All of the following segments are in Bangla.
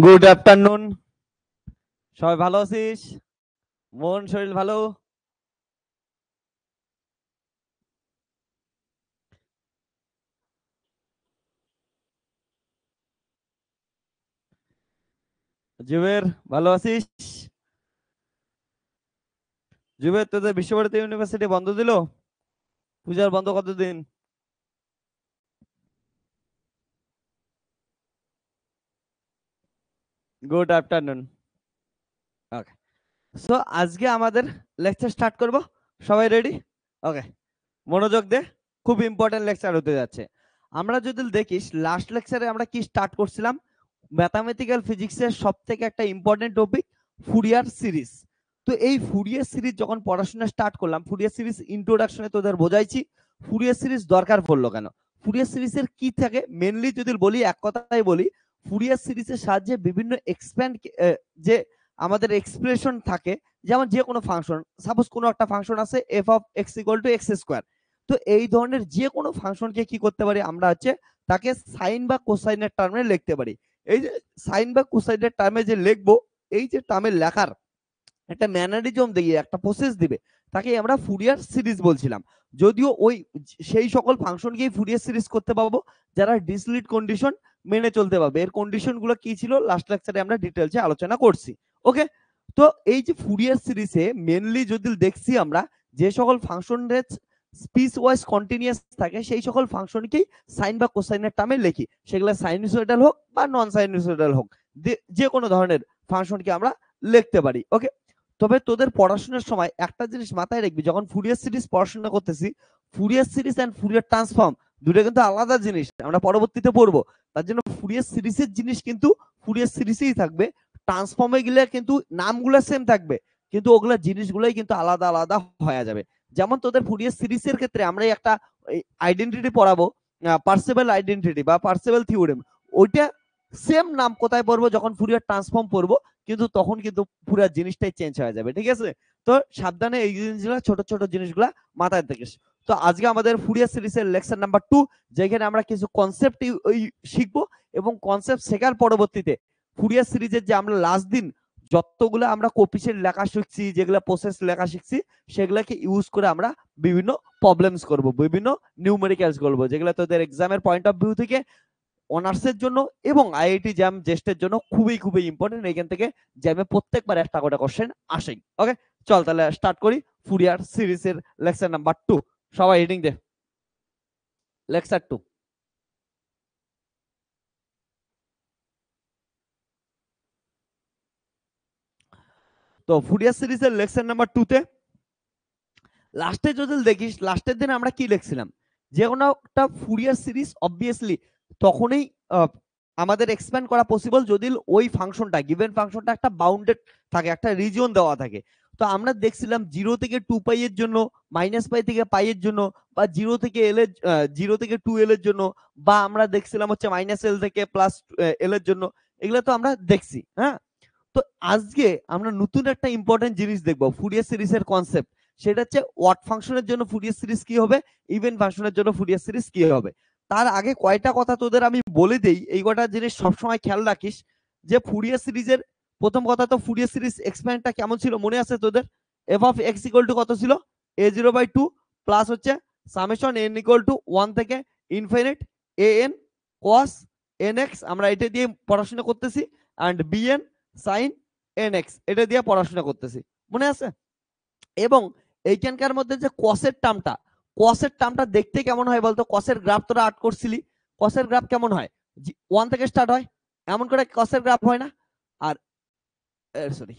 Good afternoon. সবাই ভালো আছিস? মন শরীর ভালো? জুবের ভালো আছিস? জুবের, তোদের বিশ্বভারতী ইউনিভার্সিটি বন্ধ দিল? পূজার বন্ধ কতদিন? Good afternoon. ওকে, সো আজকে আমাদের লেকচার স্টার্ট করব। সবাই রেডি? ওকে, মনোযোগ দে, খুব ইম্পর্টেন্ট লেকচার হতে যাচ্ছে। আমরা যদি দেখিস লাস্ট লেকচারে আমরা কি স্টার্ট করছিলাম, ম্যাথামেটিক্যাল ফিজিক্সের সব থেকে একটা ইম্পর্টেন্ট টপিক ফুরিয়ার সিরিজ। তো এই ফুরিয়ার সিরিজ যখন পড়াশোনা স্টার্ট করলাম, ফুরিয়ার সিরিজ ইন্ট্রোডাকশনে তোদের বোঝাইছি ফুরিয়ার সিরিজ দরকার পড়লো কেন। ফুরিয়ার সিরিজের কি থাকে মেনলি যদি বলি, এক কথাই বলি, ফুরিয়ার সিরিজের সাহায্যে বিভিন্ন এক্সপ্যান্ড যে আমাদের এক্সপ্রেশন থাকে, যেমন যে কোনো ফাংশন, সাপোজ কোনো একটা ফাংশন আছে F of x equal two x square. তো এই ধরনের যে কোনো ফাংশনকে কি করতে পারি আমরা, হচ্ছে তাকে সাইন বা কোসাইনের টার্মে লিখতে পারি। এই যে সাইন বা কোসাইনের টার্মে যে লিখবো, এই যে টার্মে লেখার একটা ম্যানারিজম দিয়ে একটা প্রসেস দিবে, তাকে আমরা ফুরিয়ার সিরিজ বলছিলাম। যদিও ওই সেই সকল ফাংশনকেই ফুরিয়ার সিরিজ করতে পারবো যারা ডিসলিট কন্ডিশন মেনে চলতে পারবে। এর কন্ডিশন গুলো কি ছিল লাস্ট লেকচারে আমরা ডিটেলসে আলোচনা করছি। ওকে, তো এই যে ফুরিয়ার সিরিজে মেনলি যদি দেখছি আমরা, যে সকল ফাংশনের পিস ওয়াইজ কন্টিনিউয়াস থাকে সেই সকল ফাংশনকেই সাইন বা কোসাইনের টার্মে লিখি, সেগুলো সাইনুসয়েডাল হোক বা নন সাইনুসয়েডাল হোক, যে কোনো ধরনের ফাংশনকে আমরা লিখতে পারি। ওকে, তবে তোদের পড়াশোনার সময় একটা জিনিস মাথায় রাখবি, যখন ফুরিয়ার সিরিজ পড়াশোনা করতেছি, Fourier series and Fourier transform দুটো কিন্তু আলাদা জিনিস, আমরা পরবর্তীতে পড়বো। তার জন্য ফুরিয়ার সিরিজের জিনিস কিন্তু ফুরিয়ার সিরিজেই থাকবে, ট্রান্সফর্মে গেলে কিন্তু নামগুলো সেম থাকবে, কিন্তু ওগুলা জিনিসগুলোই কিন্তু আলাদা আলাদা হয়ে যাবে। যেমন তোদের ফুরিয়ার সিরিজের ক্ষেত্রে আমরা একটা আইডেন্টিটি পড়াবো, পার্সেবল আইডেন্টিটি বা পার্সেবল থিওরেম, ওইটা সেম নাম কোথায় পড়বো, যখন ফুরিয়ার ট্রান্সফর্ম পড়বো, কিন্তু তখন কিন্তু পুরো জিনিসটাই চেঞ্জ হয়ে যাবে। ঠিক আছে, তো সাবধানে এই জিনিসগুলো, ছোট ছোট জিনিসগুলা মাথায় রাখিস। তো আজকে আমাদের ফুরিয়ার সিরিজের লেকচার নাম্বার 2, যেখানে আমরা কিছু কনসেপ্ট শিখবো, এবং কনসেপ্ট শেখার পরবর্তীতে ফুরিয়ার সিরিজের যে আমরা লাস্ট দিন যতগুলো আমরা কোপিসের লেখা শিখছি, যেগুলো প্রসেস লেখা শিখছি, সেগুলোকে ইউজ করে আমরা বিভিন্ন প্রবলেমস করব, বিভিন্ন নিউমেরিক্যালস করব, যেগুলো তোদের এক্সামের পয়েন্ট অফ ভিউ থেকে অনার্সের জন্য এবং আইআইটি জ্যাম জেস্টের জন্য খুবই খুবই ইম্পর্টেন্ট। এখান থেকে জ্যামে প্রত্যেকবার একটা করে কোশ্চেন আসেই। ওকে, চল তাহলে স্টার্ট করি ফুরিয়ার সিরিজের লেকচার নাম্বার 2। সবাই হেডিং দে, লেকচার 2। তো ফুরিয়ার সিরিজের লেকচার নাম্বার 2 তে লাস্টে যদি দেখিস, লাস্টের দিন আমরা কি লিখছিলাম, যে কোনো একটা ফুরিয়ার সিরিজ অবভিয়াসলি তখনই আমাদের এক্সপ্যান্ড করা পসিবল যদি ওই ফাংশনটা, গিভেন ফাংশনটা একটা বাউন্ডেড থাকে, একটা রিজিয়ন দেওয়া থাকে। তো আমরা দেখছিলাম 0 থেকে 2 পাই এর জন্য, -পাই থেকে পাই এর জন্য, বা 0 থেকে এল এর 0 থেকে 2l এর জন্য, বা আমরা দেখছিলাম হচ্ছে -l থেকে +l এর জন্য। এগুলো তো আমরা দেখছি, হ্যাঁ। তো আজকে আমরা নতুন একটা ইম্পর্টেন্ট জিনিস দেখবো ফুরিয়ার সিরিজের কনসেপ্ট, সেটা হচ্ছে ওয়াট ফাংশনের জন্য ফুরিয়ার সিরিজ কি হবে, ইভেন ফাংশনের জন্য ফুরিয়ার সিরিজ কি হবে। তার আগে কয়টা কথা তোদের আমি বলে দেই, এই কটা জিনিস সবসময় খেয়াল রাখিস। যে ফুরিয়ার সিরিজের প্রথম কথা, তো ফুরিয়ার সিরিজ এক্সপ্যান্ডটা কেমন ছিল মনে আছে তোদের? F of x equal to কত ছিল? a0/2 প্লাস হচ্ছে সামেশন n ইকুয়াল টু 1 থেকে ইনফিনিট an cos nx, আমরা এটা দিয়ে পড়াশোনা করতেছি, এন্ড bn sin nx, এটা দিয়ে পড়াশোনা করতেছি, মনে আছে? এবং এইখানকার মধ্যে যে কসের টার্মটা, কসের টার্মটা দেখতে কেমন হয় বলতো? কসের গ্রাফ তোরা আর্ট করছিলি, কসের গ্রাফ কেমন হয়? 1 থেকে স্টার্ট হয়, এমন করে কসের গ্রাফ হয় না? আর সরি,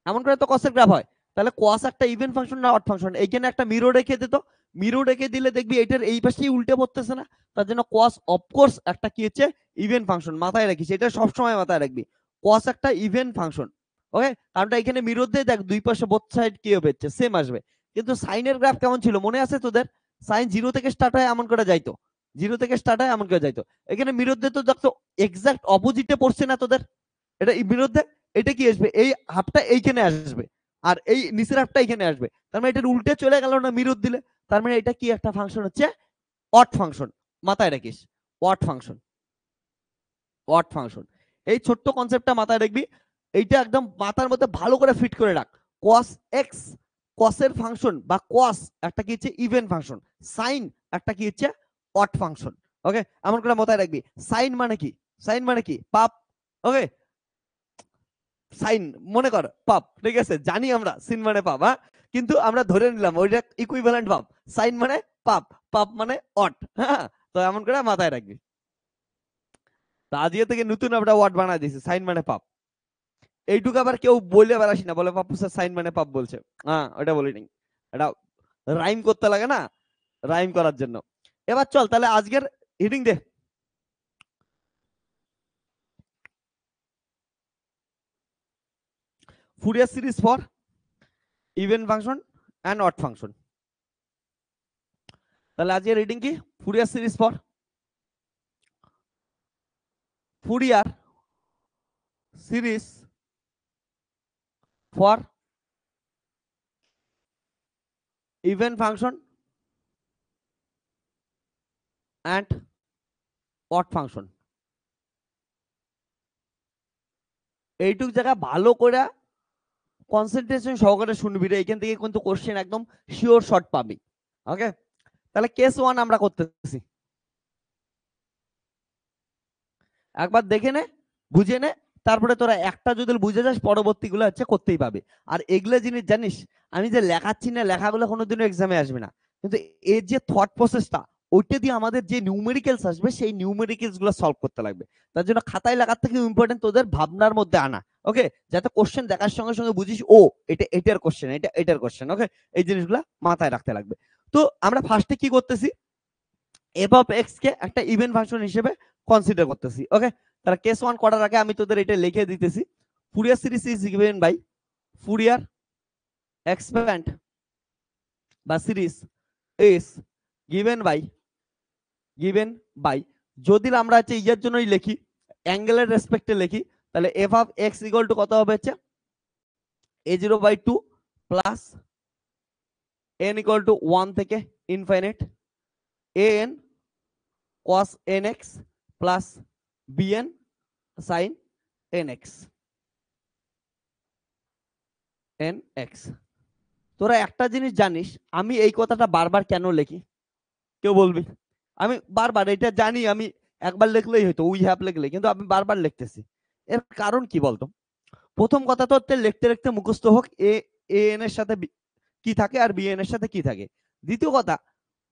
এমন করে তো কসের গ্রাফ হয়। তাহলে কস একটা ইভেন ফাংশন না অড ফাংশন? এইখানে একটা মিরর রেখে দিত, মিরর রেখে দিলে দেখবি এটার এই পাশেই উল্টে পড়তেছে না? তার জন্য কস অফকোর্স একটা কি হচ্ছে, ইভেন ফাংশন। মাথায় রাখিস, এটা সবসময় মাথায় রাখবি, কস একটা ইভেন ফাংশন। ওকে, কারণটা এখানে মিরর দিয়ে দেখ দুই পাশে বোথ সাইড কি হবে, সেম আসবে। কিন্তু সাইনের গ্রাফ কেমন ছিল মনে আছে তোদের? সাইন 0 থেকে স্টার্ট হয়, এমন করে যাইতো, 0 থেকে স্টার্ট হয় এমন করে যাইতো। এখানে মিরর দিয়ে তো দেখতো এক্সাক্ট অপোজিটে পড়ছে না তোদের? এটা মিরর দিয়ে এটা কি আসবে, এই হাফটা এইখানে আসবে, আর এই নিচের হাফটা এইখানে আসবে। তার মানে এটার উল্টে চলে গেল না মিরর দিলে? তার মানে এটা কি একটা ফাংশন হচ্ছে অড ফাংশন। মাথায় রাখিস, অড ফাংশন, অড ফাংশন। এই ছোট্ট কনসেপ্টটা মাথায় রাখবি, এইটা একদম মাথার মধ্যে ভালো করে ফিট করে রাখ। cos x, cos এর ফাংশন বা cos একটা কি হচ্ছে ইভেন ফাংশন, sin একটা কি হচ্ছে অড ফাংশন। ওকে, এমন করে মাথায় রাখবি। sin মানে কি? sin মানে কি? পাপ। ওকে, সাইন মনে কর পাপ, ঠিক আছে, জানি আমরা সিন মানে পাপ, হ্যাঁ, কিন্তু আমরা ধরে নিলাম ওইটা ইকুইভ্যালেন্ট পাপ। সাইন মানে পাপ, পাপ মানে অট, হ্যাঁ, তো এমন করে মাথায় রাখবি। তো আজকে থেকে নতুন আমরা ওয়ার্ড বানাই দিয়েছি, সাইন মানে পাপ। এইটুকু আবার কেউ বলে বেড়াসি না, বলে পাপ্পু স্যার সাইন মানে পাপ বলছে, হ্যাঁ ওটা বলি নাই, এটা রাইম করতে লাগে না, রাইম করার জন্য। এবার চল তাহলে আজকের হিডিং দে। Fourier series for even function and odd function. তাহলে আজকের রিডিং কি? Fourier series for Fourier series for even function and odd function। এইটুক জায়গা ভালো করে কনসেন্ট্রেশন সহকারে শুনবি রে, এখান থেকে কিন্তু কোশ্চেন একদম শিওর শর্ট পাবি। ওকে, তাহলে কেস 1 আমরা করতেছি, একবার দেখে নে, বুঝে নে, তারপরে তোরা একটা যদি বুঝে যাস পরবর্তীগুলো হচ্ছে করতেই পাবে। আর এগুলো জিনিস জানিস, আমি যে লেখাচ্ছি না, লেখাগুলো কোনোদিনও এক্সামে আসবে না, কিন্তু এর যে থট প্রসেসটা, ওইটা দিয়ে আমাদের যে নিউমেরিক্যালস আসবে সেই নিউমেরিক্যালস গুলো সলভ করতে লাগবে। তার জন্য খাতায় লেখার থেকে ইম্পর্টেন্ট তোদের ভাবনার মধ্যে আনা। ওকে, যাতে কোশ্চেন দেখার সঙ্গে সঙ্গে বুঝিস ও এটা এটার কোশ্চেন, এটা এটার কোশ্চেন। ওকে, এই জিনিসগুলো মাথায় রাখতে লাগবে। তো আমরা ফার্স্টে কি করতেছি, এফ অফ এক্স কে একটা ইভেন ফাংশন হিসেবে কনসিডার করতেছি। ওকে, তাহলে কেস 1 করার আগে আমি তোদের এটা লিখে দিতেছি। Fourier series is given by Fourier expand বা সিরিজ ইজ গিভেন বাই যদি আমরা হচ্ছে ইয়ের জন্যই লিখি, অ্যাঙ্গেলের রেসপেক্টে লিখি, তাহলে f of x equal to কত হবে হচ্ছে a0/2 plus n equal to 1 থেকে infinite an cos nx plus bn sin nx nx। তোরা একটা জিনিস জানিস, আমি এই কথাটা বারবার কেন লিখি কেউ বলবি? আমি বারবার এটা জানি, আমি একবার লিখলেই হয়তো উই হ্যাভ লিখলে, কিন্তু আমি বারবার লিখতেছি। এর কারণ কি বলতো? প্রথম কথা তো লিখতে লিখতে মুখস্থ হোক এ এন এর সাথে কি থাকে আর বিএন এর সাথে কি থাকে। দ্বিতীয় কথা,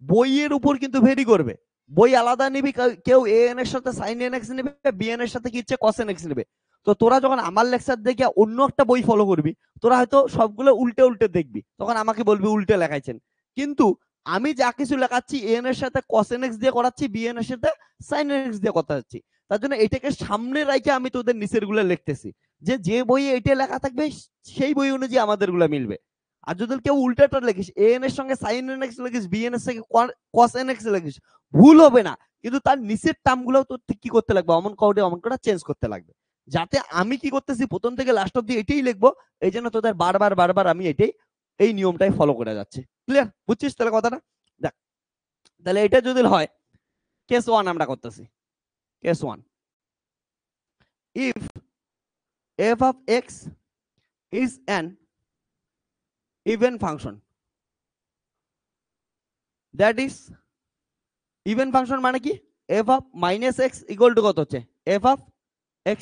বইয়ের উপর কিন্তু ভেরি করবে, বই আলাদা নিবি, কেউ এন এর সাথে সাইন এন এক্স নেবে, বিএন এর সাথে কি ইচ্ছে কস এন এক্স নেবে। তো তোরা যখন আমার লেকচার দেখে অন্য একটা বই ফলো করবি, তোরা হয়তো সবগুলো উল্টে উল্টে দেখবি, তখন আমাকে বলবি উল্টে লেখাইছেন। কিন্তু আমি যা কিছু লেখাচ্ছি এন এর সাথে কস এন এক্স দিয়ে করাচ্ছি, বিএন এর সাথে সাইন এন এক্স দিয়ে করাচ্ছি। তার জন্য এটাকে সামনে রেখে আমি তোদের নিচের গুলো লিখতেছি, যে যে বইয়ে এটা লেখা থাকবে সেই বই অনুযায়ী আমাদের গুলা মিলবে। আর যদি কেউ উল্টাটা লিখিস, এন এর সঙ্গে সাইন এন এক্স লিখিস, বিএন এর সঙ্গে কস এন এক্স লিখিস, ভুল হবে না, কিন্তু তার নিচের টার্ম গুলো তো কি করতে লাগবে, অমন করে চেঞ্জ করতে লাগবে, যাতে আমি কি করতেছি প্রথম থেকে লাস্ট অব্দি এটাই লিখবো। এই জন্য তোদের বারবার বারবার আমি এটাই এই নিয়মটাই ফলো করে যাচ্ছে। ক্লিয়ার? বুঝছিস তাহলে কথাটা? দেখ, তাহলে এটা যদি হয়, কেস 1 আমরা করতেছি। Case 1, if f of x is an even function, that is even function মানে কি, f of minus x equal to কত হচ্ছে f of x।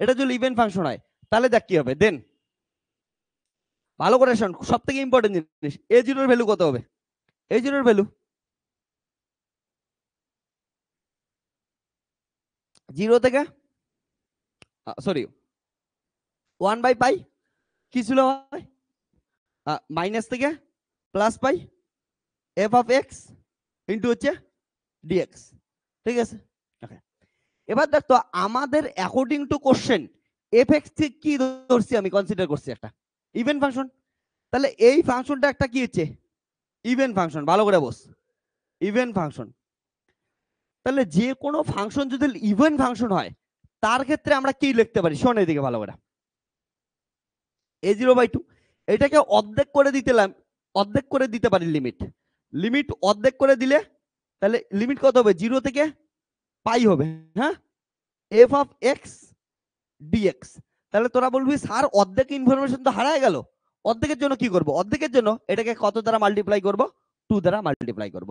এটা যদি ইভেন ফাংশন হয় তাহলে দেখ কি হবে, দেন ভালো করে শোন, সব থেকে ইম্পর্টেন্ট জিনিস, a0 এর ভ্যালু কত হবে? a0 এর ভ্যালু 0 থেকে সরি 1 বাই পাই কি ছিল ভাই, মাইনাস থেকে plus pi f of x into হচ্ছে dx। ঠিক আছে, এবার দেখ তো আমাদের according to question F x থেকে কি ধরছি, আমি কনসিডার করছি একটা ইভেন ফাংশন। তাহলে এই ফাংশনটা একটা কি হচ্ছে ইভেন ফাংশন, ভালো করে বস, ইভেন ফাংশন। তাহলে যে কোনো ফাংশন যদি ইভেন ফাংশন হয়, তার ক্ষেত্রে আমরা কি লিখতে পারি, শোন এদিকে ভালো করে, a0/2 এটাকে অর্ধেক করে দিতে পারি, লিমিট অর্ধেক করে দিলে তাহলে লিমিট কত হবে, 0 থেকে পাই হবে, হ্যাঁ, f of x ডিএক্স। তাহলে তোরা বলবি স্যার অর্ধেক ইনফরমেশন তো হারায় গেল, অর্ধেকের জন্য কি করব? অর্ধেকের জন্য এটাকে কত দ্বারা মাল্টিপ্লাই করব? 2 দ্বারা মাল্টিপ্লাই করব।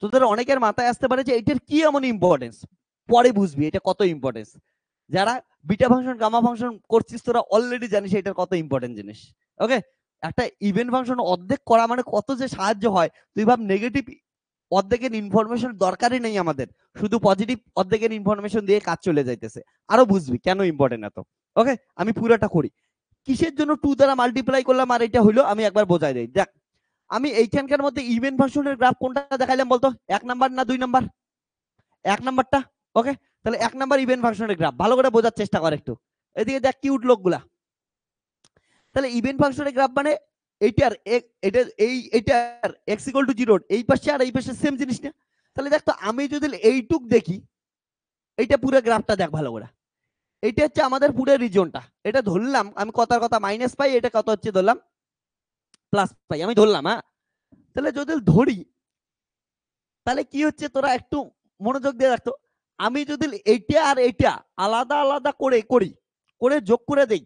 তোদের অনেকের মাথায় আসতে পারে যে এটার কি এমন ইম্পর্টেন্স, পরে বুঝবি এটা কত ইম্পর্টেন্স। যারা বিটা ফাংশন গামা ফাংশন করছিস তোরা অলরেডি জানিস এটার কত ইম্পর্টেন্ট জিনিস। ওকে, একটা ইভেন ফাংশন অর্ধেক করা মানে কত যে সাহায্য হয়। তুই ভাব নেগেটিভ অর্ধেকের ইনফরমেশন দরকারই নেই আমাদের, শুধু পজিটিভ অর্ধেকের ইনফরমেশন দিয়ে কাজ চলে যাইতেছে। আরো বুঝবি কেন ইম্পর্টেন্ট এত। ওকে, আমি পুরোটা করি। কিসের জন্য 2 দ্বারা মাল্টিপ্লাই করলাম আর এটা হইলো, আমি একবার বোঝাই দেই। দেখ আমি এইখানকার মধ্যে ইভেন ফাংশনের গ্রাফ কোনটা দেখাইলাম বলতো, 1 নাম্বার না 2 নাম্বার? 1 নাম্বারটা। ওকে, তাহলে 1 নাম্বার ইভেন ফাংশনের গ্রাফ ভালো করে বোঝার চেষ্টা কর একটু। এদিকে দেখ কিউট লোকগুলা। তাহলে ইভেন ফাংশনের গ্রাফ মানে এইটার এইটার x = 0 এই পাশে আর এই পাশে সেম জিনিস না। তাহলে দেখ তো আমি যদি এইটুক দেখি, এইটা পুরো গ্রাফটা দেখ ভালো করে। এইটা হচ্ছে আমাদের পুরো রিজিয়নটা। এটা ধরলাম আমি কথার কথা মাইনাস পাই, এটা কত হচ্ছে ধরলাম প্লাস পাই, আমি ধরলাম। হ্যাঁ, তাহলে যদি ধরি তাহলে কি হচ্ছে তোরা একটু মনোযোগ দিয়ে রাখতো। আমি যদি এইটা আর এইটা আলাদা আলাদা করে করি, করে যোগ করে দেই,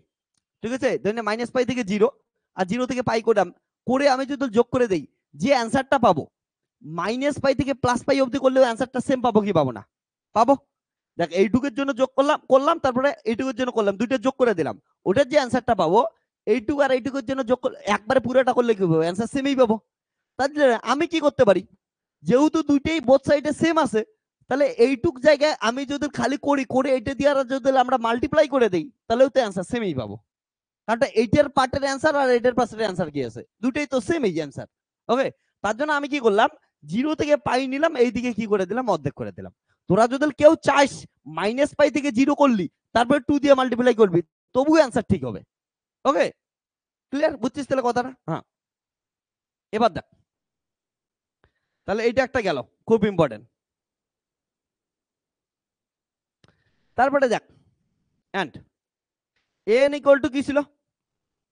ঠিক আছে, ধরে মাইনাস পাই থেকে 0 আর 0 থেকে পাই করলাম, করে আমি যদি যোগ করে দেই, যে অ্যান্সারটা পাবো মাইনাস পাই থেকে প্লাস পাই অবধি করলেও অ্যান্সারটা সেম পাবো কি পাবো না? পাবো। দেখ এইটুকুর জন্য যোগ করলাম তারপরে এইটুকুর জন্য করলাম, দুইটা যোগ করে দিলাম, ওটার যে অ্যান্সারটা পাবো এইটুকু আর এইটুকুর জন্য যোগ একবারে পুরোটা করলে কি পাবো? অ্যান্সার সেমই পাবো। তাহলে আমি কি করতে পারি, যেহেতু দুইটাই বোথ সাইডে সেম আছে, তাহলে এইটুক জায়গায় আমি যদি খালি করি, করে এটা দিয়ে যদি আমরা মাল্টিপ্লাই করে দেই, তাহলেও তো অ্যান্সার সেমই পাবো। কারণ এইটার পার্টের অ্যান্সার আর এটার পার্টের অ্যান্সার কি আছে, দুটোই তো সেম এই অ্যান্সার। ওকে, তার জন্য আমি কি করলাম, 0 থেকে পাই নিলাম, এইদিকে কি করে দিলাম অর্ধেক করে দিলাম। তোরা যদি কেউ চাইস মাইনাস পাই থেকে 0 করলি তারপরে 2 দিয়ে মাল্টিপ্লাই করবি, তবুও অ্যান্সার ঠিক হবে। ওকে, ক্লিয়ার? বুঝছিস তাহলে কথাটা? হ্যাঁ, এবার দেখ তাহলে এইটা একটা গেল, খুব ইম্পর্টেন্ট। তারপরে দেখ এন্ড এন ইকুয়াল টু কি ছিল,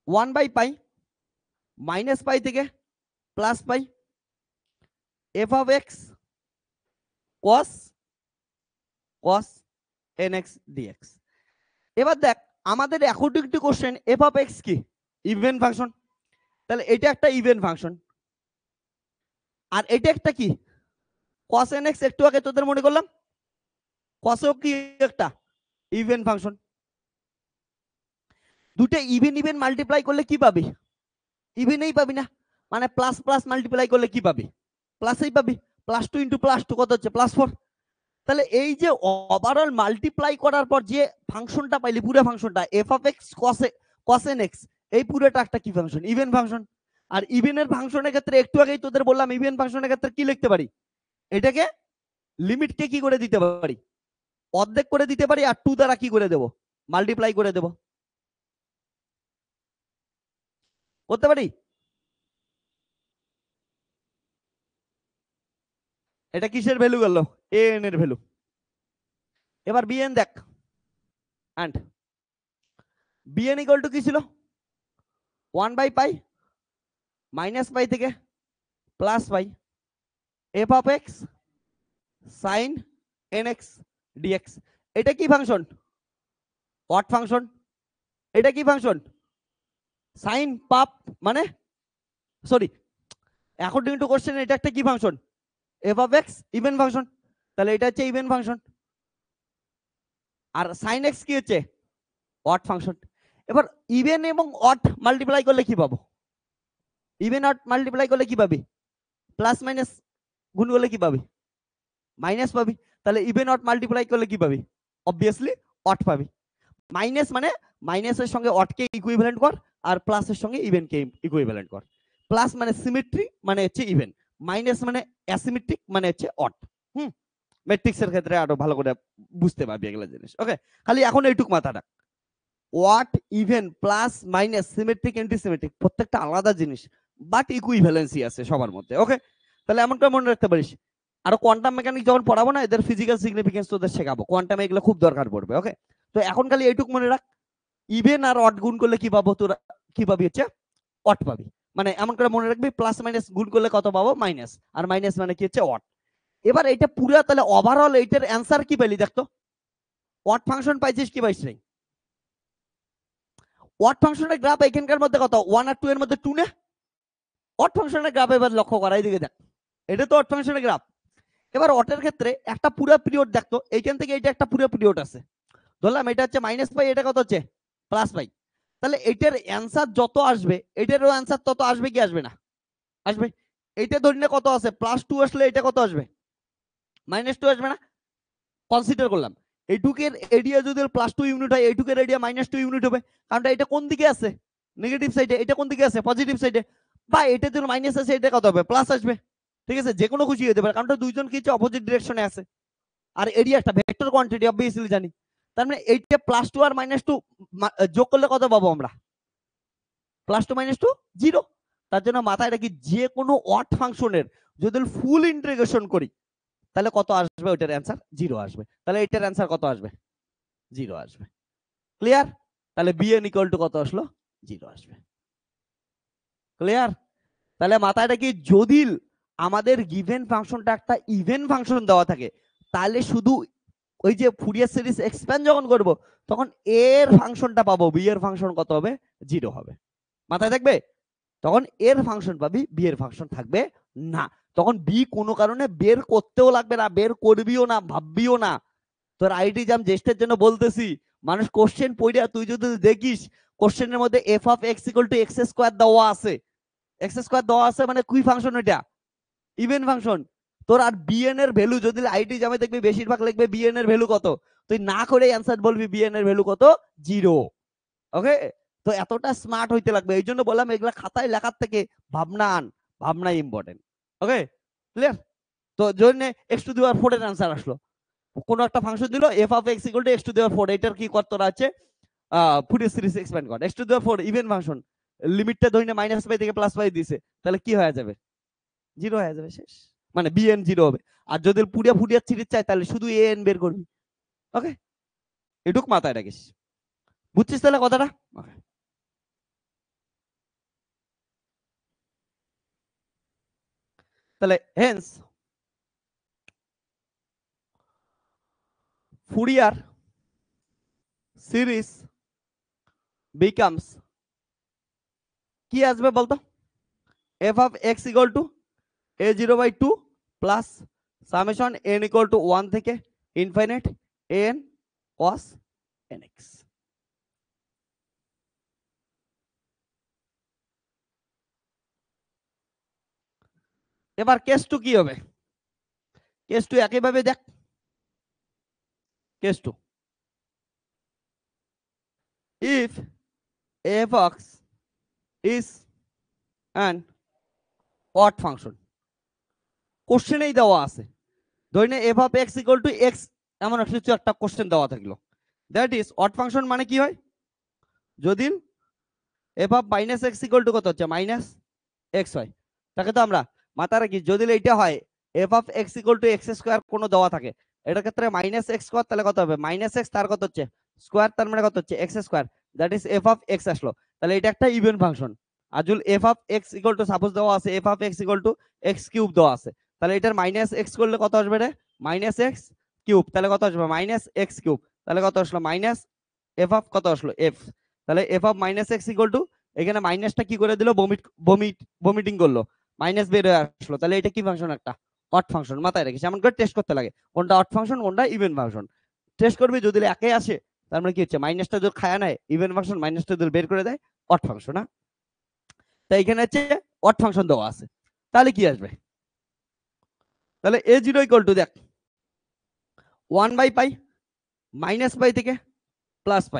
1/পাই মাইনাস পাই থেকে plus pi f of x cos nx dx। এবার দেখ আমাদের according to question F of x কি, ইভেন ফাংশন। তাহলে এটা একটা ইভেন ফাংশন, আর এটা একটা কি cos nx, একটু আগে তোদের মনে করলাম cosও কি একটা ইভেন ফাংশন। দুটো ইভেন ইভেন মাল্টিপ্লাই করলে কি পাবি? ইভেনই পাবি না, মানে প্লাস প্লাস মাল্টিপ্লাই করলে কি পাবি? প্লাসই পাবি। +2 × +2 কত হচ্ছে +4। তাহলে এই যে ওভারঅল মাল্টিপ্লাই করার পর যে ফাংশনটা পাইলি, পুরো ফাংশনটা F of x cos nx, এই পুরোটা একটা কি ফাংশন, ইভেন ফাংশন। আর ইভেনের ফাংশনের ক্ষেত্রে একটু আগেই তোদের বললাম ইভেন ফাংশনের ক্ষেত্রে কি লিখতে পারি, এটাকে লিমিটকে কি করে দিতে পারি, অর্ধেক করে দিতে পারি, আর 2 দ্বারা কি করে দেব, মাল্টিপ্লাই করে দেব, করতে পারি। এটা কিসের ভ্যালু গেল, an এর ভ্যালু। এবার bn দেখ, এন্ড bn ইকুয়াল টু কি ছিল, 1/পাই মাইনাস পাই থেকে plus pi f of x sine nx dx। এটা কি ফাংশন, অড ফাংশন। এটা কি ফাংশন, সাইন পাপ, মানে সরি অ্যাকর্ডিং টু কোশ্চেন এটা একটা কি function, F of x even function. তাহলে এটা হচ্ছে ইভেন ফাংশন, আর সাইন এক্স কি হচ্ছে অড ফাংশন। এবার ইভেন এবং অড মাল্টিপ্লাই করলে কি পাবো, ইভেন অড মাল্টিপ্লাই করলে কি পাবি, প্লাস মাইনাস গুণ করলে কি পাবি, মাইনাস পাবি। তাহলে ইভেন অড মাল্টিপ্লাই করলে কি পাবি, অবভিয়াসলি অড পাবি। মাইনাস মানে মাইনাসের সঙ্গে অডকে ইকুইভ্যালেন্ট কর, আর প্লাসের সঙ্গে ইভেনকে ইকুইভ্যালেন্ট কর। প্লাস মানে সিমেট্রি মানে হচ্ছে ইভেন, মাইনাস মানে অ্যাসিমেট্রিক মানে হচ্ছে অড। ম্যাট্রিক্সের ক্ষেত্রে আরো ভালো করে বুঝতে পারবি এগুলো জিনিস। ওকে, খালি এখন এইটুক মাথাটা, what even plus minus symmetric antisymmetric প্রত্যেকটা আলাদা জিনিস, বাট ইকুইভ্যালেন্সি আছে সবার মধ্যে। ওকে, তাহলে এমন করে মনে রাখতে পারিস। আরো কোয়ান্টাম মেকানিক যখন পড়াবো না, এদের ফিজিক্যাল সিগনিফিকেন্স তোদের শেখাবো, কোয়ান্টামে এগুলো খুব দরকার পড়বে। ওকে, তো এখন খালি এইটুক মনে রাখ, ইভেন আর অড গুণ করলে কি পাবো, তোরা কি পাবি হচ্ছে অড পাবি। মানে এমন করে মনে রাখবি প্লাস মাইনাস গুণ করলে কত পাবো, মাইনাস, আর মাইনাস মানে কি হচ্ছে অড। এবার এটা পুরো তাহলে ওভারঅল এইটার অ্যান্সার কি পেলি দেখতো, অড ফাংশন পাইছিস কি পাইছিস নাই, অড ফাংশনের গ্রাফ এখানকার মধ্যে কত 1 আর 2 এর মধ্যে 2 না অড ফাংশনের গ্রাফ এবার লক্ষ্য করা এইদিকে দেখ এটা তো অড ফাংশনের গ্রাফ এবার অটের ক্ষেত্রে একটা পুরো পিরিয়ড দেখতো এইখান থেকে এটা একটা পুরো পিরিয়ড আছে ধরলাম এটা হচ্ছে -π এটা কত হচ্ছে +π তাহলে এটার অ্যানসার যত আসবে এটারও অ্যানসার তত আসবে কি আসবে না আসবে এটা ধরে কত আছে +2 আসলে এটা কত আসবে -2 আসবে না কনসিডার করলাম এইটুকের এরিয়া যদি +2 ইউনিট হয় এইটুকের এরিয়া -2 ইউনিট হবে কারণ এটা কোন দিকে আছে নেগেটিভ সাইডে এটা কোন দিকে আছে পজিটিভ সাইডে বা এটা যদি মাইনাস আছে এটা কত হবে প্লাস আসবে ঠিক আছে যে কোনো খুশি হতে পারে কারণ দুইজন কি হচ্ছে অপোজিট ডিরেকশনে আছে আর এরিয়া একটা ভেক্টর কোয়ান্টিটি অবভিয়াসলি জানি তার মানে এইটা +2 আর -2 যোগ করলে কত পাবো আমরা +2 -2 0 তার জন্য মাথায় রাখি যে কোনো অড ফাংশনের যদি ফুল ইন্টিগ্রেশন করি তাহলে কত আসবে ওটার অ্যানসার 0 আসবে তাহলে এটার অ্যানসার কত আসবে 0 আসবে ক্লিয়ার তাহলে bn = কত আসলো 0 আসবে ক্লিয়ার তাহলে মাথায় রাখি যদি আমাদের গিভেন ফাংশনটা একটা ইভেন ফাংশন দেওয়া থাকে তাহলে শুধু ওই যে ফুরিয়ার সিরিজ এক্সপ্যান্ড যখন করব তখন এর ফাংশনটা পাবো বি এর ফাংশন কত হবে 0 হবে মাথায় থাকবে তখন এর ফাংশন পাবি বি এর ফাংশন থাকবে না তখন বি কোনো কারণে বের করতেও লাগবে না বের করবিও না ভাববিও না তোর আইটি জাম জ্যেষ্ঠের জন্য বলতেছি মানুষ কোশ্চেন পড়িয়া তুই যদি দেখিস কোশ্চেনের মধ্যে f(x)(x² দেওয়া আছে x² দেওয়া আছে মানে কি ফাংশন এটা ইভেন ফাংশন তোর আর bn এর ভ্যালু যদি আইটি জামে দেখবি বেশিরভাগ লিখবে bn এর ভ্যালু কত তুই না করে অ্যানসার বলবি bn এর ভ্যালু কত 0 ওকে তো এতটা স্মার্ট হইতে লাগবে এই জন্য বললাম এগুলা খাতায় লেখার থেকে ভাবনা ইম্পর্টেন্ট ওকে ক্লিয়ার তো জন্য x⁴ এর অ্যানসার আসলো কোন একটা ফাংশন দিল f(x)(x⁴) এটার কি করতে আছে ফুরিয়ার সিরিজ এক্সপ্যান্ড কর x⁴ ইভেন ফাংশন লিমিটটা ধরে -π থেকে +π দিছে তাহলে কি হয়ে যাবে 0 হয়ে যাবে শেষ মানে bn 0 হবে আর যদি পুরো ফুরিয়ার সিরিজ চাই তাহলে শুধু an বের করবি ওকে এটুক মাথায় রাখিস বুঝছিস তাহলে কথাটা ওকে তাহলে হেন্স ফুরিয়ার সিরিজ becomes কি আসবে বলতো f(x) = a0/2 plus summation n = 1 থেকে ইনফিনিট an cos nx এবার কেস 2 কি হবে কেস 2 একই ভাবে দেখ case 2 if f(x) is an odd function কোশ্চেনেই দেওয়া আছে ধরে f(x) = x এমন একটা কোশ্চেন দেওয়া থাকলো দ্যাট ইজ অড ফাংশন মানে কি হয় যদি f(-x) কত হচ্ছে -x হয় তাকে তো আমরা মাথা রাখি যদি এটা হয় f(x) = x² কোনো দেওয়া থাকে এটার ক্ষেত্রে -x² তাহলে কত হবে -x তার কত হচ্ছে স্কয়ার তার মানে কত হচ্ছে x² দ্যাট ইজ f(x) আসলো তাহলে এটা একটা ইভেন ফাংশন আর যদি f(x) সাপোজ দেওয়া আছে f(x) = x³ দেওয়া আছে তাহলে এটার -x করলে কত আসবে রে -x³ তাহলে কত আসবে -x³ তাহলে কত আসলো f কত আসলো f তাহলে f(-x) এখানে মাইনাসটা কি করে দিল ভমিটিং করলো মাইনাস বের হয়ে আসলো তাহলে এটা কি ফাংশন একটা অড ফাংশন মাথায় রাখিস এমন করে টেস্ট করতে লাগে কোনটা অড ফাংশন কোনটা ইভেন ফাংশন টেস্ট করবি যদি একই আসে তার মানে কি হচ্ছে মাইনাসটা যদি খায় নেয় ইভেন ফাংশন মাইনাসটা যদি বের করে দেয় অড ফাংশন না তাই এখানে হচ্ছে অড ফাংশন দেওয়া আছে তাহলে কি আসবে তাহলে a0 দেখ 1/π -π থেকে +π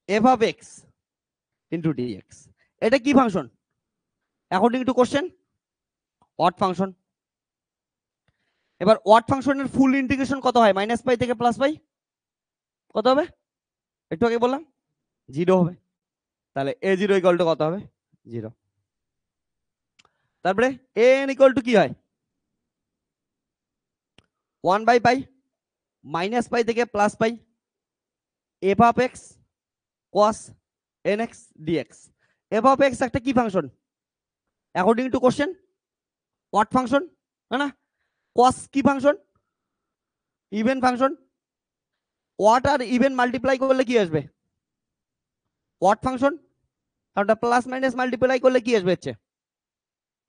f(x) into dx এটা কি function according to question odd function এবার অড ফাংশনের ফুল ইন্টিগ্রেশন কত হয় -π থেকে +π কত হবে একটু আগে বললাম 0 হবে তাহলে a0 কত হবে 0 তারপরে an কি হয় 1/π -π থেকে +π f(x) cos nx dx f(x) একটা কি function according to question odd function है ना cos কি ফাংশন ইভেন ফাংশন অড আর ইভেন মাল্টিপ্লাই করলে কি আসবে অড ফাংশন, কারণ প্লাস মাইনাস মাল্টিপ্লাই করলে কি আসবে, হচ্ছে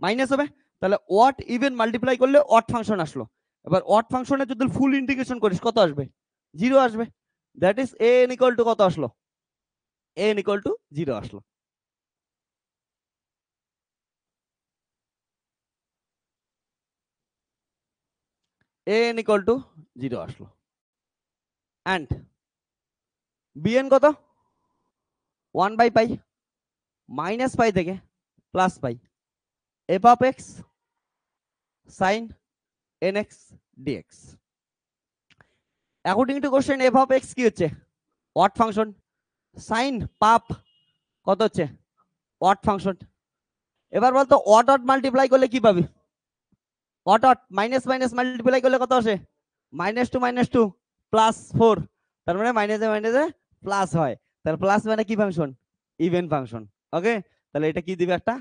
মাইনাস হবে। তাহলে অড ইভেন মাল্টিপ্লাই করলে অড ফাংশন আসলো। এবার অড ফাংশনে যদি ফুল ইন্টিগ্রেশন করিস কত আসবে, 0 আসবে। That is a n equal to কত আসলো, a n ইকুয়াল টু 0 আসলো। a n ইকুয়াল টু 0 আসলো। এন্ড bn কত, 1 বাই পাই, মাইনাস পাই থেকে plus pi, f of x sin nx dx। According to question f of x কি হচ্ছে, অড ফাংশন, সাইন পাপ কত হচ্ছে, অড ফাংশন। এবার বলতো অড অড মাল্টিপ্লাই করলে কি পাবি, odd odd minus minus multiply করলে কত আসে, -2 +4, তার মানে মাইনাসে মাইনাসে প্লাস হয়, তাহলে প্লাস মানে কি ফাংশন, ইভেন ফাংশন। ওকে, তাহলে এটা কি দিবে, একটা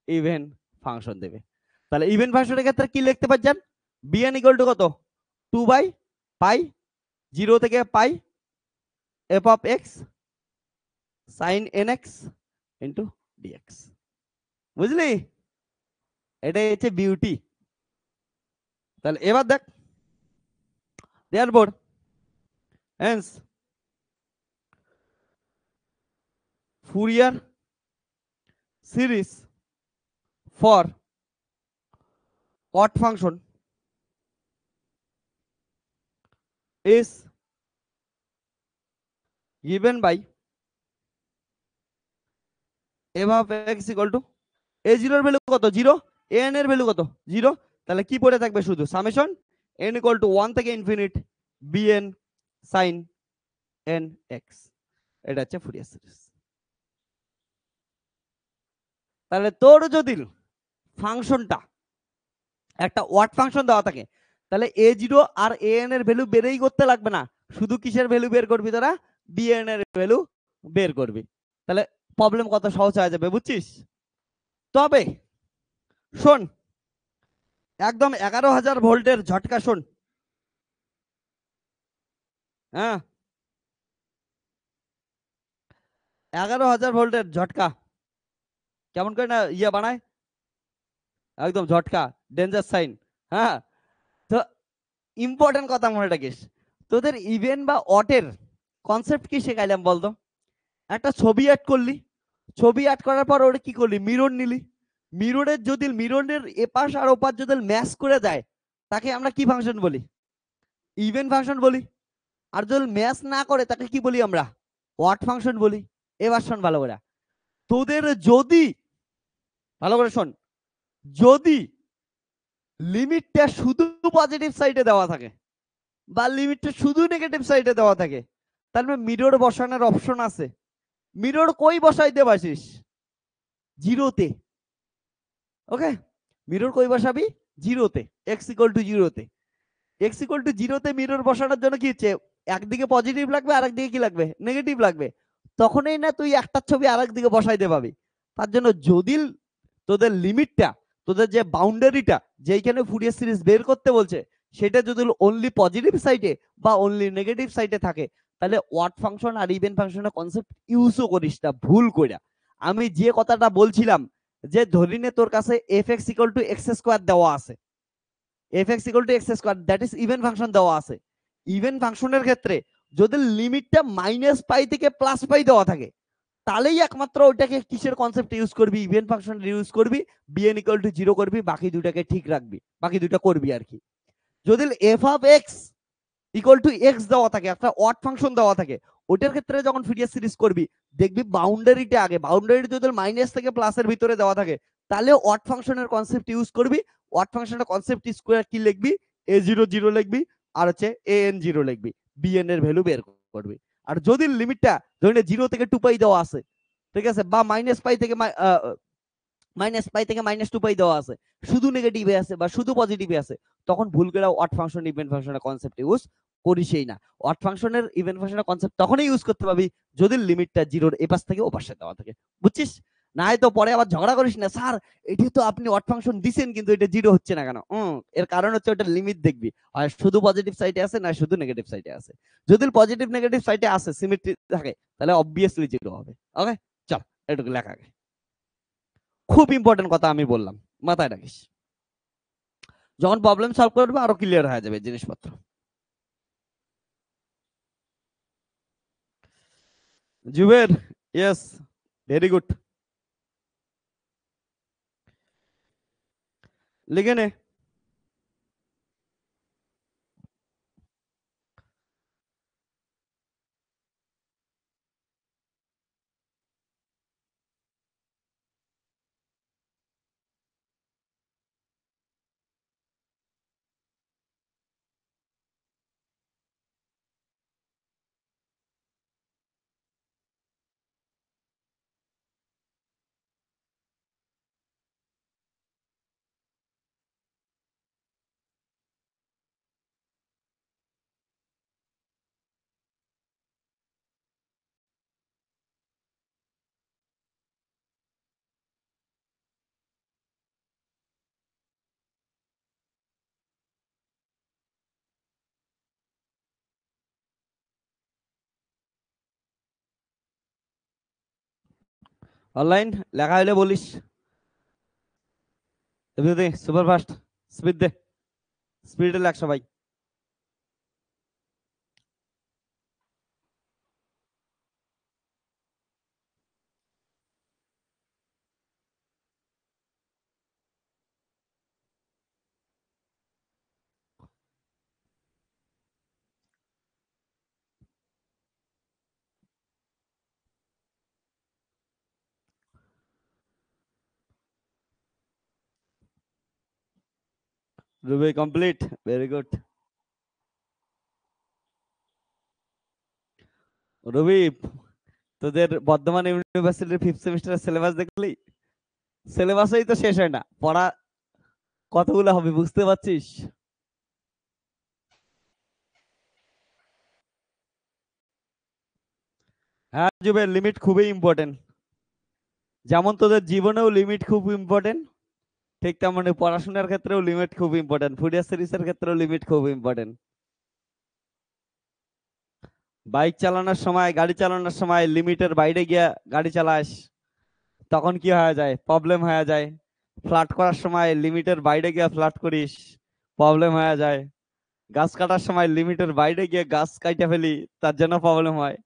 ইভেন ফাংশন দেবে। তাহলে ইভেন ফাংশনের ক্ষেত্রে কি লিখতে পারছেন, bn ইকুয়াল টু কত, 2 বাই পাই 0 থেকে পাই f of x sin nx into dx। বুঝলি, এটাই হচ্ছে বিউটি। তাহলে এবার দেখ, therefore hence Fourier series for odd function is given by f of x equal to a0 এর ভ্যালু কত, 0, an এর ভ্যালু কত, 0। তাহলে কি পড়ে থাকবে, শুধু সামেশন n ইকুয়াল টু 1 থেকে ইনফিনিট bn sin nx। এটা হচ্ছে ফুরিয়ার সিরিজ। তাহলে তোর যদি ফাংশনটা একটা ওয়াট ফাংশন দেওয়া থাকে, তাহলে a0 আর an এর ভ্যালু বেরই করতে লাগবে না, শুধু কিসের ভ্যালু বের করবি তোরা, bn এর ভ্যালু বের করবি। তাহলে প্রবলেম কত সহজ হয়ে যাবে, বুঝছিস। তবে শোন, একদম 11,000 ভোল্টের ঝটকা শোন, হ্যাঁ 11,000 ভোল্টের ঝটকা কেমন করে না ইয়ে বানায়, একদম ঝটকা, ডেঞ্জার সাইন। হ্যাঁ, তো ইম্পর্টেন্ট কথা মনে রাখিস, তোদের ইভেন বা অটের কনসেপ্ট কি শেখাইলাম বলতো, একটা ছবি অ্যাড করলি, ছবি অ্যাড করার পর ওটা কি করলি, মিরর নিলি, মিররের যদি মিররের এপাশ আর ওপাশ যদি ম্যাচ করে যায়, তাকে আমরা কি ফাংশন বলি, ইভেন ফাংশন বলি। আর যদি ম্যাচ না করে তাকে কি বলি আমরা, ওয়াট ফাংশন বলি। এবার শোন ভালো করে, তোদের যদি ভালো করে শোন, যদি লিমিটটা শুধু পজিটিভ সাইডে দেওয়া থাকে বা লিমিটটা শুধু নেগেটিভ সাইডে দেওয়া থাকে, তাহলে মিরর বসানোর অপশন আছে। মিরর কই বসাইতে পারছিস, জিরোতে। ওকে, মিরর কই বসাবি, জিরোতে, এক্স ইকুয়াল টু জিরোতে। এক্স ইকুয়াল টু জিরোতে মিরর বসানোর জন্য কি হচ্ছে, একদিকে পজিটিভ লাগবে আর একদিকে কি লাগবে, নেগেটিভ লাগবে। তখনই না তুই একটা ছবি আর একদিকে বসাইতে পাবি। তার জন্য যদি তোদের লিমিটটা, তোদের যে বাউন্ডারিটা যেখানে ফুরিয়ার সিরিজ বের করতে বলছে, সেটা যদি অনলি পজিটিভ সাইডে বা অনলি নেগেটিভ সাইডে থাকে, তাহলে ওয়াট ফাংশন আর ইভেন ফাংশনের কনসেপ্ট ইউজও করিস না ভুল কইরা। আমি যে কথাটা বলছিলাম, যে ধরি নে তোর কাছে fx equal to x square দেওয়া আছে, fx equal to x square, that is even function দেওয়া আছে। ইভেন ফাংশনের ক্ষেত্রে যদি লিমিটটা মাইনাস পাই থেকে প্লাস পাই দেওয়া থাকে, তাহলেই একমাত্র ওইটাকে কিসের কনসেপ্ট ইউজ করবি, ইভেন ফাংশন ইউজ করবি, bn ইকুয়াল টু 0 করবি, বাকি দুটাকে ঠিক রাখবি, বাকি দুটো করবি আর কি। যদি f of x equal two x দেওয়া থাকে, একটা অড ফাংশন দেওয়া থাকে, ওটার ক্ষেত্রে যখন ফুরিয়ার সিরিজ করবি, দেখবি বাউন্ডারিটা আগে, বাউন্ডারি যদি মাইনাস থেকে প্লাসের ভিতরে দেওয়া থাকে, তাহলে অড ফাংশনের কনসেপ্ট ইউজ করবি। অড ফাংশনের কনসেপ্ট ইউজ করে কি লিখবি, a0 0 লিখবি, আর হচ্ছে an 0 লিখবি, bn এর ভ্যালু বের করবি। আর যদি লিমিটটা ধরে 0 থেকে 2 পাই দেওয়া আছে, ঠিক আছে, বা মাইনাস পাই থেকে -2 পাই দেওয়া আছে, শুধু নেগেটিভে আছে বা শুধু পজিটিভে আছে, তখন ভুল করে অড ফাংশন ইভেন ফাংশনের কনসেপ্ট ইউজ করিসই না। অড ফাংশনের ইভেন ফাংশনের কনসেপ্ট তখনই ইউজ করতে পারবি যদি লিমিটটা 0 এর এপাশ থেকে ওপাশে দেওয়া থাকে, বুঝছিস। নাই তো পরে আবার ঝগড়া করিস না, স্যার এটি তো আপনি অড ফাংশন দিছেন কিন্তু এটা জিরো হচ্ছে না কেন? এর কারণ হচ্ছে ওটা লিমিট দেখবি, হয় শুধু পজিটিভ সাইডে আছে না শুধু নেগেটিভ সাইডে আছে। যদি পজিটিভ নেগেটিভ সাইডে আছে সিমেট্রি থাকে তাহলে অবভিয়াসলি জিরো হবে। ওকে, চল এটুকু লেখা আগে। খুব ইম্পর্টেন্ট কথা আমি বললাম, মাথায় রাখিস, যখন প্রবলেম সলভ করবে আরো ক্লিয়ার হয়ে যাবে জিনিসপত্র। জুবের, ইয়েস, ভেরি গুড, লিখে নে। অনলাইন লেখা হলে বলিস, দে সুপার ফাস্ট, স্পিড দে, স্পিডে লেখ সবাই। Ruby complete, very good. Robi, তোদের বর্ধমান ইউনিভার্সিটির ফিফথ সেমিস্টারের সিলেবাস দেখলি? সিলেবাসই তো শেষ হয় না, পড়া কতগুলো হবে বুঝতে পারছিস? হ্যাঁ জুবের, লিমিট খুবই ইম্পর্টেন্ট। যেমন তোদের জীবনেও লিমিট খুব ইম্পর্টেন্ট, ঠিক তেমনি পড়াশোনার ক্ষেত্রেও লিমিট খুব ইম্পর্টেন্ট, ফুডিয়া সিরিজের ক্ষেত্রেও লিমিট খুব ইম্পর্টেন্ট। বাইক চালানোর সময়, গাড়ি চালানোর সময় লিমিটের বাইরে গিয়ে গাড়ি চালাস, তখন কি হয়ে যায়? প্রবলেম হয়ে যায়। ফ্লার্ট করার সময় লিমিটের বাইরে গিয়ে ফ্লার্ট করিস, প্রবলেম হয়ে যায়। গাছ কাটার সময় লিমিটের বাইরে গিয়ে গাছ কাটা ফেলি, তার জন্য প্রবলেম হয়।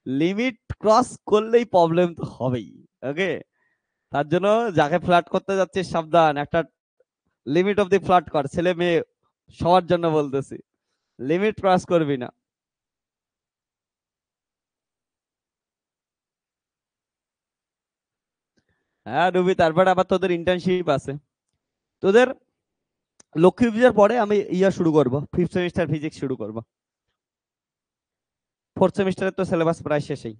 লিমিট ক্রস করলেই প্রবলেম তো হবেই। ওকে, তার জন্য যাকে ফ্লার্ট করতে যাচ্ছিস সাবধান, একটা লিমিট অফ দি ফ্লার্ট কর, ছেলে মেয়ে সবার জন্য বলতেছি, লিমিট ক্রস করবি না। হ্যাঁ রুবি, তারপরে আবার তোদের ইন্টার্নশিপ আছে। তোদের লক্ষ্মী পূজার পরে আমি ইয়া শুরু করব, ফিফথ সেমিস্টার ফিজিক্স শুরু করব। ফোর্থ সেমিস্টারের তো সিলেবাস প্রায় শেষই।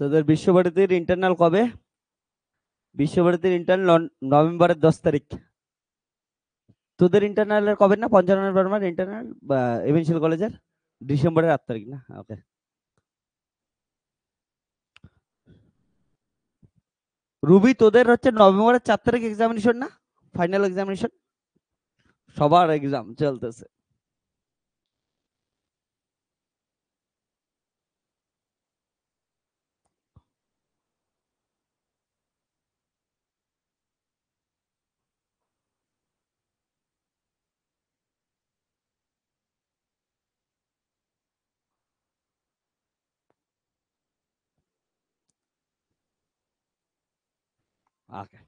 তোদের বিশ্বভারতীর ইন্টারনাল কবে? বিশ্বভারতীর ইন্টারনাল নভেম্বরের 10 তারিখ। তোদের ইন্টারনালের কবে? না পঞ্চানন বর্মার ইন্টারনাল বা এভিনশিয়াল কলেজের ডিসেম্বরের 8 তারিখ না? ওকে। রুবি, তোদের হচ্ছে নভেম্বরের 4 তারিখ এক্সামিনেশন না? ফাইনাল এক্সামিনেশন, সবার এক্সাম চলতেছে। ওকে,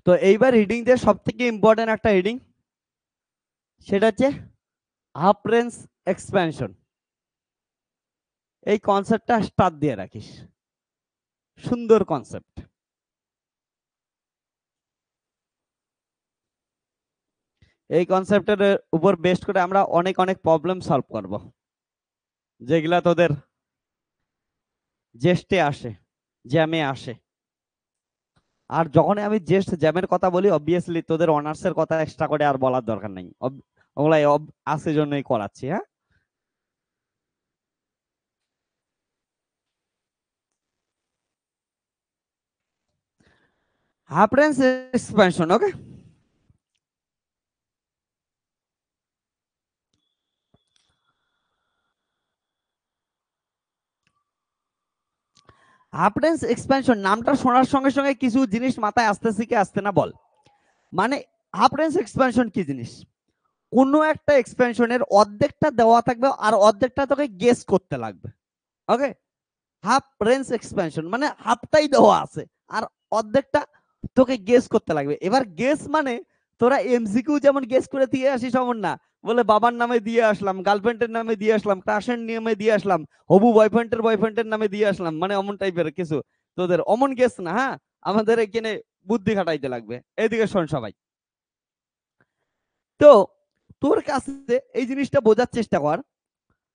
তো এইবার হিডিং দিয়ে সব থেকে ইম্পর্টেন্ট একটা হিডিং, সেটা হচ্ছে হাফ রেঞ্জ এক্সপ্যানশন। এই কনসেপ্টটা স্টার দিয়ে রাখিস, সুন্দর কনসেপ্ট। এই কনসেপ্টের উপর বেস্ট করে আমরা অনেক অনেক প্রবলেম সলভ করব, যেগুলা তোদের জেস্টে আসে, জ্যামে আসে। আর যখন আমি জেস্ট জ্যামের কথা বলি, অবভিয়াসলি তোদের অনার্সের কথা এক্সট্রা করে আর বলার দরকার নেই, ওগুলাই আছে জন্যই করাচ্ছি। হ্যাঁ, হাফ রেঞ্জ এক্সপ্যানশন। ওকে, হাফ রেঞ্জ এক্সপ্যানশন নামটা শোনার সঙ্গে সঙ্গে কিছু জিনিস মাথায় আসতেছে কি আসতে না বল? মানে হাফ রেঞ্জ এক্সপ্যানশন কি জিনিস? কোনো একটা এক্সপ্যানশনের অর্ধেকটা দেওয়া থাকবে আর অর্ধেকটা তোকে গেস করতে লাগবে। ওকে, হাফ রেঞ্জ এক্সপ্যানশন মানে হাফটাই দেওয়া আছে আর অর্ধেকটা তোকে গেস করতে লাগবে। এবার গেস মানে তোরা এমসিকিউ যেমন গেস করে দিয়ে আসিস অমন না, বলে বাবার নামে দিয়ে আসলাম, গার্লফ্রেন্ডের নামে দিয়ে আসলাম, ক্রাশের নামে দিয়ে আসলাম, হবু বয়ফ্রেন্ডের নামে দিয়ে আসলাম, মানে অমন টাইপের কিছু তোদের অমন গেস না। হ্যাঁ, আমাদের এখানে বুদ্ধি খাটাইতে লাগবে। এইদিকে শোন সবাই, তো তোর কাছে এই জিনিসটা বোঝার চেষ্টা কর।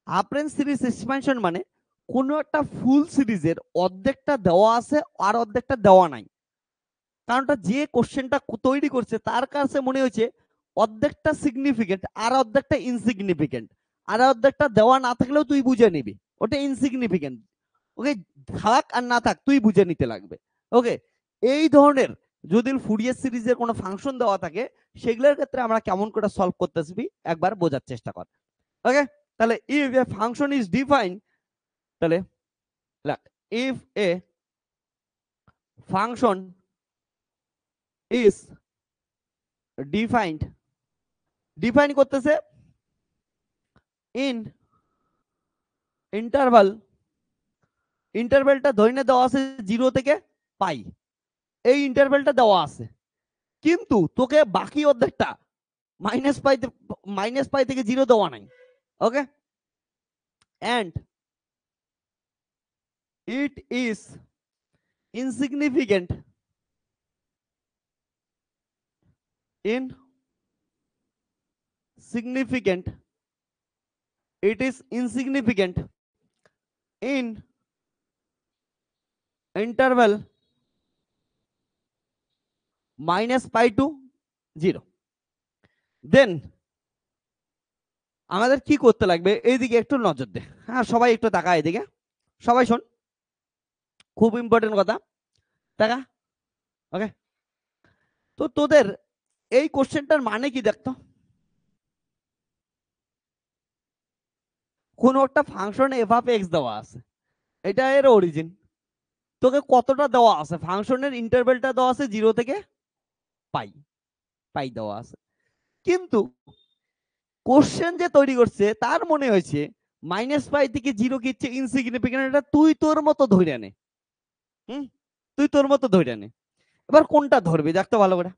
হাফ রেঞ্জ সিরিজ এক্সপ্যানশন মানে কোনো একটা ফুল সিরিজের অর্ধেকটা দেওয়া আছে আর অর্ধেকটা দেওয়া নাই। কারণটা যে কোশ্চেনটা তৈরি করছে তার কাছে মনে হয়েছে অর্ধেকটা সিগনিফিকেন্ট আর অর্ধেকটা ইনসিগনিফিকেন্ট, আর অর্ধেকটা দেওয়া না থাকলেও তুই বুঝে নিবি ওটা ইনসিগনিফিকেন্ট। ওকে, থাক আর না থাক তুই বুঝে নিতে লাগবে। ওকে, এই ধরনের যদি ফুরিয়ার সিরিজের কোনো ফাংশন দেওয়া থাকে সেগুলোর ক্ষেত্রে আমরা কেমন করে সলভ করতেছি একবার বোঝার চেষ্টা কর। ওকে, তাহলে if a function is defined, তাহলে if a function is defined, define করতেছে ইন ইন্টারভাল, ইন্টারভ্যালটা ধরে দেওয়া আছে 0 থেকে পাই, এই ইন্টারভ্যালটা দেওয়া আছে, কিন্তু তোকে বাকি অর্ধেকটা মাইনাস পাই থেকে 0 দেওয়া নাই। Okay, and it is insignificant in significant, it is insignificant in interval -π to 0, then আমাদের কি করতে লাগবে এইদিকে একটু নজর দে। হ্যাঁ, সবাই একটু তাকা এদিকে, সবাই শোন, খুব ইম্পর্টেন্ট কথা, তাকা। ওকে, তো তোদের এই কোশ্চেনটার মানে কি দেখতো, কোন একটা ফাংশন এফ অফ এক্স দেওয়া আছে, এটা এর অরিজিন, তোকে কতটা দেওয়া আছে, ফাংশনের ইন্টারভ্যালটা দেওয়া আছে 0 থেকে পাই, পাই দেওয়া আছে, কিন্তু কোশ্চেন যে তৈরি করছে তার মনে হয়েছে -π থেকে 0 কি ইচ্ছে ইনসিগনিফিকেন্ট, এটা তুই তোর মতো ধরে নে। তুই তোর মতো ধরে নে, এবার কোনটা ধরবি দেখতো ভালো করে,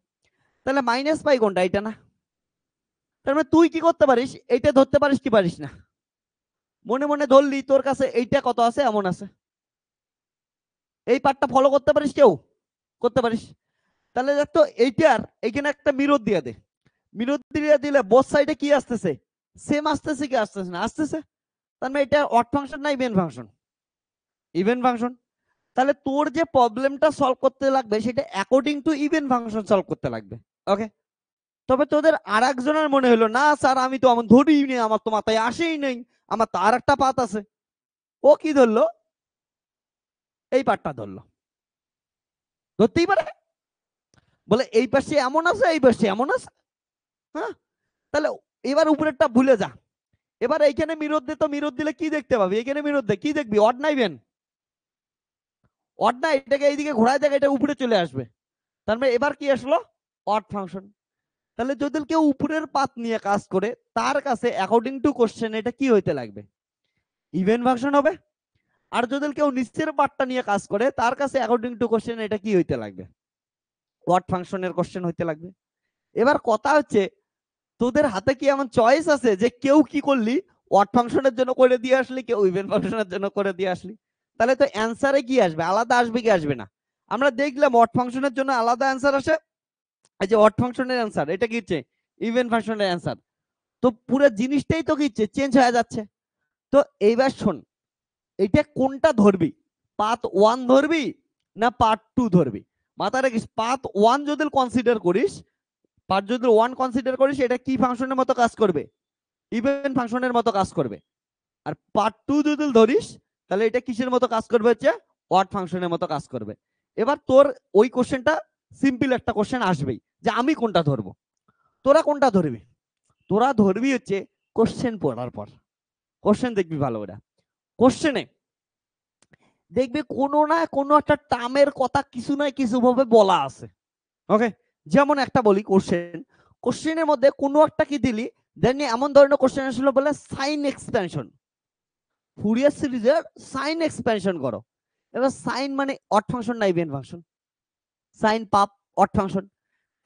তাহলে -π কোনটা, এটা না? তার মানে তুই কি করতে পারিস, এইটা ধরতে পারিস কি পারিস না? মনে মনে ধরলি তোর কাছে এইটা কত আছে এমন আছে, এই পার্টটা ফলো করতে পারিস, কেউ করতে পারিস? তাহলে দেখতো এইটার এখানে একটা মিরর দিয়ে দে, মিরর দিয়ে দিলে বোথ সাইডে কি আসতেছে, সেম আসতেছে কি আসতেছে না, আসতেছে। তার মানে এটা অড ফাংশন না ইভেন ফাংশন? Even function. তাহলে তোর যে প্রবলেমটা সলভ করতে লাগবে সেটা according to even function solve করতে লাগবে। ওকে, তবে তোদের আর একজনের মনে হলো না স্যার আমি তো এমন ধরিই নেই, আমার তো মাথায় আসেই নেই, আমার তো আর একটা পাত আছে। ও কি ধরলো? এই পাটটা ধরলো। ধরতেই পারে, বলে এই পাশে এমন আছে এই পাশে এমন আছে। হ্যাঁ, তাহলে এবার উপরেরটা ভুলে যা। এবার এইখানে মিরর দে, তো মিরর দিলে কি দেখতে পাবি? এখানে মিরর দে, কি দেখবি? অড না ইভেন? অড না, এটাকে এইদিকে ঘোরায় দেখ, এটা উপরে চলে আসবে। তার মানে এবার কি আসলো? Odd function. তাহলে যদি কেউ উপরের পাত নিয়ে কাজ করে, তার কাছে অ্যাকর্ডিং টু কোশ্চেন এটা কি হইতে লাগবে? ইভেন ফাংশন হবে। আর যদি কেউ নিচের পার্টটা নিয়ে কাজ করে, তার কাছে অ্যাকর্ডিং টু কোশ্চেন এটা কি হইতে লাগবে? অড ফাংশনের কোশ্চেন হইতে লাগবে। এবার কথা হচ্ছে, তোদের হাতে কি এমন চয়েস আছে যে কেউ কি করলি অড ফাংশনের জন্য করে দিয়ে আসলি, কেউ ইভেন ফাংশনের জন্য করে দিয়ে আসলি? তাহলে তো অ্যান্সারে কি আসবে? আলাদা আসবে কি আসবে না? আমরা দেখলাম অড ফাংশনের জন্য আলাদা অ্যান্সার আসে। এই যে অড ফাংশনের অ্যান্সার, এটা কি হচ্ছে? ইভেন ফাংশনের অ্যান্সার। তো পুরো জিনিসটাই তো কি চেঞ্জ হয়ে যাচ্ছে। তো এইবার শোন, এটা কোনটা ধরবি? পাথ 1 ধরবি না পার্ট 2 ধরবি? মাথায় রাখিস, পাথ 1 যদি কনসিডার করিস, পার্ট যদি 1 কনসিডার করিস, এটা কি ফাংশনের মতো কাজ করবে? ইভেন ফাংশনের মতো কাজ করবে। আর পার্ট 2 যদি ধরিস, তাহলে এটা কিসের মতো কাজ করবে? হচ্ছে অড ফাংশনের মতো কাজ করবে। এবার তোর ওই কোশ্চেনটা সিম্পল একটা কোশ্চেন আসবেই যে আমি কোনটা ধরবো। তোরা কোনটা ধরবি? তোরা ধরবি হচ্ছে কোশ্চেন পড়ার পর। কোশ্চেন দেখবি ভালো করে। কোশ্চেনে দেখবি কোনো না কোনো একটা টার্মের কথা কিছু না কিছু ভাবে বলা আছে। ওকে, যেমন একটা বলি, কোশ্চেনের মধ্যে কোনো একটা কি দিলি, দেন এমন ধরনের কোশ্চেন আসলে বলে সাইন এক্সপেনশন, ফুরিয়ার সিরিজের সাইন এক্সপেনশন করো। এবার সাইন মানে অড ফাংশন না ইভেন ফাংশন? সাইন পাপ অড ফাংশন।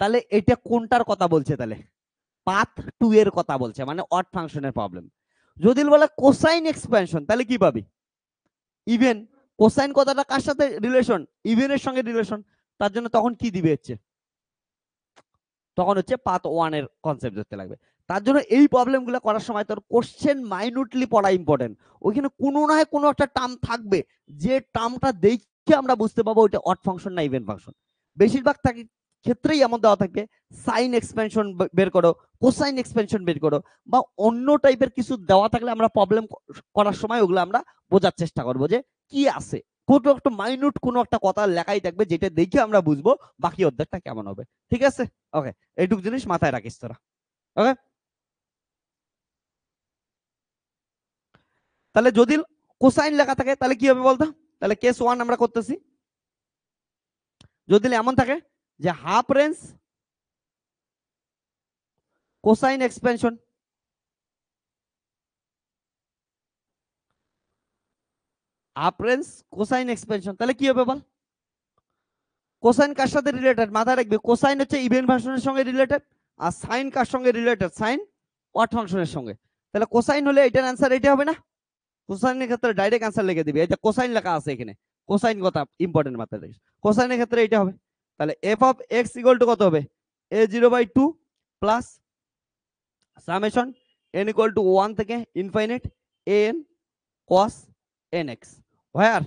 তাহলে এটা কোনটার কথা বলছে? তাহলে পাথ 2 এর কথা বলছে, মানে অড ফাংশনের প্রবলেম। যদি বলে কোসাইন এক্সপেনশন, তাহলে কি পাবি? ইভেন। কোসাইন কথাটা কার সাথে রিলেশন? ইভেনের সঙ্গে রিলেশন। তার জন্য তখন কি দিবে হচ্ছে? তখন হচ্ছে পাথ 1 এর কনসেপ্ট ধরতে লাগবে। তার জন্য এই প্রবলেমগুলো করার সময় তোর কোশ্চেন মাইনুটলি পড়া ইম্পর্টেন্ট। ওইখানে কোনো না কোনো একটা টার্ম থাকবে, যে টার্মটা দেখে আমরা বুঝতে পাবো ওইটা অড ফাংশন না ইভেন ফাংশন। বেশিরভাগ ক্ষেত্রেই এমন দেওয়া থাকবে সাইন এক্সপেনশন বের করো, কোসাইন এক্সপেনশন বের করো, বা অন্য টাইপের কিছু দেওয়া থাকলে আমরা প্রবলেম করার সময় ওগুলো আমরা বোঝার চেষ্টা করবো যে কি আছে। কোনো একটা মাইনুট কোনো একটা কথা লেখাই থাকবে, যেটা দেখে আমরা বুঝবো বাকি অধ্যায়টা কেমন হবে। ঠিক আছে? ওকে, এইটুক জিনিস মাথায় রাখিস তোরা। ওকে, তাহলে যদি কোসাইন লেখা থাকে তাহলে কি হবে বলতো? তাহলে কেস 1 আমরা করতেছি। যদি এমন থাকে যে half range cosine expansion, half range cosine expansion, তাহলে কি হবে বল? কোসাইন কার সাথে রিলেটেড? মাথায় রাখবি, কোসাইন হচ্ছে ইভেন ফাংশনের সঙ্গে রিলেটেড, আর সাইন কার সঙ্গে রিলেটেড? সাইন অড ফাংশনের সঙ্গে। তাহলে কোসাইন হলে এটার অ্যান্সার এটা হবে না? কোসাইনের ক্ষেত্রে ডাইরেক্ট অ্যান্সার লিখে দিবি, এই যে কোসাইন লেখা আছে এখানে, কোসাইন কথা ইম্পর্টেন্ট মাথায় রাখিস। কোসাইনের ক্ষেত্রে এটা হবে। তাহলে f of x equal to কত হবে? a0/2 plus summation n equal to 1 থেকে infinite an cos nx, where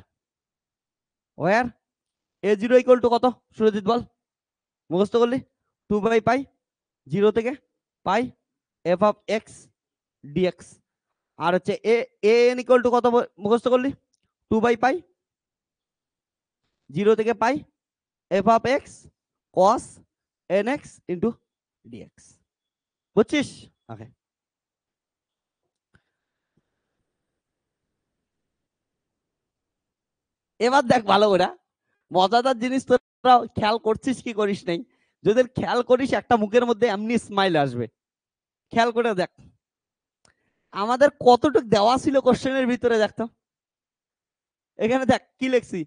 a0 equal to কত? সুরজিৎ বল, মুখস্থ করলি? 2/পাই 0 থেকে pi f of x dx. আর হচ্ছে an ইকুয়াল টু কত মুখস্থ করলি? 2/পাই 0 থেকে pi f of x cos nx into dx. বুঝছিস? ওকে, এবার দেখ ভালো করে, মজাদার জিনিস তোরা খেয়াল করছিস কি করিস নাই? যদি খেয়াল করিস, একটা মুখের মধ্যে এমনি স্মাইল আসবে। খেয়াল করে দেখ আমাদের কতটুকু দেওয়া ছিল কোশ্চেনের ভিতরে, দেখতো এখানে দেখ কি লিখছি,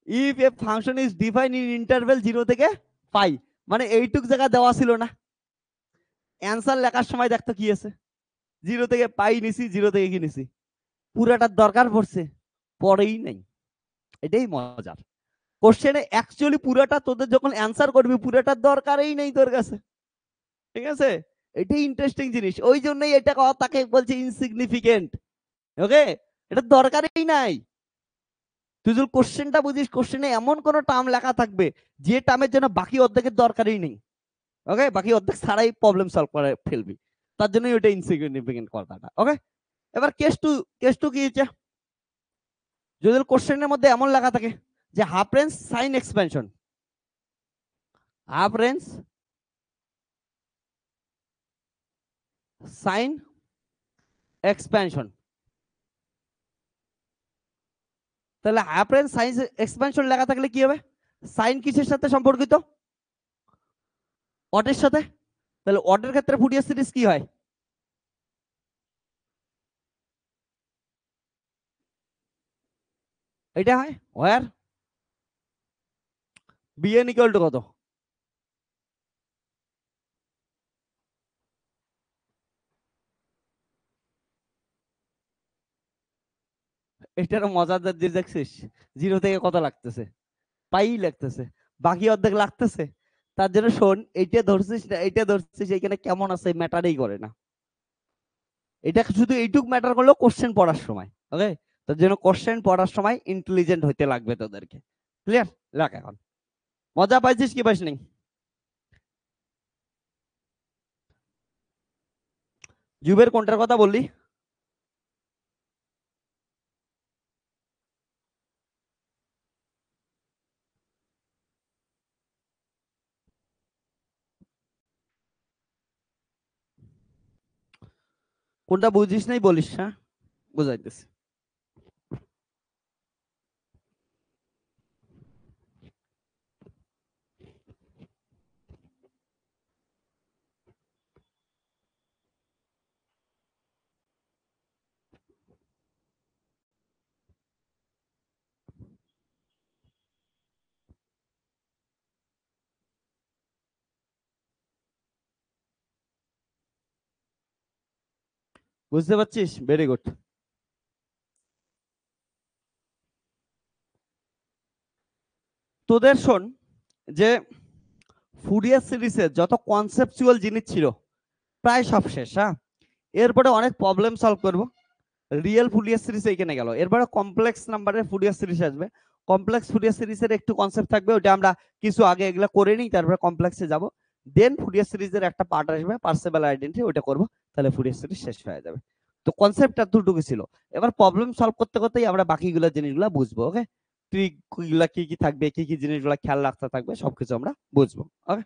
if a function is defined in interval 0 থেকে পাই, মানে এইটুক জায়গা দেওয়া ছিল না? অ্যান্সার লেখার সময় দেখতো কি আছে? 0 থেকে পাই নিছি, 0 থেকে কি নিছি? পুরাটার দরকার পড়ছে? পড়েই নাই। এটাই মজার, কোশ্চেনে অ্যাকচুয়ালি পুরাটা তোদের যখন অ্যান্সার করবি পুরাটার দরকারই নেই তোর কাছে। ঠিক আছে? এটাই ইন্টারেস্টিং জিনিস, ওই জন্যই এটা তাকে বলছে ইনসিগনিফিকেন্ট। ওকে, এটা দরকারই নাই। তুই যদি কোশ্চেনটা বুঝিস, কোশ্চেনে এমন কোন টার্ম লেখা থাকবে যে টার্মের জন্য বাকি অর্ধেকের দরকারই নেই। ওকে, বাকি অর্ধেক ছাড়াই প্রবলেম সলভ করে ফেলবি, তার জন্যই ওটা ইনসিগনিফিকেন্ট কথাটা। ওকে, এবার কেস টু কি হচ্ছে, যদি কোশ্চেনের মধ্যে এমন লেখা থাকে যে half range sine expansion, half range sine expansion, তাহলে হাফ রেঞ্জ সাইন এক্সপেনশন লেখা থাকলে কি হবে, সাইন কিসের সাথে সম্পর্কিত, অটের সাথে, তাহলে অটের ক্ষেত্রে ফুরিয়ার সিরিজ কি হয়, এটা হয় ওয়ার বিএন ইকুয়াল টু কত, এটার মজাদার দিয়ে দেখছিস, জিরো থেকে কত লাগতেছে, পাই লাগতেছে, বাকি অর্ধেক লাগতেছে। তার জন্য শোন, এইটা ধরছিস না এইটা ধরছিস, এখানে কেমন আছে ম্যাটারই করে না, এটা শুধু এইটুক ম্যাটার করলো কোশ্চেন পড়ার সময়। ওকে, তার জন্য কোশ্চেন পড়ার সময় ইন্টেলিজেন্ট হইতে লাগবে তোদেরকে। ক্লিয়ার? রাখ এখন, মজা পাইছিস কি পাইস নাই? জুবের কোনটার কথা বললি? কোনটা বুঝিস নাই বলিস, হ্যাঁ বুঝাইতেছি। বুঝতে পারছিস? Very good. তোদের শোন, যে ফুরিয়ার সিরিজের যত কনসেপচুয়াল জিনিস ছিল প্রায় সব শেষ। হ্যাঁ, এরপরে অনেক প্রবলেম সলভ করব। রিয়েল ফুরিয়ার সিরিজ এইখানে গেল, এরপরে কমপ্লেক্স নাম্বারের ফুরিয়ার সিরিজ আসবে। কমপ্লেক্স ফুরিয়ার সিরিজের একটু কনসেপ্ট থাকবে, ওটা আমরা কিছু আগে এগুলো করে নিই, তারপরে কমপ্লেক্সে যাব। দেন ফুরিয়ার সিরিজের একটা পার্ট আসবে পার্সেবল আইডেন্টিটি, ওটা করব, তাহলে ফুরিয়ার সিরিজ শেষ হয়ে যাবে। তো কনসেপ্ট এতটুকু ছিল, এবার প্রবলেম সলভ করতে করতেই আমরা বাকিগুলো জিনিসগুলো বুঝবো। ওকে, ট্রিক গুলা কি কি থাকবে, কি কি জিনিসগুলো খেয়াল রাখতে থাকবে, সবকিছু আমরা বুঝবো। ওকে,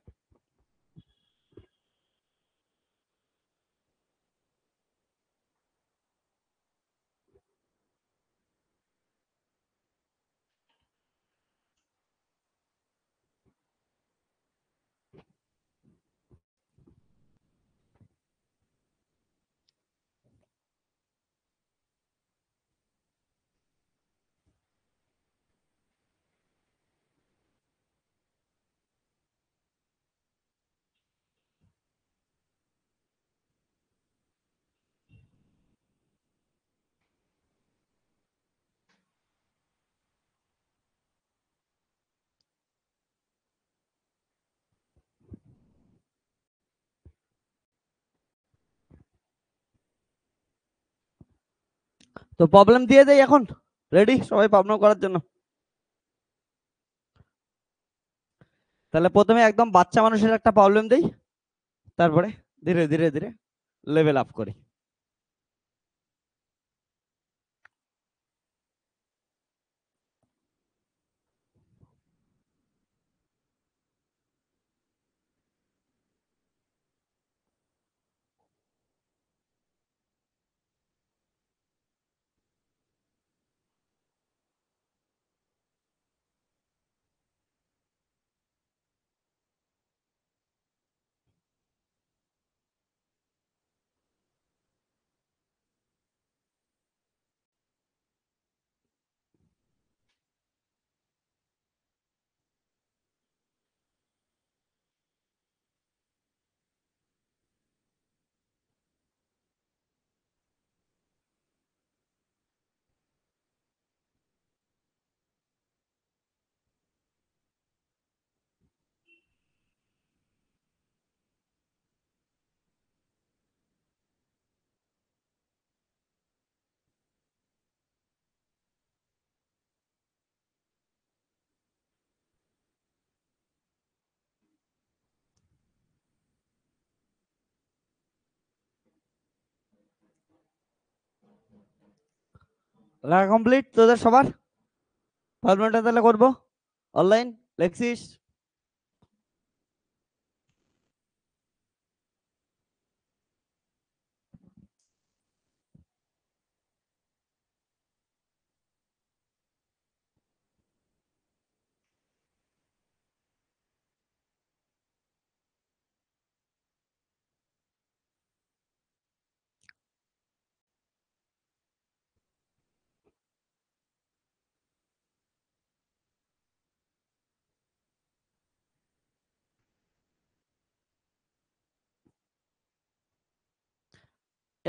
তো প্রবলেম দিয়ে দেই এখন, রেডি সবাই প্রবলেম করার জন্য? তাহলে প্রথমে একদম বাচ্চা মানুষের একটা প্রবলেম দেই, তারপরে ধীরে ধীরে ধীরে লেভেল আপ করি। লেখা কমপ্লিট তোদের সবার? ফর্মুলাটা তাহলে করবো অনলাইন লেখছিস?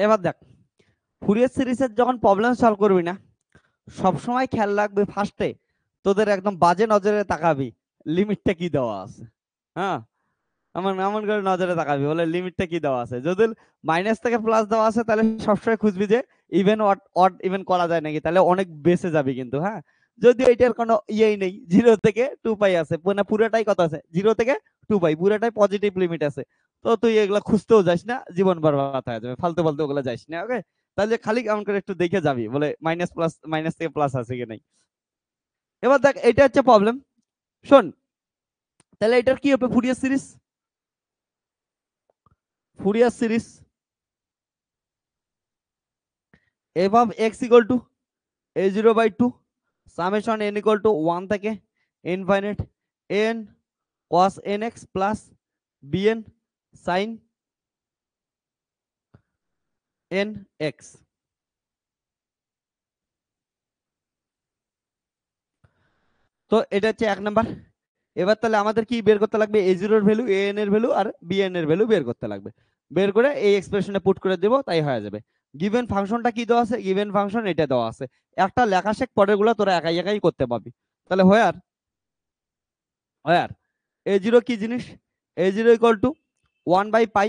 এবার দেখ, ফুরিয়ার সিরিজের যখন প্রবলেম সলভ করবি না, সবসময় খেয়াল রাখবে ফার্স্টে তোদের একদম বাজে নজরে তাকাবি লিমিটটা কি দেওয়া আছে। হ্যাঁ, এমন এমন করে নজরে তাকাবি, বলে লিমিটটা কি দেওয়া আছে। যদি মাইনাস থেকে প্লাস দেওয়া আছে তাহলে সবসময় খুঁজবি যে ইভেন অড অড ইভেন করা যায় নাকি, তাহলে অনেক বেঁচে যাবি কিন্তু। হ্যাঁ, যদি এটার কোনো ইয়েই নেই, 0 থেকে 2 পাই আছে, মানে পুরোটাই কত আছে, 0 থেকে 2 পাই, পুরোটাই পজিটিভ লিমিট আছে, তো তুই এগুলা খুঁজতেও যাস না, জীবন বরবাদ হয়ে যাবে, ফালতু ফালতু ওগুলা যাস না। ওকে, তাহলে খালি কেমন করে একটু দেখে যাবি, বলে মাইনাস প্লাস, মাইনাস থেকে প্লাস আছে কি নাই। এবার দেখ, এটা হচ্ছে প্রবলেম। শোন, তাহলে এটার কি হবে, Fourier series, Fourier series f of x equal to a0/2 summation n equal to 1 থেকে infinite n cos nx plus bn sin nx। তো এটা হচ্ছে 1 নাম্বার। এবার তাহলে আমাদের কি বের করতে লাগবে, a0 এর ভ্যালু, an এর ভ্যালু আর bn এর ভ্যালু বের করতে লাগবে। বের করে এই এক্সপ্রেশনে পুট করে দেব, তাই হয়ে যাবে। গিভেন ফাংশনটা কি দেওয়া আছে, গিভেন ফাংশন এটা দেওয়া আছে। একটা লেখা শেখ, পরেরগুলো তোরা একাই একাই করতে পারবি। তাহলে হোয়ার হোয়ার a0 কি জিনিস, a0 ইকুয়াল টু 1/পাই,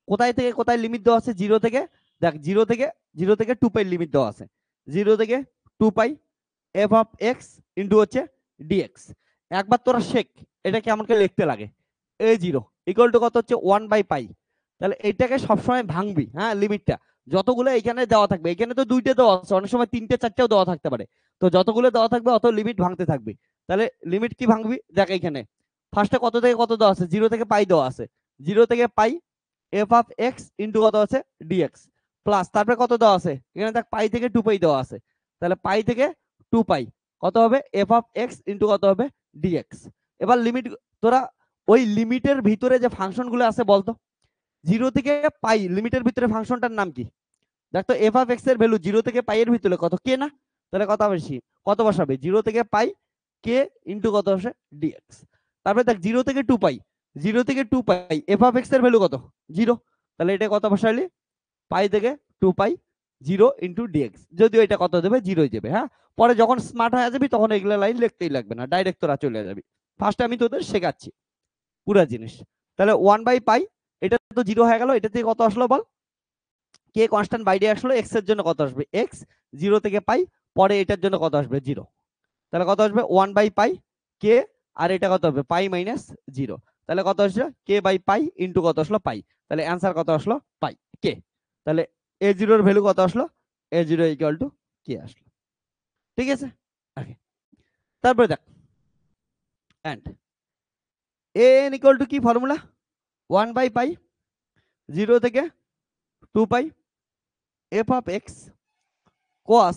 কোথায় থেকে কোথায় লিমিট দেওয়া আছে, 0 থেকে, দেখ 0 থেকে 2 পাই লিমিট দেওয়া আছে, 0 থেকে 2 pi f of x into হচ্ছে ডিএক্স। একবার তোরা শেখ এটা কেমন করে লিখতে লাগে, a0 ইকুয়াল টু কত হচ্ছে 1/পাই। তাহলে এটাকে সবসময় ভাঙবি, হ্যাঁ, লিমিটটা যতগুলো এখানে দেওয়া থাকবে, এখানে তো 2টে দেওয়া আছে, অনেক সময় 3টে 4টেও দেওয়া থাকতে পারে, তো যতগুলো দেওয়া থাকবে অত লিমিট ভাঙতে থাকবে। তাহলে লিমিট কি ভাঙবি, দেখ এখানে ফার্স্টে কত থেকে কত দেওয়া আছে, 0 থেকে পাই দেওয়া আছে, 0 থেকে pi f of x into কত আছে ডিএক্স, প্লাস তারপরে কত দেওয়া আছে, এখানে দেখ পাই থেকে 2 পাই দেওয়া আছে, তাহলে পাই থেকে 2 পাই কত হবে, এফ অফ এক্স ইন্টু কত হবে ডিএক্স। এবার লিমিট তোরা ওই লিমিটের ভিতরে যে ফাংশন গুলো আছে বলতো, 0 থেকে পাই লিমিটের ভিতরে ফাংশনটার নাম কি, দেখ তো এফ অফ এক্স এর ভ্যালু 0 থেকে পাই এর ভিতরে কত, কে না, তাহলে কত বেশি কত বসাবে, 0 থেকে পাই কে ইন্টু কত আসে ডিএক্স। তারপরে দেখ 0 থেকে 2 পাই, 0 থেকে 2 পাই এফ অফ এক্স এর ভ্যালু কত, 0, তাহলে এটা কত বসাইলে পাই থেকে 2 পাই 0 ইন্টু ডিএক্স, যদিও এটা কত দেবে, 0 দেবে। হ্যাঁ, পরে যখন স্মার্ট হয়ে যাবি তখন এগুলো লাইন লিখতেই লাগবে না, ডাইরেক্ট তোরা চলে যাবি। ফার্স্টে আমি তোদের শেখাচ্ছি পুরো জিনিস। তাহলে 1/পাই, এটা তো 0 হয়ে গেল, এটা থেকে কত আসলো বল, কে কনস্ট্যান্ট বাইরে আসলো, এক্স এর জন্য কত আসবে, এক্স 0 থেকে পাই, পরে এটার জন্য কত আসবে 0, তাহলে কত আসবে 1/পাই কে, আর এটা কত হবে পাই মাইনাস 0, তাহলে কত আসবে k/পাই ইন্টু কত আসলো পাই, তাহলে অ্যান্সার কত আসলো পাই কে। তাহলে a0 এর ভ্যালু কত আসলো, a0 ইকুয়াল টু কে আসলো। ঠিক আছে, তারপরে দেখ এন্ড an ইকুয়াল টু কি ফর্মুলা, 1/পাই 0 থেকে 2 pi f of x cos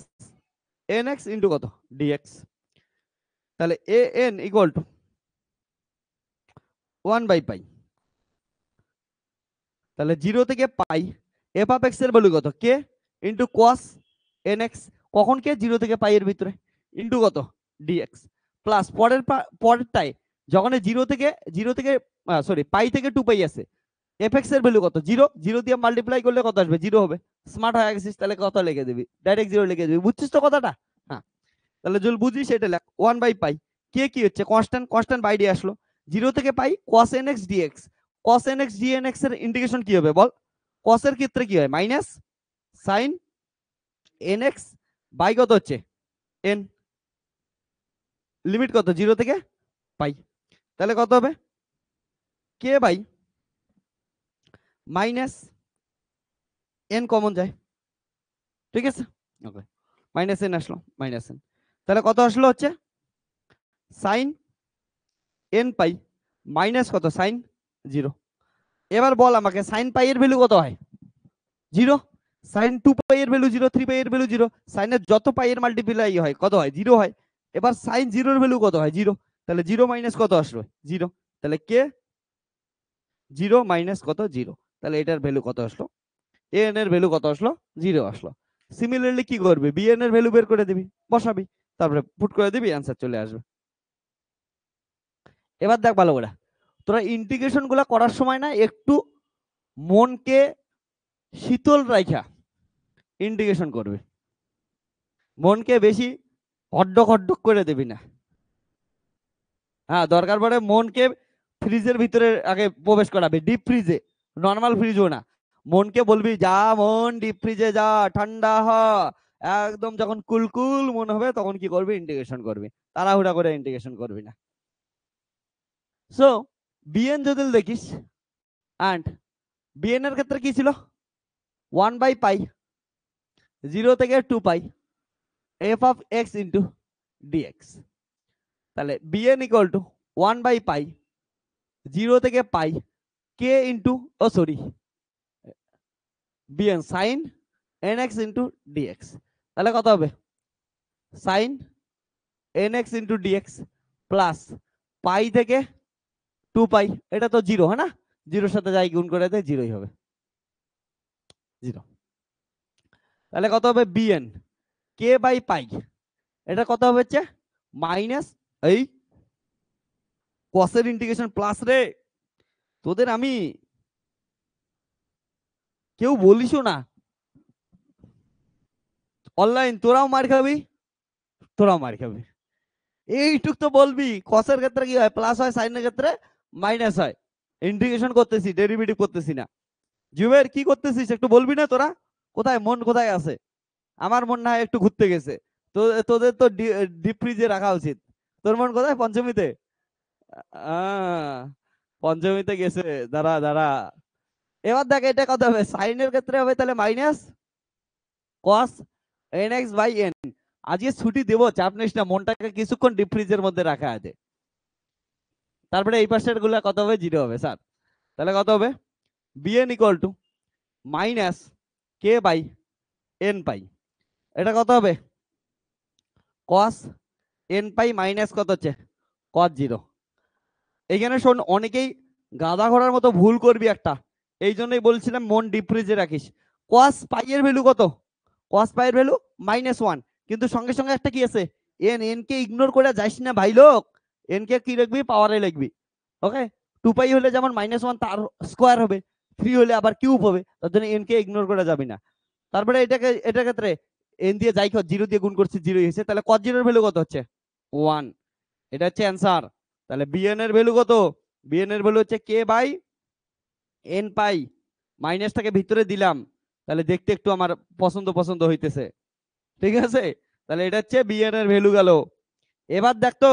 nx into কত ডিএক্স। তাহলে an ইকুয়াল টু 1/পাই, তাহলে 0 থেকে পাই এফ অফ এক্স এর ভ্যালু কত, কে ইন্টু cos nx, কখন কে 0 থেকে পাই এর ভিতরে, ইন্টু কত ডিএক্স, প্লাস পরেরটায় যখন 0 থেকে সরি পাই থেকে 2 পাই আছে, এফ এক্স এর ভ্যালু কত, 0, 0 দিয়ে মাল্টিপ্লাই করলে কত আসবে, 0 হবে। স্মার্ট হয়ে গেছিস, তাহলে কত লিখে দিবি, ডাইরেক্ট 0 লিখে দিবি, বুঝছিস তো কথাটা। হ্যাঁ, তাহলে যদি বুঝিস এটা লেখ 1/পাই, কে কি হচ্ছে কনস্ট্যান্ট, কনস্ট্যান্ট বাইরে আসলো, 0 থেকে পাই cos nx dx, cos nx dnx এর ইন্টিগ্রেশন কি হবে বল, cos এর ক্ষেত্রে কি হয় মাইনাস sin nx বাই কত হচ্ছে n, লিমিট কত 0 থেকে পাই, তাহলে কত হবে কে বাই মাইনাস n কমন যায়। ঠিক আছে, ওকে, মাইনাস এন আসলো, মাইনাস এন, তাহলে কত আসলো হচ্ছে সাইন এন পাই মাইনাস কত সাইন 0। এবার বল আমাকে সাইন পাই এর ভ্যালু কত হয় 0, সাইন 2 পাই এর ভ্যালু 0, 3 পাই এর ভ্যালু 0, সাইনের যত পাই এর মাল্টিপ্লাই হয় কত হয় 0 হয়। এবার সাইন 0 এর ভ্যালু কত হয় 0, তাহলে 0 মাইনাস কত আসলো 0, তাহলে কে 0 মাইনাস কত 0, তাহলে এটার ভ্যালু কত আসলো, এ এন এর ভ্যালু কত আসলো 0 আসলো। সিমিলারলি কি করবি, বি এন এর ভ্যালু বের করে দিবি, বসাবি, তারপরে পুট করে দিবি, অ্যান্সার চলে আসবে। এবার দেখ ভালো করে, তোরা ইন্টিগ্রেশন গুলা করার সময় না একটু মনকে শীতল রাখা ইন্টিগ্রেশন করবে, মনকে বেশি হড্ডক হড্ডক করে দিবি না। হ্যাঁ, দরকার পড়ে মনকে ফ্রিজের ভিতরে আগে প্রবেশ করাবে, ডিপ ফ্রিজে, নর্মাল ফ্রিজও না। মনকে বলবি যা মন ডিপ ফ্রিজে যা, ঠান্ডা হ, একদম যখন কুলকুল মন হবে তখন কি করবি, ইন্টিগ্রেশন করবি, তাড়াহুড়া করে ইন্টিগ্রেশন করবি না। সো বিএন যদি দেখিস, অ্যান্ড বিএন এর ক্ষেত্রে কি ছিল 1/পাই 0 থেকে 2 pi f of x into dx, তাহলে বিএন ইকুয়াল টু 1/পাই 0 থেকে pi k into, oh sorry, bn sine n x into dx, তাহলে কত হবে sine n x into dx plus pi থেকে 2 পাই, এটা তো 0 হ্যাঁ না, 0-এর সাথে যাই গুণ করে দেয় 0ই হবে 0। তাহলে কত হবে বিএন কে বাই পাই, এটা কত হবে হচ্ছে মাইনাস এই কসের ইন্টিগ্রেশন প্লাস রে, তোদের আমি কেউ বলিসও না, অনলাইন তোরাও মার খাবি, তোরাও মার খাবি, এইটুক তো বলবি কসের ক্ষেত্রে কি হয় প্লাস হয়, সাইনের ক্ষেত্রে মাইনাস হয়, ইন্টিগ্রেশন করতেছি ডেরিভেটিভ করতেছি না। জুবের কি করতেছিস একটু বলবি না, তোরা কোথায় মন কোথায় আছে, আমার মন না একটু ঘুরতে গেছে, তো তোদের তো ডিপ ফ্রিজে রাখা উচিত, তোর মন কোথায় পঞ্চমীতে, পঞ্চমীতে গেছে, দাঁড়া দাঁড়া। এবার দেখ এটা কত হবে, সাইনের ক্ষেত্রে হবে তাহলে minus cos n x by n, আজকে ছুটি দেবো চাপ নিস না, মনটাকে কিছুক্ষণ ডিপ ফ্রিজের মধ্যে রাখা আছে। তারপরে এই পাশের গুলা কত হবে 0 হবে স্যার, তাহলে কত হবে bn equal to minus k by n pi, এটা কত হবে কস এন পাই মাইনাস কত হচ্ছে কস 0। এইখানে শোন অনেকেই গাধা ঘোড়ার মতো ভুল করবি একটা, এই জন্যই বলছিলাম মন ডিপ ফ্রিজে রাখিস। কস পাই এর ভ্যালু কত, কস পাই এর ভ্যালু -1, কিন্তু সঙ্গে সঙ্গে একটা কি আছে এন, এন কে ইগনোর করে যাইস না ভাই লোক, এন কে কি লিখবি পাওয়ারে লিখবি, ওকে। 2 পাই হলে যেমন -1 তার স্কোয়ার হবে, 3 হলে আবার কিউব হবে, তার জন্য এন কে ইগনোর করে যাবি না। তারপরে এটাকে এটার ক্ষেত্রে এন দিয়ে যাই 0 দিয়ে গুণ করছি 0 হয়েছে, তাহলে cos 0 এর ভ্যালু কত হচ্ছে 1, এটা হচ্ছে অ্যান্সার। তাহলে বিএন এর ভ্যালু কত, বিএন এর ভ্যালু হচ্ছে কে বাই এন পাই, মাইনাসটাকে ভিতরে দিলাম, তাহলে দেখতে একটু আমার পছন্দ পছন্দ হইতেছে, ঠিক আছে, তাহলে এটা হচ্ছে বিএন এর ভ্যালু গেল। এবার দেখ তো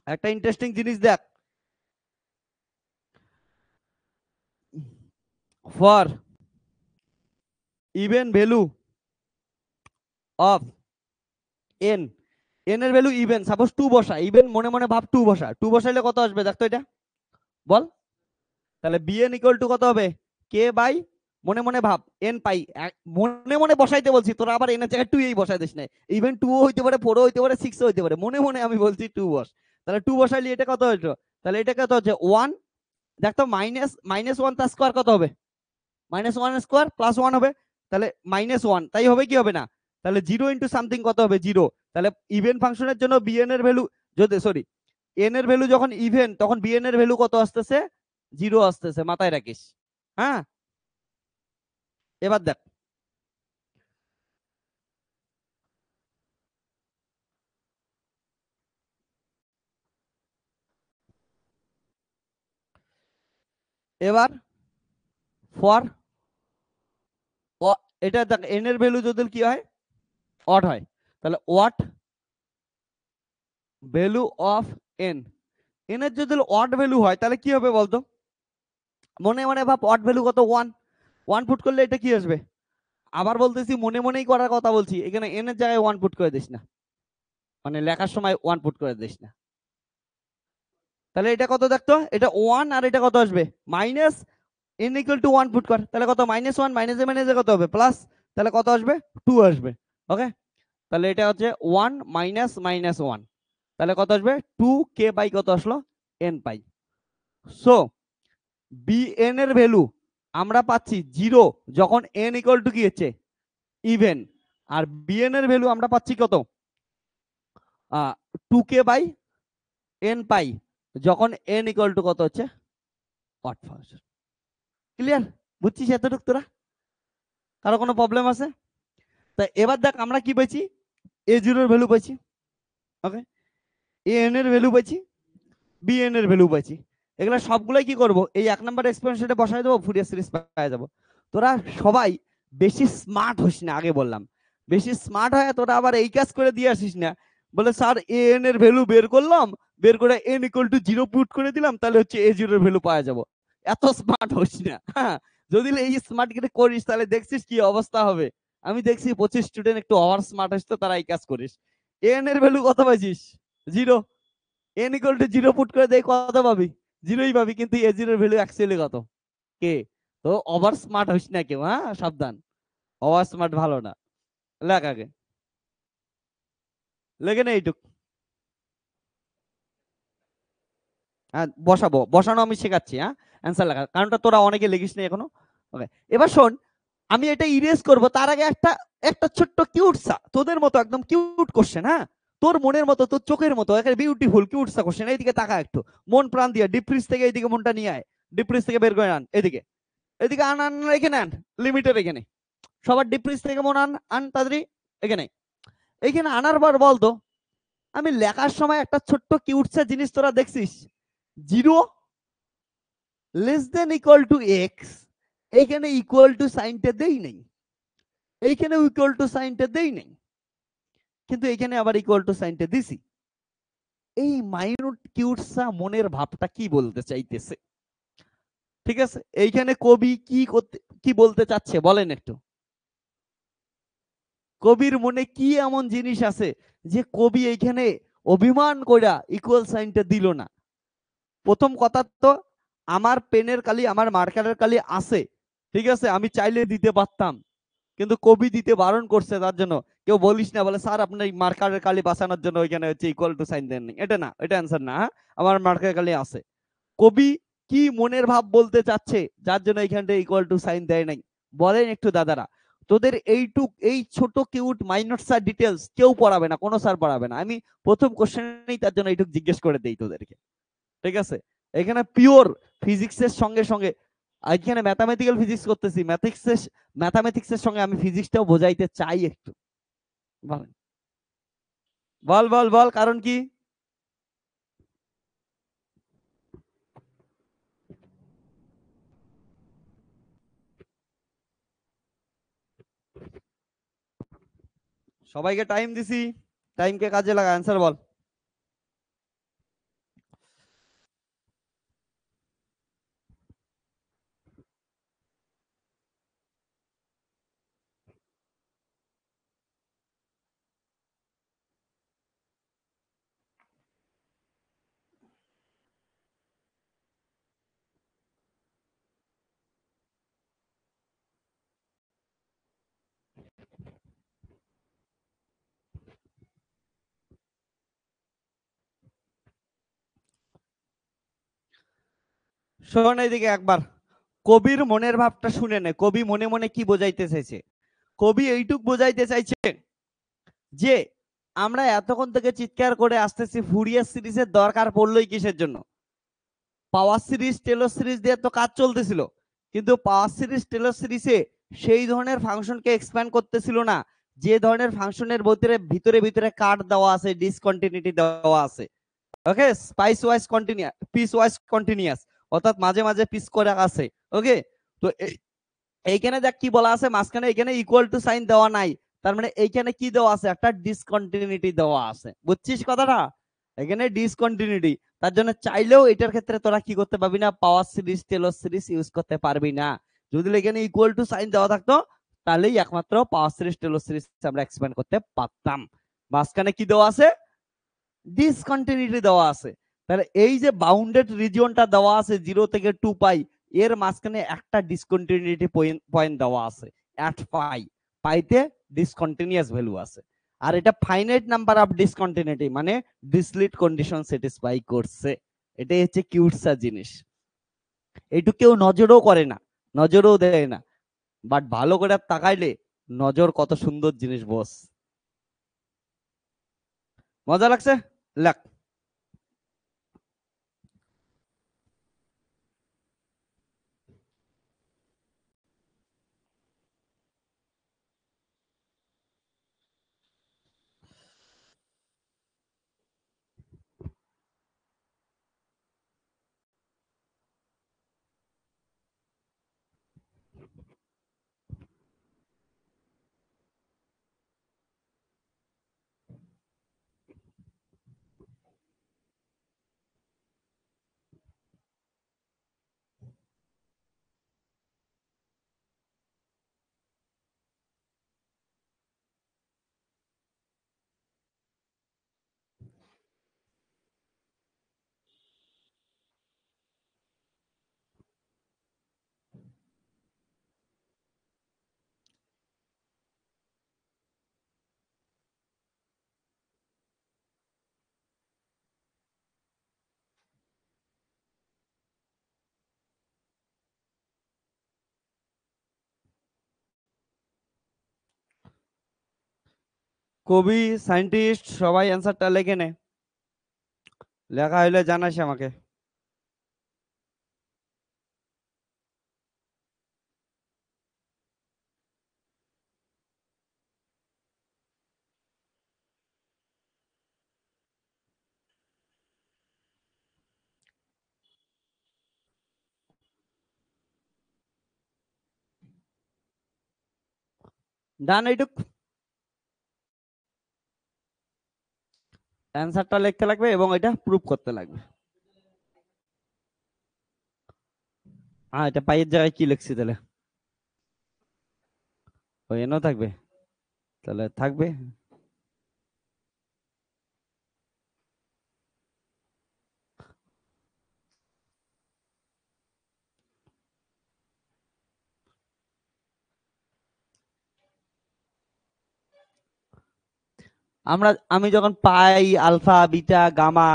একটা ইন্টারেস্টিং জিনিস দেখ, for even value of n, n এর ভ্যালু ইভেন, সাপোজ 2 বসা, ইভেন মনে মনে ভাব 2 বসা, 2 বসাইলে কত আসবে দেখতো এটা বল, তাহলে বিএন ইকুয়াল টু কত হবে কে বাই, মনে মনে ভাব এন পাই, মনে মনে বসাইতে বলছি, তোরা আবার এন এর জায়গায় 2 এই বসাই দিস না, ইভেন 2 হইতে পারে 4 হইতে পারে 6 হইতে পারে, মনে মনে আমি বলছি 2 বস, তাহলে 2 বসাইলে এটা কত হইতো, তাহলে এটা কত হচ্ছে 1, দেখতো -1 তার স্কয়ার কত হবে, -1 স্কয়ার প্লাস 1 হবে, তাহলে -1, তাই হবে কি হবে না, তাহলে 0 ইনটু সামথিং কত হবে 0, তাহলে ইভেন ফাংশনের জন্য বিএন এর ভ্যালু, যদি সরি এন এর ভ্যালু যখন ইভেন তখন বিএন এর ভ্যালু কত আসতেছে 0 আসতেছে, মাথায় রাখিস। হ্যাঁ, এবার দেখ এবার ফর, এটা দেখ এন এর ভ্যালু যদি কি হয় অড হয়, তাহলে what value of n, n এর যদি অড ভ্যালু হয় তাহলে কি হবে বলতো, মনে মনে ভাব অড ভ্যালু কত 1, 1 পুট করলে এটা কি আসবে আবার বলতেছি মনে মনেই করার কথা বলছি, এখানে এন এর জায়গায় ওয়ান পুট করে দিস না, মানে লেখার সময় ওয়ান পুট করে দিস না। তাহলে এটা কত দেখতো, এটা ওয়ান, আর এটা কত আসবে minus, N equal two one put কর, তাহলে কত মাইনাস ওয়ান, মাইনাসে মাইনাসে কত হবে প্লাস, তাহলে কত আসবে টু আসবে। ওকে, তাহলে এটা হচ্ছে ওয়ান মাইনাস মাইনাস ওয়ান, তাহলে কত আসবে টু কে বাই কত আসলো এন পাই। সো বি এন এর ভ্যালু আমরা পাচ্ছি জিরো যখন এন ইকুয়াল টু কি হচ্ছে ইভেন, আর বি এন এর ভ্যালু আমরা পাচ্ছি কত টু কে বাই এন পাই যখন এন ইকুয়াল টু কত হচ্ছে অড ফাংশন। ক্লিয়ার, বুঝছিস এতটুকু তোরা? কারো কোনো প্রবলেম আছে? তা এবার দেখ আমরা কি পেয়েছি, এ জিরোর ভ্যালু পাইছি, ওকে, এ এন এর ভ্যালু পাইছি, বি এন এর ভ্যালু পাইছি, এগুলা সবগুলাই কি করব এই এক নাম্বার এক্সপেরিয়েন্সে বসাই দেবো, ফুরিয়ার সিরিজ পেয়ে যাবো। তোরা সবাই বেশি স্মার্ট হইস না, আগে বললাম বেশি স্মার্ট হয় তোরা আবার এই কাজ করে দিয়ে আসিস না, বলে স্যার এ এন এর ভ্যালু বের করলাম, বের করে N equal to zero put করে দিলাম, তাহলে হচ্ছে এ জিরোর ভ্যালু পাওয়া যাবো। এত স্মার্ট হইস না, হ্যাঁ, যদি এই স্মার্ট গেটে করিস তাহলে দেখছিস কি অবস্থা হবে। আমি দেখছি 25 স্টুডেন্ট একটু ওভার স্মার্ট হইস তো তারা এই কাজ করিস। এন এর ভ্যালু কত পাইছিস zero, n equal to zero put করে দেয় কত পাবি জিরোই পাবি, কিন্তু এ জিরোর ভ্যালু অ্যাকচুয়ালি কত কে। তো ওভার স্মার্ট হইস না কেউ, হ্যাঁ সাবধান, ওভার স্মার্ট ভালো না। লেখ আগে, লেগে নে এইটুক, হ্যাঁ বসাবো, বসানো আমি শেখাচ্ছি, হ্যাঁ অ্যান্সার লেখা, কারণটা তোরা অনেকে লিখিস না এখনো। ওকে, এবার শোন, আমি এটা ইরেজ করব তার আগে একটা একটা ছোট্ট কিউট সা তোদের মতো একদম কিউট কোশ্চেন, হ্যাঁ তোর মনের মতো তোর চোখের মতো একটা বিউটিফুল কিউট সা কোশ্চেন, এইদিকে তাকা একটু, মন প্রাণ দিয়ে ডিপ্রিস থেকে এইদিকে মনটা নিয়ে আয়, ডিপ্রিস থেকে বের করে আন এদিকে, এদিকে আন আন এখানে আন, লিমিটের এখানে সবার ডিপ্রিস থেকে মন আন আন তাড়াতাড়ি এখানে, এইখানে আনার পর বলতো আমি লেখার সময় একটা ছোট্ট কিউটসা জিনিস তোরা দেখছিস, zero less than equal to x, এইখানে ইকুয়াল টু সাইনটা দেই নেই, এইখানে ইকুয়াল টু সাইনটা দেই নেই, কিন্তু এইখানে আবার ইকুয়াল টু সাইনটা দিছি। এই মাইনুট কিউটসা মনের ভাবটা কি বলতে চাইতেছে, ঠিক আছে, এইখানে কবি কি করতে কি বলতে চাচ্ছে বলেন একটু, কবির মনে কি এমন জিনিস আছে যে কবি এইখানে অভিমান কইরা ইকুয়াল সাইনটা দিল না। প্রথম কথা তো আমার পেনের কালি আমার মার্কারের কালি আছে, ঠিক আছে, আমি চাইলে দিতে পারতাম, কিন্তু কবি দিতে বারণ করছে, তার জন্য কেউ বলিস না বলে স্যার আপনার মার্কারের কালি বাঁচানোর জন্য ওইখানে হচ্ছে ইকুয়াল টু সাইন দেন, এটা না, এটা অ্যান্সার না, হ্যাঁ আমার মার্কারের কালি আছে। কবি কি মনের ভাব বলতে চাচ্ছে যার জন্য এইখানটা ইকুয়াল টু সাইন দেয় নাই, বলেন একটু দাদারা। তোদের এইটুক এই ছোট কিউট মাইনর স্যার ডিটেলস কেউ পড়াবে না, কোনো স্যার পড়াবে না, আমি প্রথম কোশ্চেনেই তার জন্য এইটুক জিজ্ঞেস করে দেই তোদেরকে, ঠিক আছে। এখানে পিওর ফিজিক্সের সঙ্গে সঙ্গে এখানে ম্যাথামেটিক্যাল ফিজিক্স করতেছি, ম্যাথামেটিক্সের সঙ্গে আমি ফিজিক্সটাও বোঝাইতে চাই একটু, বলেন বল বল বল কারণ কি। সবাইকে টাইম দিছি, টাইমকে কাজে লাগা, অ্যান্সার বল। শোন এইদিকে একবার, কবির মনের ভাবটা শুনে নে, কবি মনে মনে কি বোঝাইতে চাইছে। কবি এইটুক বোঝাইতে চাইছে যে আমরা এতক্ষণ থেকে চিৎকার করে আসতেছি ফুরিয়ার সিরিজের দরকার পড়লোই কিসের জন্য, পাওয়ার সিরিজ টেলর সিরিজ দিয়ে তো কাজ চলতেছিল, কিন্তু পাওয়ার সিরিজ টেলর সিরিজে সেই ধরনের ফাংশনকে এক্সপ্যান্ড করতেছিল না যে ধরনের ফাংশনের ভিতরে ভিতরে ভিতরে কাট দেওয়া আছে, ডিসকন্টিনিউটি দেওয়া আছে, okay, piece wise continuous, piece wise continuous, অর্থাৎ মাঝে মাঝে পিস করে আছে, ওকে। তো এইখানে দেখ কি বলা আছে মাঝখানে, এখানে ইকুয়াল টু সাইন দেওয়া নাই, তার মানে এইখানে কি দেওয়া আছে একটা ডিসকন্টিনিউটি দেওয়া আছে, বুঝছিস কথাটা, এখানে ডিসকন্টিনিউটি, তার জন্য চাইলেও এটার ক্ষেত্রে তোরা কি করতে পারবি না, power series Taylor series use করতে পারবি না। যদি এখানে ইকুয়াল টু সাইন দেওয়া থাকতো তাহলেই একমাত্র পাওয়ার সিরিজ টেলর সিরিজ আমরা এক্সপ্যান্ড করতে পারতাম। মাঝখানে কি দেওয়া আছে? ডিসকন্টিনিউটি দেওয়া আছে। তাহলে এই যে বাউন্ডেড রিজিয়নটা দেওয়া আছে 0 থেকে 2 পাই, এর মাঝখানে একটা ডিসকন্টিনিউটি পয়েন্ট দেওয়া আছে এট পাই। পাইতে ডিসকন্টিনিউয়াস ভ্যালু আছে। আর এটা ফাইনাইট নাম্বার অফ ডিসকন্টিনিউটি, মানে ডিসলিট কন্ডিশন স্যাটিসফাই করছে। এটাই হচ্ছে কিউটসা জিনিস। এইটু কেউ নজরও করে না, নজরও দেয় না, বাট ভালো করে তাকাইলে নজর কত সুন্দর জিনিস বস। মজা লাগছে? লাগ। কবি, সায়েন্টিস্ট সবাই অ্যান্সারটা লেখে নে। লেখা হইলে জানাস আমাকে। ডান, এইটুক অ্যান্সারটা লিখতে লাগবে এবং এটা প্রুফ করতে লাগবে। হ্যাঁ, এটা পাইয়ের জায়গায় কি লিখছি তাহলে? ওই এনও থাকবে, তাহলে থাকবে। আমি যখন পাই, আলফা, বিটা, গামা,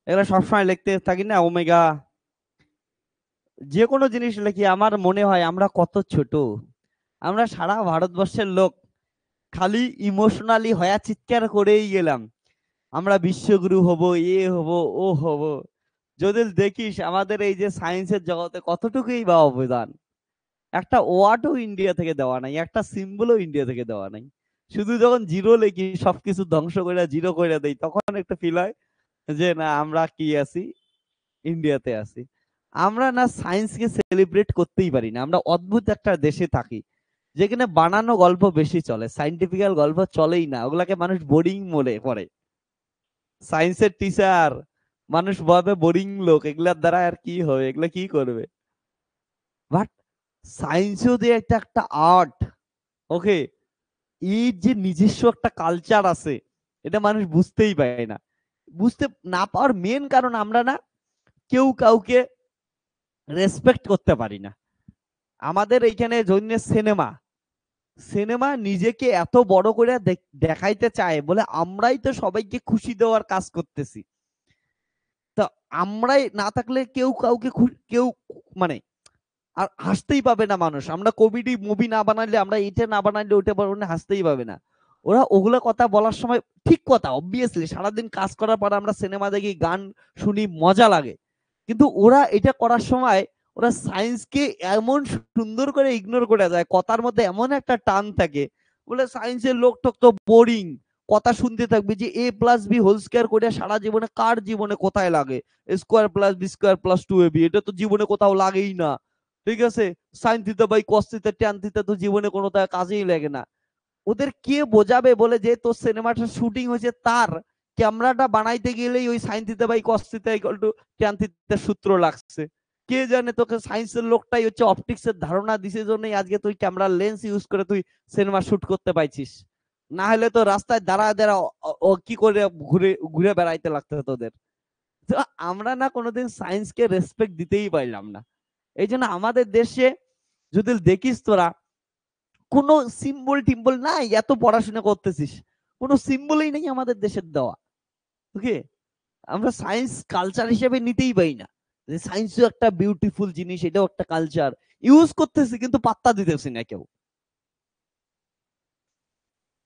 এগুলো সবসময় লিখতে থাকি না, ওমেগা, যে কোনো জিনিস লিখি, আমার মনে হয় আমরা কত ছোট। আমরা সারা ভারতবর্ষের লোক খালি ইমোশনালি হয়ে চিৎকার করেই গেলাম, আমরা বিশ্বগুরু হব, এ হব, ও হব। যদি দেখিস আমাদের এই যে সায়েন্সের জগতে কতটুকুই বা অবদান, একটা ওয়ার্ডও ইন্ডিয়া থেকে দেওয়া নাই, একটা সিম্বলও ইন্ডিয়া থেকে দেওয়া নাই। শুধু যখন জিরো লিখি, সবকিছু ধ্বংস করে জিরো করে দেই, তখন একটা ফিল হয় যে না, আমরা কি আছি, ইন্ডিয়াতে আছি। আমরা না সায়েন্সকে সেলিব্রেট করতেই পারি না। আমরা অদ্ভুত একটা দেশে থাকি যেখানে বানানো গল্প বেশি চলে, সাইন্টিফিক্যাল গল্প চলেই না, ওগুলাকে মানুষ বোরিং মনে করে। সায়েন্সের টিচার মানুষ ভাবে বোরিং লোক, এগুলার দ্বারা আর কি হবে, এগুলা কি করবে। বাট সায়েন্সও যে একটা একটা আর্ট, ওকে, এই যে নিজস্ব একটা কালচার আছে, এটা মানুষ বুঝতেই পারে না। বুঝতে না পাওয়ার মেন কারণ আমরা না কেউ কাউকে রেসপেক্ট করতে পারি না। আমাদের এইখানে জন্য সিনেমা, সিনেমা নিজেকে এত বড় করে দেখাইতে চায় বলে আমরাই তো সবাইকে খুশি দেওয়ার কাজ করতেছি। তো আমরাই না থাকলে কেউ কাউকে কেউ মানে আর হাসতেই পাবে না মানুষ। আমরা কমেডি মুভি না বানাইলে, আমরা এটা না বানাইলে ওইটা বানাইলে হাসতেই পাবে না। ওরা ওগুলো কথা বলার সময় ঠিক কথা, অবভিয়াসলি সারাদিন কাজ করার পর আমরা সিনেমা দেখি, গান শুনি, মজা লাগে। কিন্তু ওরা এটা করার সময় ওরা সায়েন্সকে এমন সুন্দর করে ইগনোর করে যায়, কথার মধ্যে এমন একটা টান থাকে, বলে সায়েন্সের লোক টোক তো বোরিং। কথা শুনতে থাকবে যে a plus b whole square করে সারা জীবনে কার জীবনে কোথায় লাগে, square plus b square plus 2ab, এটা তো জীবনে কোথাও লাগেই না। ঠিক আছে, sine theta by cos theta tan theta তো জীবনে কোনো কাজেই লাগে না। ওদের কে বোঝাবে বলে যে তোর সিনেমাটা শুটিং হয়েছে, তার ক্যামেরাটা বানাইতে গেলেই ওই sine theta by cos theta equal to ট্যান থিটার সূত্র লাগছে। কে জানে তোকে সায়েন্সের লোকটাই হচ্ছে অপটিক্সের ধারণা দিছে জন্যই আজকে তুই ক্যামেরা লেন্স ইউজ করে তুই সিনেমা শুট করতে পাইছিস, না হলে তো রাস্তায় দাঁড়া দাঁড়া ও কি করে ঘুরে ঘুরে বেড়াইতে লাগতো তোদের। তো আমরা না কোনোদিন সায়েন্সকে রেসপেক্ট দিতেই পারলাম না। এই জন্য আমাদের দেশে যদি দেখিস তোরা কোনো সিম্বল টিম্বল নাই, এত পড়াশোনা করতেছিস কোনো সিম্বলই নেই আমাদের দেশের দেওয়া। ওকে, আমরা সায়েন্স কালচার হিসেবে নিতেই পারি না, যে সায়েন্সও একটা বিউটিফুল জিনিস, এটাও একটা কালচার। ইউজ করতেছি কিন্তু পাত্তা দিতেছি না কেউ।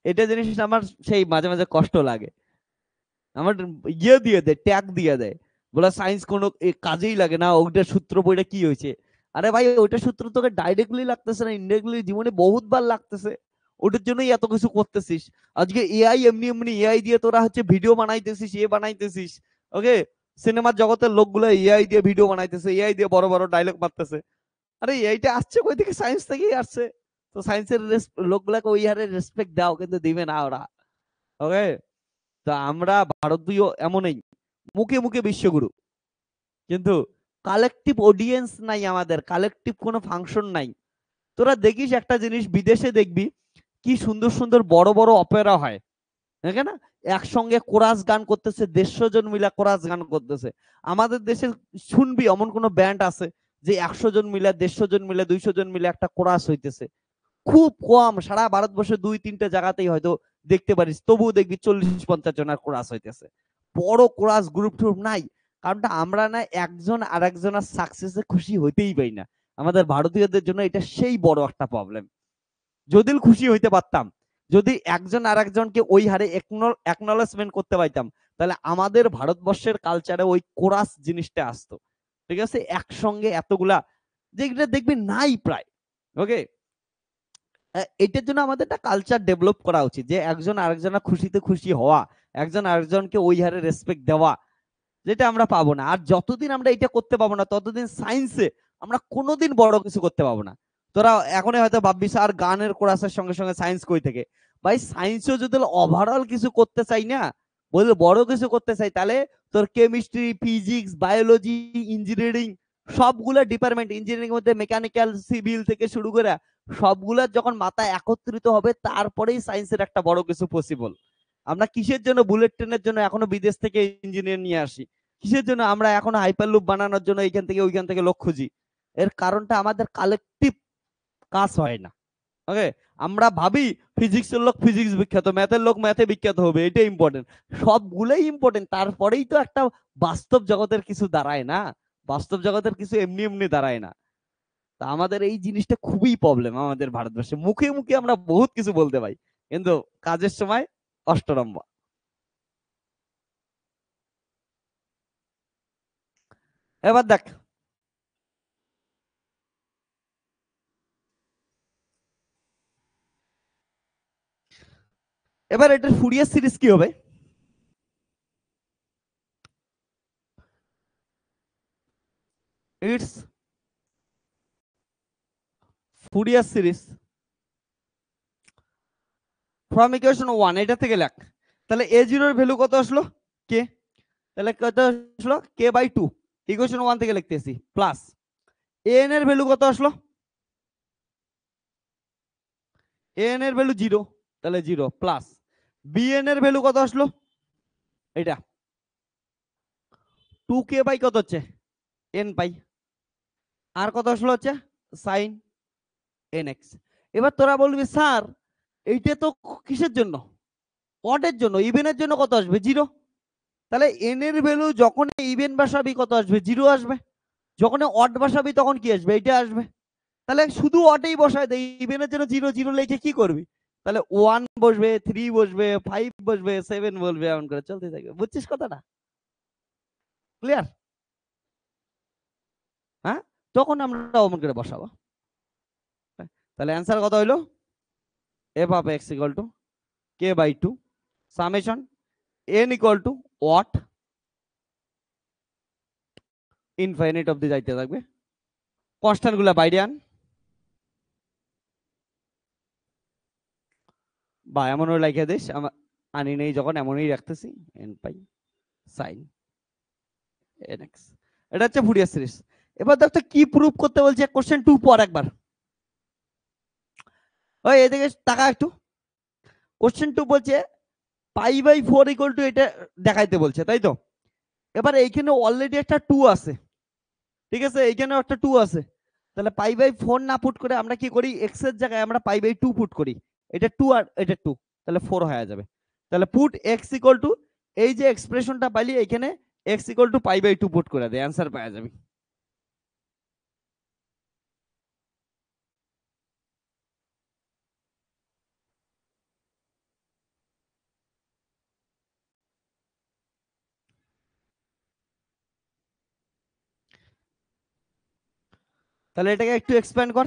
এটা জিনিস আমার সেই মাঝে মাঝে কষ্ট লাগে। আমার ইয়ে দিয়ে দেয়, ট্যাগ দিয়ে দেয়, বলে সায়েন্স কোনো কাজেই লাগে না, ওইটা সূত্র বইটা কি হয়েছে। আরে ভাই ওইটা সূত্র তোকে ডাইরেক্টলি লাগতেছে না, ইনডাইরেক্টলি জীবনে বহুতবার লাগতেছে, ওটার জন্যই এত কিছু করতেছিস। আজকে এআই এমনি এমনি এআই দিয়ে তোরা হচ্ছে ভিডিও বানাইতেছিস, বানাইতেছিস। ওকে, সিনেমার জগতের লোকগুলো এআই দিয়ে ভিডিও বানাইতেছে, এআই দিয়ে বড় বড় ডায়লগ মারতেছে। আরে এইটা আসছে কই থেকে? সায়েন্স থেকেই আসছে। তো সায়েন্সের লোকগুলাকে ওই হারে রেসপেক্ট দাও, কিন্তু দিবে না ওরা। ওকে, তো আমরা ভারতীয় এমনই, মুখে মুখে বিশ্বগুরু, কিন্তু কালেকটিভ অডিয়েন্স নাই, আমাদের কালেকটিভ কোনো ফাংশন নাই। তোরা দেখিস একটা জিনিস, বিদেশে দেখবি কি সুন্দর সুন্দর বড় বড় অপেরা হয়, দেখে না, একসঙ্গে কোরাস গান করতেছে, 150 জন মিলা কোরাস গান করতেছে। আমাদের দেশে শুনবি এমন কোন ব্যান্ড আছে যে 100 জন মিলা, 150 জন মিলা, 200 জন মিলে একটা কোরাস হইতেছে? খুব কম, সারা ভারতবর্ষে 2-3টে জায়গাতেই হয়তো দেখতে পারিস, তবুও দেখবি 40-50 জনের কোরাস হইতেছে। বড় কোরাস গ্রুপ ট্রুপ নাই। কারণটা আমরা না একজন আর একজনের সাকসেসে খুশি হইতেই পারি না। আমাদের ভারতীয়দের জন্য এটা সেই বড় একটা প্রবলেম। যদি খুশি হইতে পারতাম, যদি একজন আর একজনকে ওই হারে একনলেজমেন্ট করতে পারতাম, তাহলে আমাদের ভারতবর্ষের কালচারে ওই কোরাস জিনিসটা আসতো। ঠিক আছে, একসঙ্গে এতগুলা, যেটা দেখবি নাই প্রায়। ওকে, এটার জন্য আমাদের একটা কালচার ডেভেলপ করা উচিত, যে একজন আরেকজনের খুশিতে খুশি হওয়া, একজন আরেকজনকে ওই হারে রেসপেক্ট দেওয়া, যেটা আমরা পাবো না। আর যতদিন আমরা এটা করতে পাবো না, ততদিন সায়েন্সে আমরা কোনোদিন বড় কিছু করতে পাবো না। তোরা এখনই হয়তো ভাববি স্যার গানের কোরাসের সঙ্গে সঙ্গে সায়েন্স কই থেকে? ভাই সায়েন্সও যদি ওভারঅল কিছু করতে চাই না, বলে বড় কিছু করতে চাই, তাহলে তোর কেমিস্ট্রি, ফিজিক্স, বায়োলজি, ইঞ্জিনিয়ারিং, সবগুলা ডিপার্টমেন্ট, ইঞ্জিনিয়ারিং মধ্যে মেকানিক্যাল, সিভিল থেকে শুরু করে সবগুলা যখন মাথায় একত্রিত হবে, তারপরেই সায়েন্সের একটা বড় কিছু পসিবল। আমরা কিসের জন্য বুলেট ট্রেনের জন্য এখনো বিদেশ থেকে ইঞ্জিনিয়ার নিয়ে আসি? কিসের জন্য আমরা এখনো হাইপার লুপ বানানোর জন্য এইখান থেকে ওইখান থেকে লোক খুঁজি? এর কারণটা আমাদের কালেকটিভ কাজ হয় না। ওকে, আমরা ভাবি ফিজিক্সের লোক ফিজিক্স বিখ্যাত, ম্যাথের লোক ম্যাথে বিখ্যাত হবে, এটা ইম্পর্টেন্ট। সবগুলোই ইম্পর্টেন্ট, তারপরেই তো একটা বাস্তব জগতের কিছু দাঁড়ায় না। বাস্তব জগতের কিছু এমনি এমনি দাঁড়ায় না। তা আমাদের এই জিনিসটা খুবই প্রবলেম আমাদের ভারতবর্ষে। মুখে মুখে আমরা বহুত কিছু বলতে পারি, কিন্তু কাজের সময় অষ্টরম্ভা। এবার দেখ, এবার এটার ফুরিয়ার সিরিজ কি হবে? It's Fourier series from equation 1, এটা থেকে লেখ। তাহলে এ জিরোর ভ্যালু কত আসলো? কে। তাহলে কত আসলো? কে বাই 2। ইকুয়েশন 1 থেকে লিখতেছি, প্লাস এন এর ভ্যালু কত আসলো? এন এর ভ্যালু 0, তাহলে 0 প্লাস বিএন এর ভ্যালু কত আসলো? এটা 2k বাই কত হচ্ছে? এন পাই। আর কত আসলো হচ্ছে? Sine n x. এবার তোরা বলবি স্যার এইটা তো কিসের জন্য? অডের জন্য। ইভেনের জন্য কত আসবে? 0। তাহলে এন এর ভ্যালু যখন ইভেন বসাবি কত আসবে? 0 আসবে। যখন অড বসাবি তখন কি আসবে? এটা আসবে। তাহলে শুধু অডেই বসায় দেয়, ইভেনের জন্য 0 0 লিখে কি করবি? তাহলে 1 বসবে, 3 বসবে, 5 বসবে, 7 বসবে, এমন করে চলতে থাকবে। বুঝছিস কথাটা? ক্লিয়ার? হ্যাঁ, তখন আমরা অমন করে বসাবো। তাহলে অ্যান্সার কত হইলো? F of x equal to k by 2 summation n equal to what, infinite অব্দি যাইতে থাকবে। কনস্ট্যান্ট গুলা বাইরে আন, বা এমনও লিখে দিস, আনি নেই যখন এমনই রাখতেছি, এন পাই সাইন এন এক্স। এটা হচ্ছে ফুরিয়ার সিরিজ। এবার দেখো কি প্রুফ করতে বলছে, কোশ্চেন 2 পর একবার, ওই এদিকে টাকা একটু। কোশ্চেন 2 বলছে π/4 ইকুয়াল টু এটা দেখাইতে বলছে, তাই তো? এবার এইখানে অলরেডি একটা 2 আছে, ঠিক আছে, এইখানেও একটা 2 আছে। তাহলে π/4 না পুট করে আমরা কি করি, x এর জায়গায় আমরা π/2 পুট করি। এটা 2 আর এটা 2, তাহলে 4 হয়ে যাবে। তাহলে পুট x ইকুয়াল টু, এই যে এক্সপ্রেশনটা পাইলি এখানে x ইকুয়াল টু π/2 পুট করে দে, অ্যানসার পাওয়া যাবে। তাহলে এটাকে একটু এক্সপ্যান্ড কর।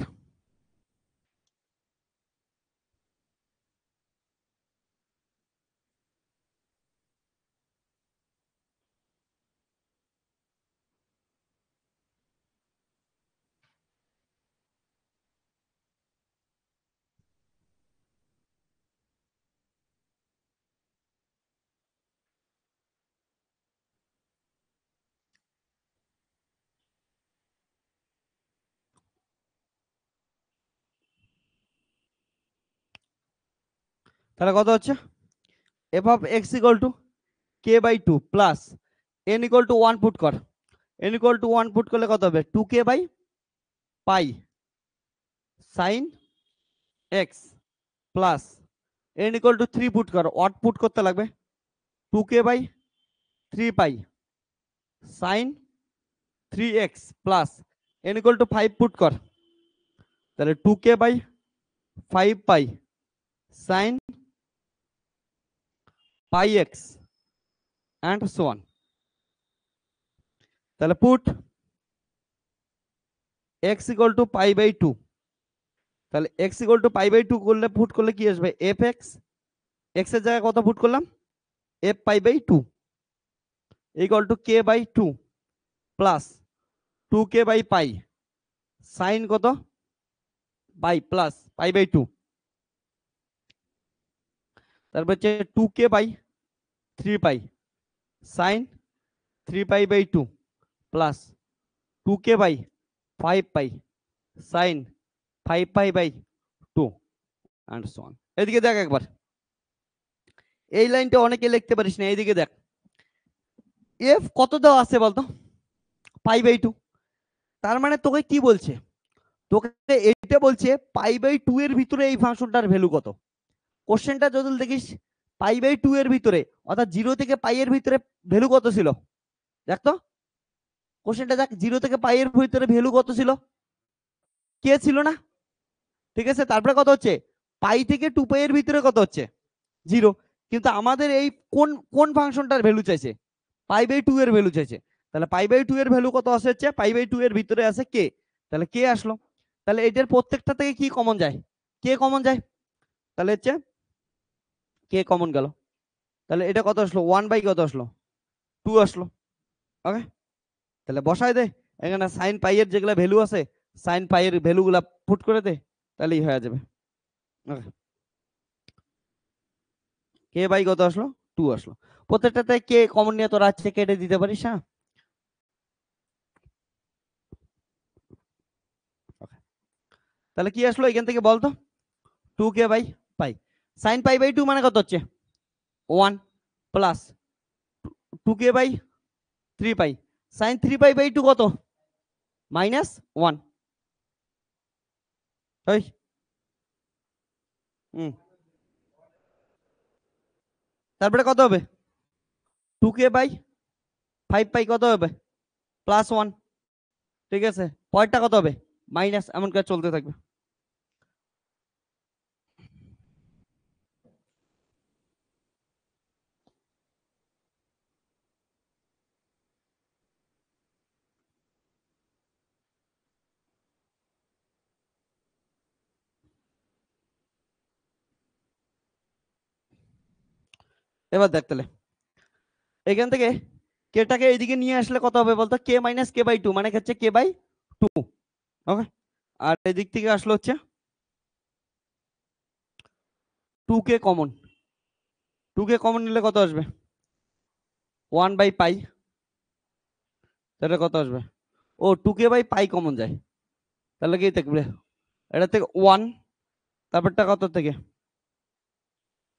তাহলে কত হচ্ছে, f of x equal to k/2 plus n equal to 1 put কর। n ইকুয়াল টু 1 পুট করলে কত হবে, 2k/π sine x plus n equal to 3 put কর, ওয়াট পুট করতে লাগবে, 2k/3π sine 3x plus n equal to 5 put কর, তাহলে 2k/5π sine πx and so on। তাহলে পুট x ইকুয়াল টু π/2, তাহলে x ইকুয়াল টু π/2 করলে পুট করলে কি আসবে, fx, x এর জায়গায় কত পুট করলাম, f π/2 equal to k/2 plus 2k/π sine কত পাই প্লাস π/2, তারপর হচ্ছে 2k/3π sine 3π/2 plus 2k/5π sine 5π/2 and so on। এদিকে দেখ একবার, এই লাইনটা অনেকে লিখতে পারিস না, এইদিকে দেখ f কত দেওয়া আছে বলতো, π/2। তার মানে তোকে কি বলছে, তোকে এটা বলছে π/2 এর ভিতরে এই ফাংশনটার ভ্যালু কত। কোশ্চেনটা যদি দেখিস π/2 এর ভিতরে, অর্থাৎ 0 থেকে π এর ভিতরে ভ্যালু কত ছিল, দেখ তো কোশ্চেনটা দেখ, 0 থেকে π এর ভিতরে ভ্যালু কত ছিল, কে ছিল না, ঠিক আছে। তারপরে কত হচ্ছে, π থেকে 2π এর ভিতরে কত হচ্ছে, 0। কিন্তু আমাদের এই কোন কোন ফাংশনটার ভ্যালু চাইছে, π/2 এর ভ্যালু চাইছে। তাহলে π/2 এর ভ্যালু কত আসে, হচ্ছে π/2 এর ভিতরে আছে কে, তাহলে কে আসলো। তাহলে এটার প্রত্যেকটা থেকে কি কমন যায়, কে কমন যায়, তাহলে হচ্ছে কে কমন গেল। তাহলে এটা কত আসলো, 1 বাই কত আসলো, 2 আসলো। ওকে, তাহলে বসাই দে এখানে সাইন পাই এর যেগুলা ভ্যালু আছে, সাইন পাই এর ভ্যালু গুলা পুট করে দে, তাহলেই হয়ে যাবে। ওকে, কে বাই কত আসলো, 2 আসলো। প্রত্যেকটাতে কে কমন নিয়ে তোরা আছে কেটে দিতে পারিস, হ্যাঁ। তাহলে কি আসলো এখান থেকে বলতো, 2k/π সাইন π/2 মানে কত হচ্ছে 1 প্লাস 2k/3π সাইন 3π/2 কত, -1। ওই তারপরে কত হবে, 2k/5π কত হবে, +1, ঠিক আছে। পরেরটা কত হবে, মাইনাস, এমন করে চলতে থাকবে। এবার দেখ তাহলে এখান থেকে কেটাকে এইদিকে নিয়ে আসলে কত হবে বলতো, k-k/2 মানে হচ্ছে k/2। ওকে, আর এদিক থেকে আসলো হচ্ছে 2k কমন, 2k কমন নিলে কত আসবে, 1/π, তাহলে কত আসবে ও 2k বাই পাই কমন যায়, তাহলে কি থাকবে এটা থেকে 1, তারপরটা কত থেকে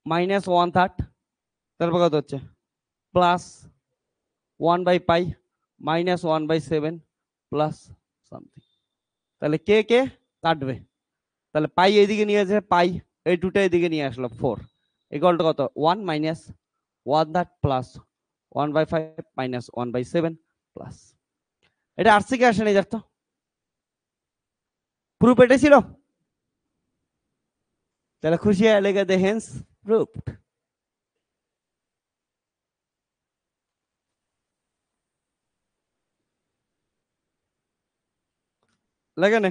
-1/3, তারপর কত হচ্ছে প্লাস 1/পাই -1/7 প্লাস সামথিং। তাহলে কে কে কাটবে, তাহলে পাই এইদিকে নিয়ে আসে, পাই এই 2টা এদিকে নিয়ে আসলো 4 ইকুয়াল টু কত 1 -1/3 প্লাস 1/5 -1/7 প্লাস। এটা আসছে কি আসেনি দেখতো, প্রুফ এটা ছিল, তাহলে খুশি হয়ে লেগে দে হেন্স প্রুফড। লাগে না,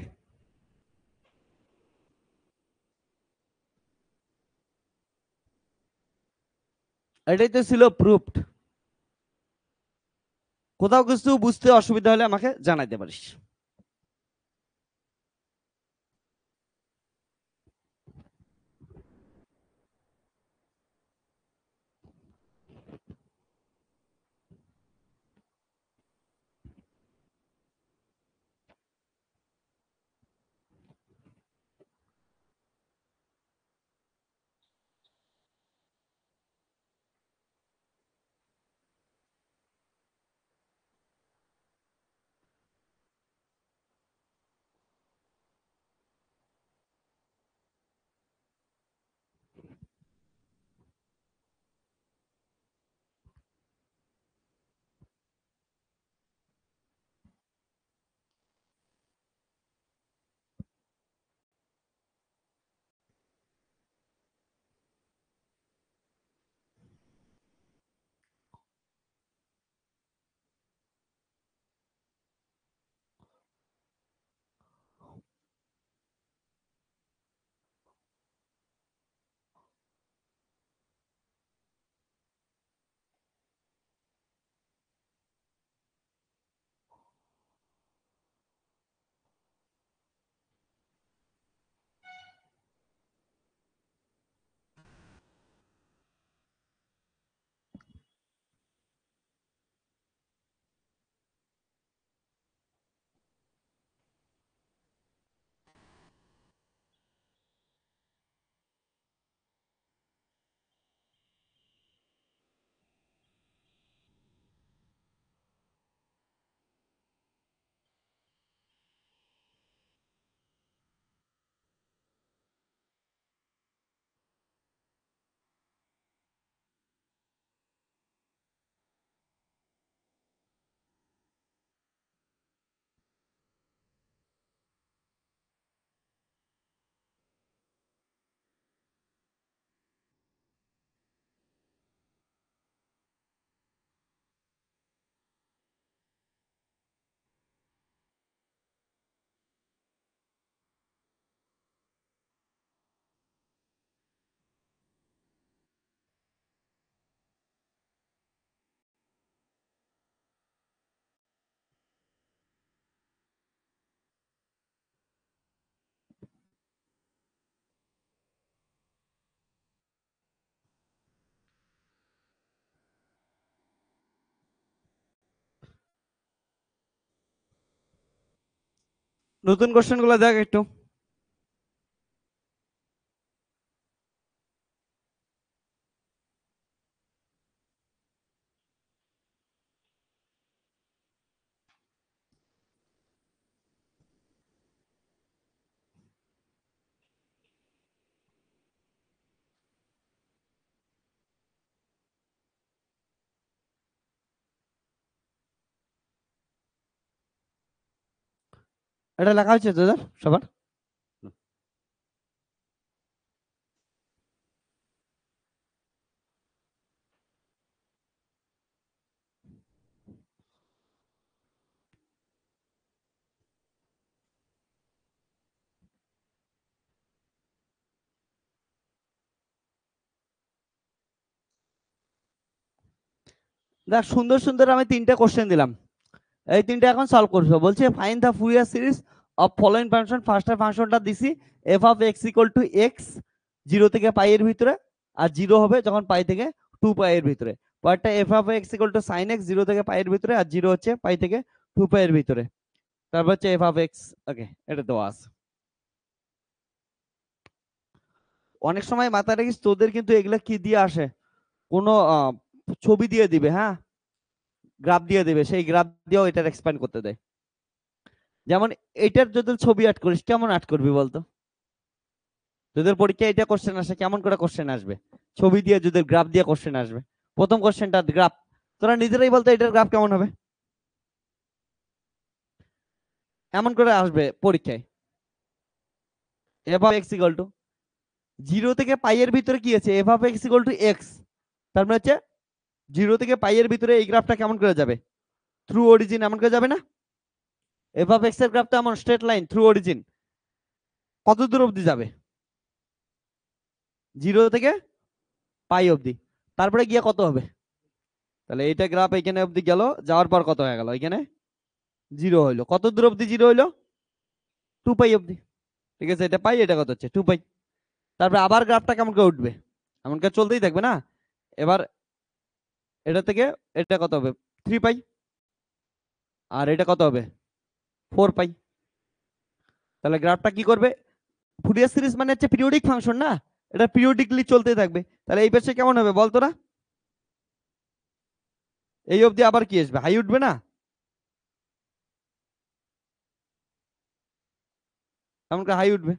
এটাই তো ছিল প্রুফড। কোথাও কিছু বুঝতে অসুবিধা হলে আমাকে জানাইতে পারিস। নতুন কোশ্চেন গুলো দেখ একটু। এটা লেখা হচ্ছে তোদের সবার? দেখ সুন্দর সুন্দর আমি 3টে কোশ্চেন দিলাম, এই 3টে এখন সলভ করছো। বলছে find the Fourier series of following function. ফার্স্টের ফাংশনটা দিছি F of x equal two x 0 থেকে পাই এর ভিতরে, আর 0 হবে যখন পাই থেকে 2 পাই এর ভিতরে। পরেরটা f of x equal to sine x 0 থেকে পাই এর ভিতরে, আর 0 হচ্ছে পাই থেকে 2 পাই এর ভিতরে। তারপর হচ্ছে এফ অফ এক্স। ওকে, এটা দেওয়া আছে। অনেক সময় মাথায় রাখিস তোদের কিন্তু এগুলা কি দিয়ে আসে, কোনো ছবি দিয়ে দিবে, হ্যাঁ, গ্রাফ দিয়ে দিবে, সেই গ্রাফ দিয়েও এটার এক্সপ্যান্ড করতে দেয়। যেমন এটার যদি ছবি আর্ট করিস কেমন আর্ট করবি বলতো? তোদের পরীক্ষায় এটা কোশ্চেন আসে, কেমন করে কোশ্চেন আসবে? ছবি দিয়ে যদি গ্রাফ দিয়ে কোশ্চেন আসবে, প্রথম কোশ্চেনটা গ্রাফ, তোরা নিজেরাই বলতো এটার গ্রাফ কেমন হবে, এমন করে আসবে পরীক্ষায়। F of x equal two 0 থেকে পাই এর ভিতরে কি আছে, F of x equal two x, তার মানে হচ্ছে 0 থেকে পাই এর ভিতরে এই গ্রাফটা কেমন করে যাবে, থ্রু অরিজিন, এমন করে যাবে না? এফ অফ এক্স এর গ্রাফটা এমন স্ট্রেট লাইন থ্রু অরিজিন, কত দূর অবধি যাবে? 0 থেকে পাই অবধি, তারপরে গিয়ে কত হবে? তাহলে এইটা গ্রাফ এখানে অবধি গেল, যাওয়ার পর কত হয়ে গেল, এখানে 0 হইলো, কত দূর অবধি 0 হইলো? 2 পাই অবধি। ঠিক আছে, এটা পাই, এটা কত হচ্ছে 2 পাই। তারপরে আবার গ্রাফটা কেমন করে উঠবে, এমন করে চলতেই থাকবে না? এবার এটা থেকে এটা কত হবে, 3 পাই, আর এটা কত হবে, 4 পাই। তাহলে গ্রাফটা কি করবে, ফুরিয়ার সিরিজ মানে হচ্ছে পিরিয়ডিক ফাংশন না, এটা পিরিয়ডিকলি চলতে থাকবে। তাহলে এই পাশে কেমন হবে বলতো না, এই অবধি আবার কি আসবে, হাই উঠবে না? এমন করে হাই উঠবে।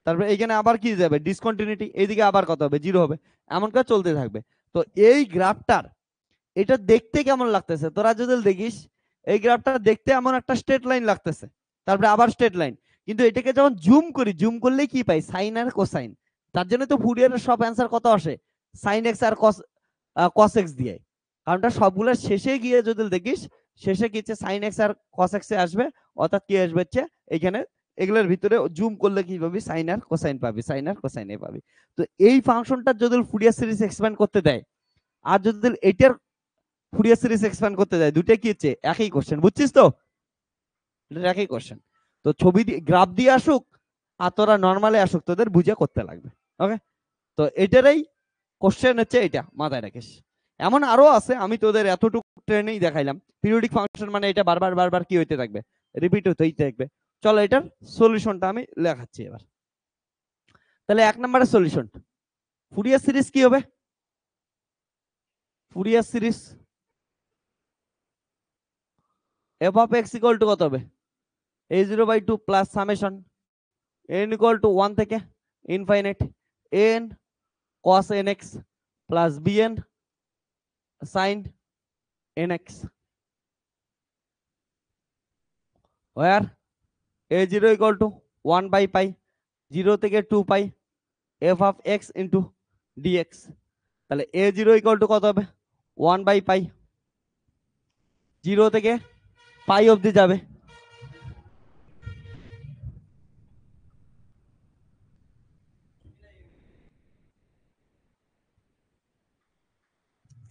তারপরে এইখানে আবার কি যাবে, ডিসকন্টিনিউটি, এইদিকে আবার কত হবে, 0 হবে, এমন করে চলতে থাকবে। তো এই গ্রাফটার এটা দেখতে কেমন লাগতেছে, তোরা যদি দেখিস এই গ্রাফটা দেখতে এমন একটা স্ট্রেট লাইন লাগতেছে, তারপরে আবার স্ট্রেট লাইন, কিন্তু এটাকে যখন জুম করি, জুম করলে কি পাই, সাইন আর কোসাইন। তার জন্য তো ফুরিয়ারের সব অ্যান্সার কত আসে, সাইন এক্স আর কস এক্স দিয়ে, কারণটা সবগুলো শেষে গিয়ে যদি দেখিস, শেষে কি সাইন এক্স আর কস এক্স এ আসবে, অর্থাৎ কি আসবে হচ্ছে এখানে এগুলোর ভিতরে জুম করলে কি পাবি, সাইন আর কোসাইন পাবি, সাইন আর কোসাইন এ পাবি। তো এই ফাংশনটা যদি ফুরিয়ার সিরিজ এক্সপ্যান্ড করতে দেয়, আর যদি এটার ফুরিয়ার সিরিজ এক্সপ্যান্ড করতে দেয়, দুইটা কি হচ্ছে, একই কোশ্চেন, বুঝছিস তো? এটা একই কোশ্চেন। তো ছবি দিয়ে গ্রাফ দিয়ে আসুক আর তোরা নরমালি আসুক, তোদের বুঝে করতে লাগবে। ওকে, তো এটারই কোশ্চেন হচ্ছে এটা, মাথায় রাখিস। এমন আরো আছে, আমি তোদের এতটুকু ট্রেনেই দেখাইলাম। পিরিয়ডিক ফাংশন মানে এটা বারবার বারবার কি হইতে থাকবে, রিপিট হতেই থাকবে। চলো এটার সলিউশনটা আমি লেখাচ্ছি এবার। তাহলে 1 নম্বরের সলিউশন, ফুরিয়ার সিরিজ কি হবে, Fourier series f of x equal to কত হবে, a0/2 plus summation n equal to 1 থেকে infinite an cos nx plus bn sin nx, where a0 equal to 1 by pi 0 থেকে 2 pi f of x into dx। তাহলে a0 ইকুয়াল টু কত হবে, 1 বাই পাই, 0 থেকে পাই অবধি যাবে,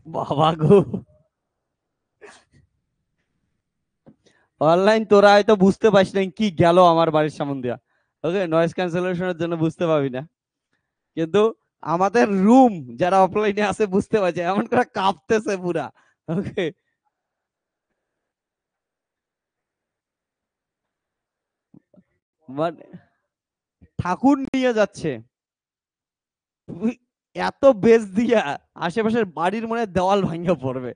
বাবা গো, অনলাইন তোরা হয়তো বুঝতে পারিস না কি গেল আমার বাড়ির সামনে দিয়া। ওকে, নয়েজ ক্যান্সেলেশনের জন্য বুঝতে পাবি না, কিন্তু আমাদের রুম যারা অফলাইনে আছে বুঝতে পারছে, এমন করে কাঁপতেছে পুরা। ওকে, মানে ঠাকুর নিয়ে যাচ্ছে, এত বেজ দিয়া আশেপাশের বাড়ির মনে হয় দেওয়াল ভাঙিয়ে পড়বে।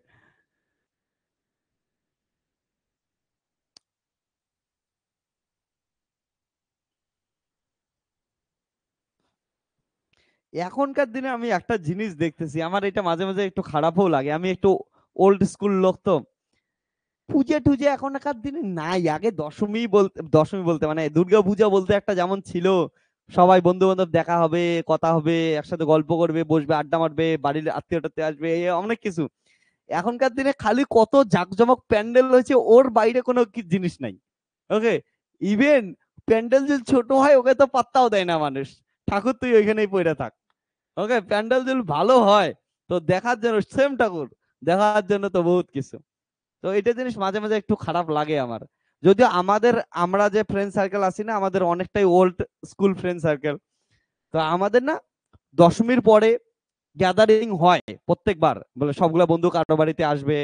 এখনকার দিনে আমি একটা জিনিস দেখতেছি, আমার এটা মাঝে মাঝে একটু খারাপও লাগে, আমি একটু ওল্ড স্কুল লোক তো, পূজা টুজা এখনকার দিনে নাই। আগে দশমী বলতে, দশমী বলতে মানে দুর্গা পূজা বলতে একটা যেমন ছিল, সবাই বন্ধু বান্ধব দেখা হবে, কথা হবে, একসাথে গল্প করবে, বসবে, আড্ডা মারবে, বাড়ির আত্মীয় টাত্মীয় আসবে, এই অনেক কিছু। এখনকার দিনে খালি কত জাঁকজমক প্যান্ডেল হয়েছে, ওর বাইরে কোনো জিনিস নাই। ওকে, ইভেন প্যান্ডেল যদি ছোট হয় ওকে তো পাত্তাও দেয় না মানুষ, ঠাকুর তুই ওইখানেই পড়ে থাক। ওকে, প্যান্ডেল যদি ভালো হয় তো দেখার জন্য, সেম ঠাকুর দেখার জন্য তো বহুত কিছু। তো এটা জিনিস মাঝে মাঝে একটু খারাপ লাগে আমার, যদিও আমাদের, আমরা যে ফ্রেন্ড সার্কেল আছি না, আমাদের অনেকটাই ওল্ড স্কুল ফ্রেন্ড সার্কেল। তো আমাদের না দশমীর পরে গ্যাদারিং হয় প্রত্যেকবার, বলে সবগুলা বন্ধু কারো বাড়িতে আসবে,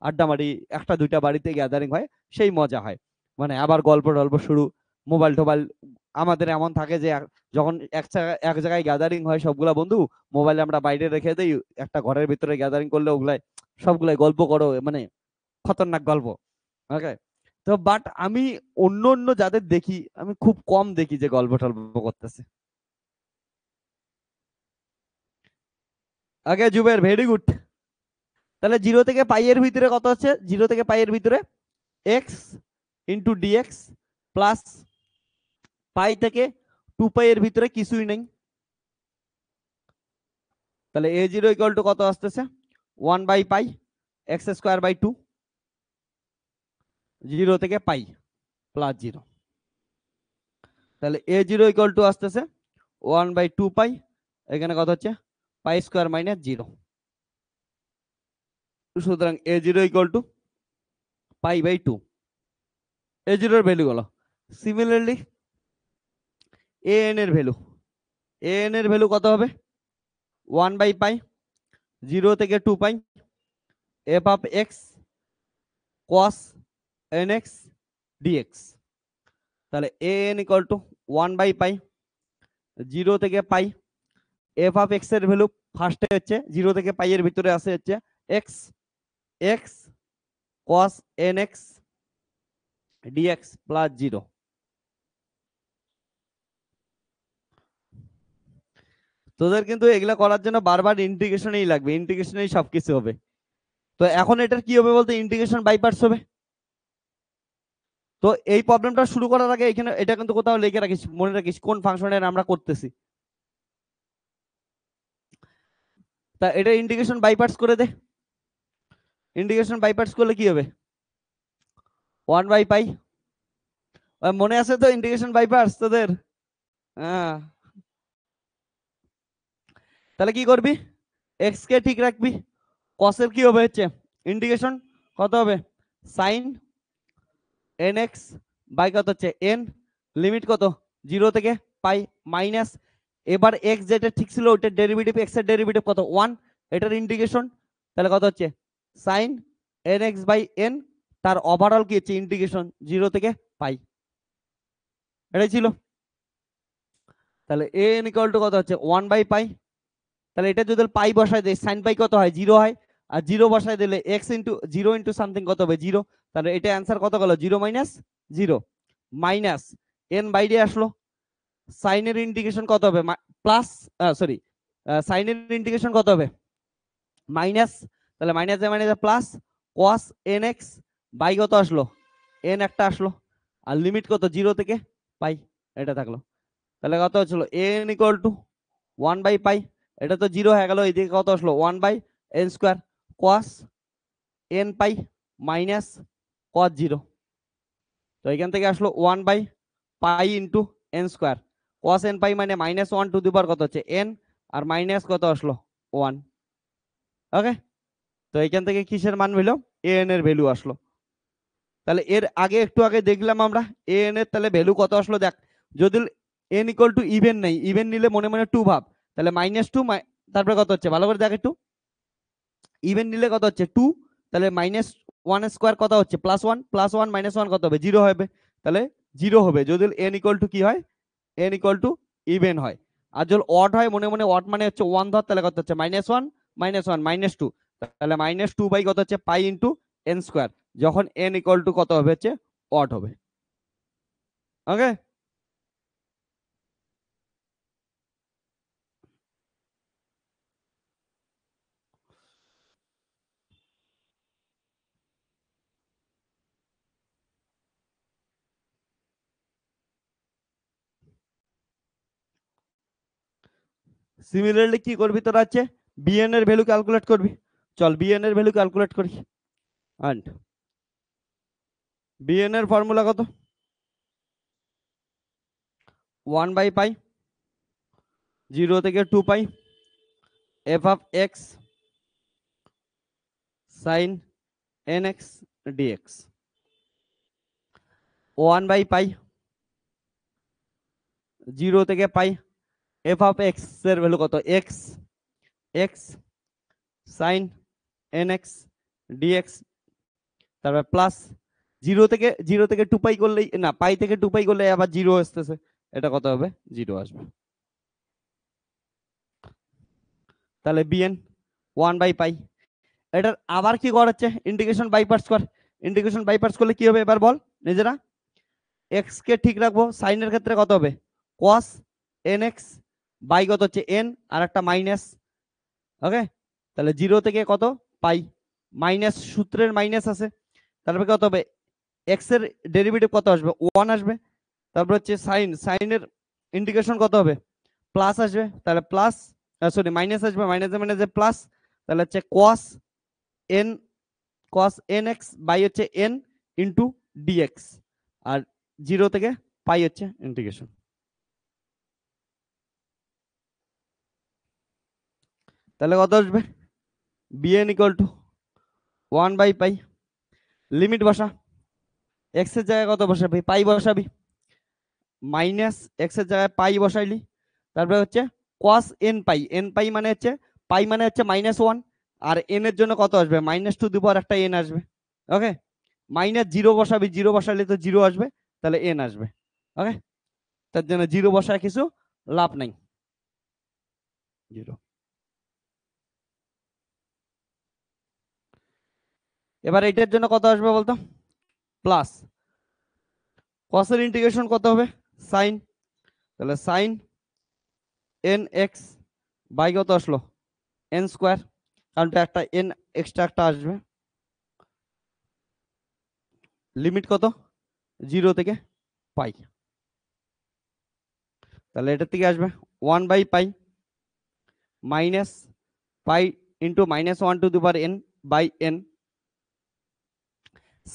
আড্ডা মারি, একটা দুইটা বাড়িতে গ্যাদারিং হয়, সেই মজা হয়। মানে আবার গল্প টল্প শুরু, মোবাইল টোবাইল। আমাদের এমন থাকে যে যখন এক জায়গায় গ্যাদারিং হয় সবগুলা বন্ধু, মোবাইল আমরা বাইরে রেখে দিই, একটা ঘরের ভিতরে গ্যাদারিং করলে ওগুলাই সবগুলাই গল্প করো, মানে খতরনাক গল্প। ওকে। তো বাট আমি অন্য অন্য যাদের দেখি, আমি খুব কম দেখি যে গল্প টল্প করতেছে। ওকে জুবের, ভেরি গুড। তাহলে জিরো থেকে পাই এর ভিতরে কত হচ্ছে? জিরো থেকে পাই এর ভিতরে x into dx plus pi থেকে 2 পাই এর ভিতরে কিছুই নেই। তাহলে এ জিরো ইকুয়াল টু কত আসতেছে? 1/পাই এক্স স্কোয়ার বাই 2, জিরো থেকে পাই প্লাস জিরো। তাহলে এ জিরো ইকুয়াল টু আসতেছে 1/2পাই, এখানে কত হচ্ছে? Pi square minus zero. সুতরাং এ জিরো ইকুয়াল টু পাই/2, এ জিরোর ভ্যালু হলো। সিমিলারলি এ এন এর ভ্যালু, এ এন এর ভ্যালু কত হবে? 1/পাই, জিরো থেকে 2পাই f of x cos n x dx. তাহলে এ এন ইকুয়াল টু 1/পাই, জিরো থেকে পাই, এফ অফ এক্স এর ভ্যালু ফার্স্টে হচ্ছে জিরো থেকে পাই এর ভিতরে আছে হচ্ছে x, x cos n x dx plus zero. তোদের কিন্তু এগুলা করার জন্য বারবার ইন্টিগ্রেশনই লাগবে, ইন্টিগ্রেশনেই সবকিছু হবে। তো এখন এটার কি হবে বলতে? ইন্টিগ্রেশন বাই পার্টস হবে। তো এই প্রবলেমটা শুরু করার আগে এখানে এটা কিন্তু কোথাও লিখে রাখিস, মনে রাখিস কোন ফাংশনের আমরা করতেছি। তা এটা ইন্টিগ্রেশন বাই পার্টস করে দে। ইন্টিগ্রেশন বাই পার্টস করলে কি হবে? 1/পাই। মনে আছে তো ইন্টিগ্রেশন বাই পার্টস তোদের? হ্যাঁ। তাহলে কি করবি? এক্স কে ঠিক রাখবি, কসের কি হবে হচ্ছে ইন্টিগ্রেশন কত হবে? সাইন এন এক্স বাই কত হচ্ছে এন, লিমিট কত? জিরো থেকে পাই মাইনাস, এবার এক্স যেটা ঠিক ছিল ওটার ডেরিভেটিভ, এক্স এর ডেরিভেটিভ কত? 1, এটার ইন্টিগ্রেশন। তাহলে কত হচ্ছে? Sine n x by n, তার ওভারঅল কি হচ্ছে ইন্টিগ্রেশন জিরো থেকে পাই। এটাই ছিল। তাহলে এ এন ইকুয়াল টু কত হচ্ছে? 1/পাই। তাহলে এটা যদি পাই বসায় দেয় সাইন পাই কত হয়? জিরো হয়। আর জিরো বসায় দিলে x into zero into something কত হবে? জিরো। তাহলে এটা অ্যান্সার কত গেল? Zero minus zero, minus N বাইরে আসলো। সাইনের ইন্টিগ্রেশন কত হবে? প্লাস, সরি, সাইনের ইন্টিগ্রেশন কত হবে? মাইনাস। তাহলে minus minus plus cos n x by কত আসলো? এন একটা আসলো। আর লিমিট কত? জিরো থেকে পাই, এটা থাকলো। তাহলে কত হচ্ছিল? এন ইকুয়াল টু 1/পাই, এটা তো জিরো হয়ে গেল, এইদিকে কত আসলো? 1/n স্কোয়ার কস এন পাই মাইনাস কস জিরো। তো এখান থেকে আসলো 1/পাই into n square, cos n পাই মানে -1 টু দি পাওয়ার কত হচ্ছে? এন, আর মাইনাস কত আসলো? 1। ওকে। তো এখান থেকে কিসের মান হইলো? এ এন এর ভ্যালু আসলো। তাহলে এর আগে একটু আগে দেখলাম আমরা এ এন এর তাহলে ভ্যালু কত আসলো দেখ। যদি এন ইকুয়াল টু ইভেন নেই, ইভেন নিলে মনে মনে 2 ভাব, তাহলে -2, তারপরে কত হচ্ছে ভালো করে দেখ একটু। ইভেন নিলে কত হচ্ছে? 2, তাহলে -1 স্কোয়ার কত হচ্ছে? +1, +1 -1 কত হবে? 0 হবে। তাহলে 0 হবে যদি n ইকুয়াল টু কি হয়? n ইকুয়াল টু ইভেন হয়। আর যদি অড হয়, মনে মনে অড মানে হচ্ছে 1 ধর, তাহলে কত হচ্ছে? -1 -1 -2, তাহলে -2 বাই কত হচ্ছে? পাই ইন্টু এন স্কোয়ার, যখন n ইকুয়াল টু কত হবে হচ্ছে? অড হবে। ওকে। সিমিলারলি কি করবি তোরা? হচ্ছে bn এর ভ্যালু ক্যালকুলেট করবি। চল bn এর ভ্যালু ক্যালকুলেট করি। এন্ড bn এর ফর্মুলা কত? 1/পাই, 0 থেকে 2পাই f of x sine n x dx. 1/পাই, 0 থেকে পাই এফ অফ এক্স এর ভ্যালু কত? X, x sine n x dx, তারপর প্লাস জিরো থেকে 2 পাই করলেই না, পাই থেকে 2 পাই করলে আবার জিরো আসতেছে, এটা কত হবে? জিরো আসবে। তাহলে বিএন 1/পাই। এটার আবার কি করাচ্ছে? ইন্টিগ্রেশন বাই পার্টস কর। ইন্টিগ্রেশন বাই পার্টস করলে কি হবে এবার বল নিজেরা? এক্স কে ঠিক রাখবো, সাইনের ক্ষেত্রে কত হবে? cos nx বাই কত হচ্ছে n, আর একটা মাইনাস। ওকে, তাহলে জিরো থেকে কত পাই, মাইনাস, সূত্রের মাইনাস আছে, তারপরে কত হবে? এক্স এর ডেরিভেটিভ কত আসবে? 1 আসবে। তারপর হচ্ছে সাইনের ইন্টিগ্রেশন কত হবে? প্লাস আসবে, তাহলে প্লাস, সরি মাইনাস আসবে, মাইনাসে মাইনাসে প্লাস, তাহলে হচ্ছে cos n, cos nx by হচ্ছে n ইন্টু dx, আর জিরো থেকে পাই হচ্ছে ইন্টিগ্রেশন। তাহলে কত আসবে? bn ইকুয়াল টু 1/পাই। লিমিট বসা, এক্স এর জায়গায় কত বসাবি? পাই বসাবি, মাইনাস এক্স এর জায়গায় পাই বসাইলি, তারপরে হচ্ছে cos n পাই, n পাই মানে হচ্ছে, পাই মানে হচ্ছে -1, আর n এর জন্য কত আসবে? -2 একটা n আসবে। ওকে, মাইনাস জিরো বসাবি, জিরো বসালে তো জিরো আসবে, তাহলে n আসবে। ওকে, তার জন্য জিরো বসায় কিছু লাভ নাই, জিরো। এবার এটার জন্য কত আসবে বলতো? প্লাস, cos এর ইন্টিগ্রেশন কত হবে? সাইন, তাহলে সাইন এন এক্স বাই কত আসলো? এন স্কোয়ার, কারণ একটা এন এক্সট্রা একটা আসবে। লিমিট কত? জিরো থেকে পাই, তাহলে এটার থেকে আসবে 1/পাই minus pi into -1 by n.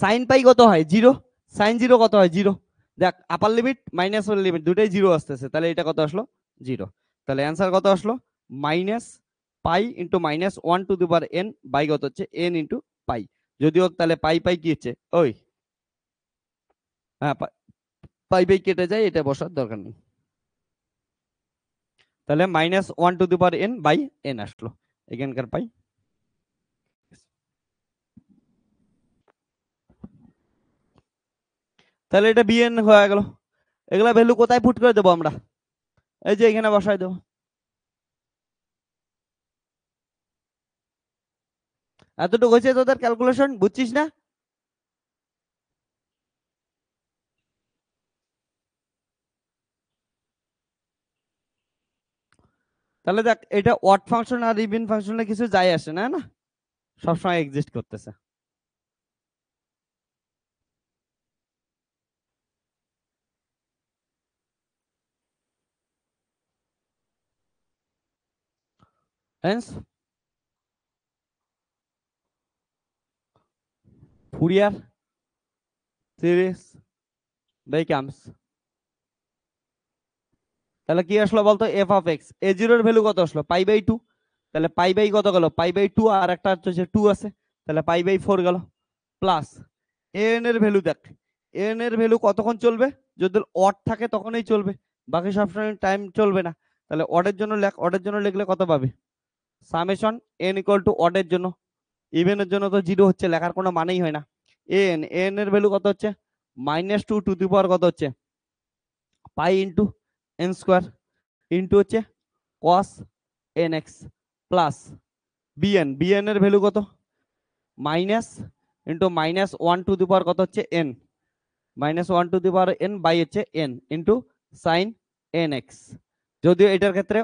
Sine pi কত হয়? জিরো। সাইন জিরো কত হয়? জিরো। দেখ, আপার লিমিট মাইনাস লিমিট দুটাই জিরো আসতেছে, তাহলে এটা কত আসলো? জিরো। তাহলে অ্যান্সার কত আসলো? মাইনাস পাই ইন্টু -1 বাই কত হচ্ছে? এন ইন্টু পাই। যদিও তাহলে পাই পাই কি হচ্ছে ওই, হ্যাঁ পাই পাই কেটে যায়, এটা বসার দরকার নেই। তাহলে -1 বাই এন আসলো এখানকার পাই। তাহলে এটা বিএন হয়ে গেল। এগুলা ভ্যালু কোথায় পুট করে দেবো আমরা? এই যে এখানে বসাই দেবো। এতটুকু হয়েছে তোদের ক্যালকুলেশন, বুঝছিস না? তাহলে দেখ, এটা অড ফাংশন আর ইভেন ফাংশনে কিছু যায় আসে না, না সবসময় এক্সিস্ট করতেছে। হেন্স ফুরিয়ার সিরিজ বেকামস, তাহলে কি আসলো বলতো? এফ অফ এক্স, এ জিরোর ভ্যালু কত আসলো? পাই/2। তাহলে পাই বাই কত গেল? পাই/2, আর একটা হচ্ছে 2 আছে, তাহলে পাই/4 গেল। প্লাস এন এর ভ্যালু, দেখ এন এর ভ্যালু কতক্ষণ চলবে? যদি অড থাকে তখনই চলবে, বাকি সবসময় টাইম চলবে না। তাহলে অডের জন্য লেখ, অডের জন্য লিখলে কত পাবে? সামেশন এন ইকুয়াল টু অডের জন্য, ইভেনের জন্য তো জিরো হচ্ছে, লেখার কোনো মানেই হয় না। এন এর ভ্যালু কত হচ্ছে? -2 টু দি পাওয়ার কত হচ্ছে? Pi into n square into হচ্ছে cos nx প্লাস বিএন এর ভ্যালু কত? Minus into -1 to the power কত হচ্ছে? N, -1 to the power n by হচ্ছে n into sine n x. যদিও এটার ক্ষেত্রে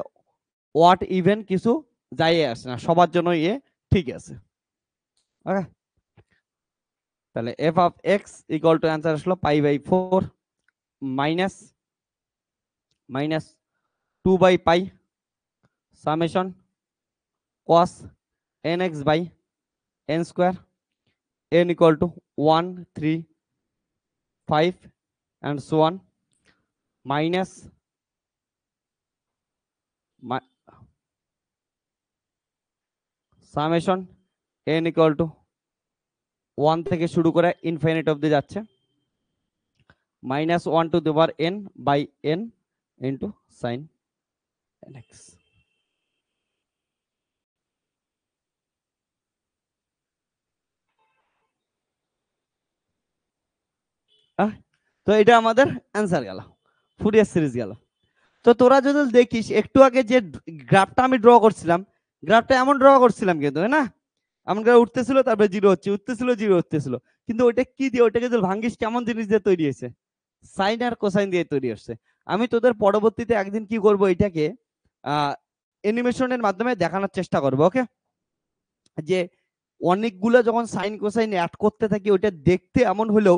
ওয়াট ইভেন কিছু যাই আসে না, সবার জন্য এ ঠিক আছে। ওকে, তাহলে f of x equal to answer আসলো পাই/4 মাইনাস -2/পাই summation cos nx by n square, n equal to 1 3 5 and so on, minus summation n equal to 1 থেকে শুরু করে ইনফিনিট অবধি যাচ্ছে, -1 to the power n by n into sin nx। তো এটা আমাদের অ্যান্সার গেল, ফুরিয়ার সিরিজ গেল। তো তোরা যদি দেখিস একটু আগে যে গ্রাফটা আমি ড্র করছিলাম, গ্রাফটা এমন ড্র করছিলাম কিন্তু, না এমন করে উঠতেছিল তারপরে জিরো হচ্ছে, উঠতেছিল জিরো হতেছিল, কিন্তু ওইটা কি দিয়ে, ওইটাকে যদি ভাঙ্গিস কেমন জিনিস দিয়ে তৈরি হয়েছে, সাইন আর কোসাইন দিয়ে তৈরি হচ্ছে। আমি তোদের পরবর্তীতে একদিন কি করব, এটাকে অ্যানিমেশনের মাধ্যমে দেখানোর চেষ্টা করব। ওকে, যে অনেকগুলো যখন সাইন কোসাইন অ্যাড করতে থাকি ওইটা দেখতে এমন হলেও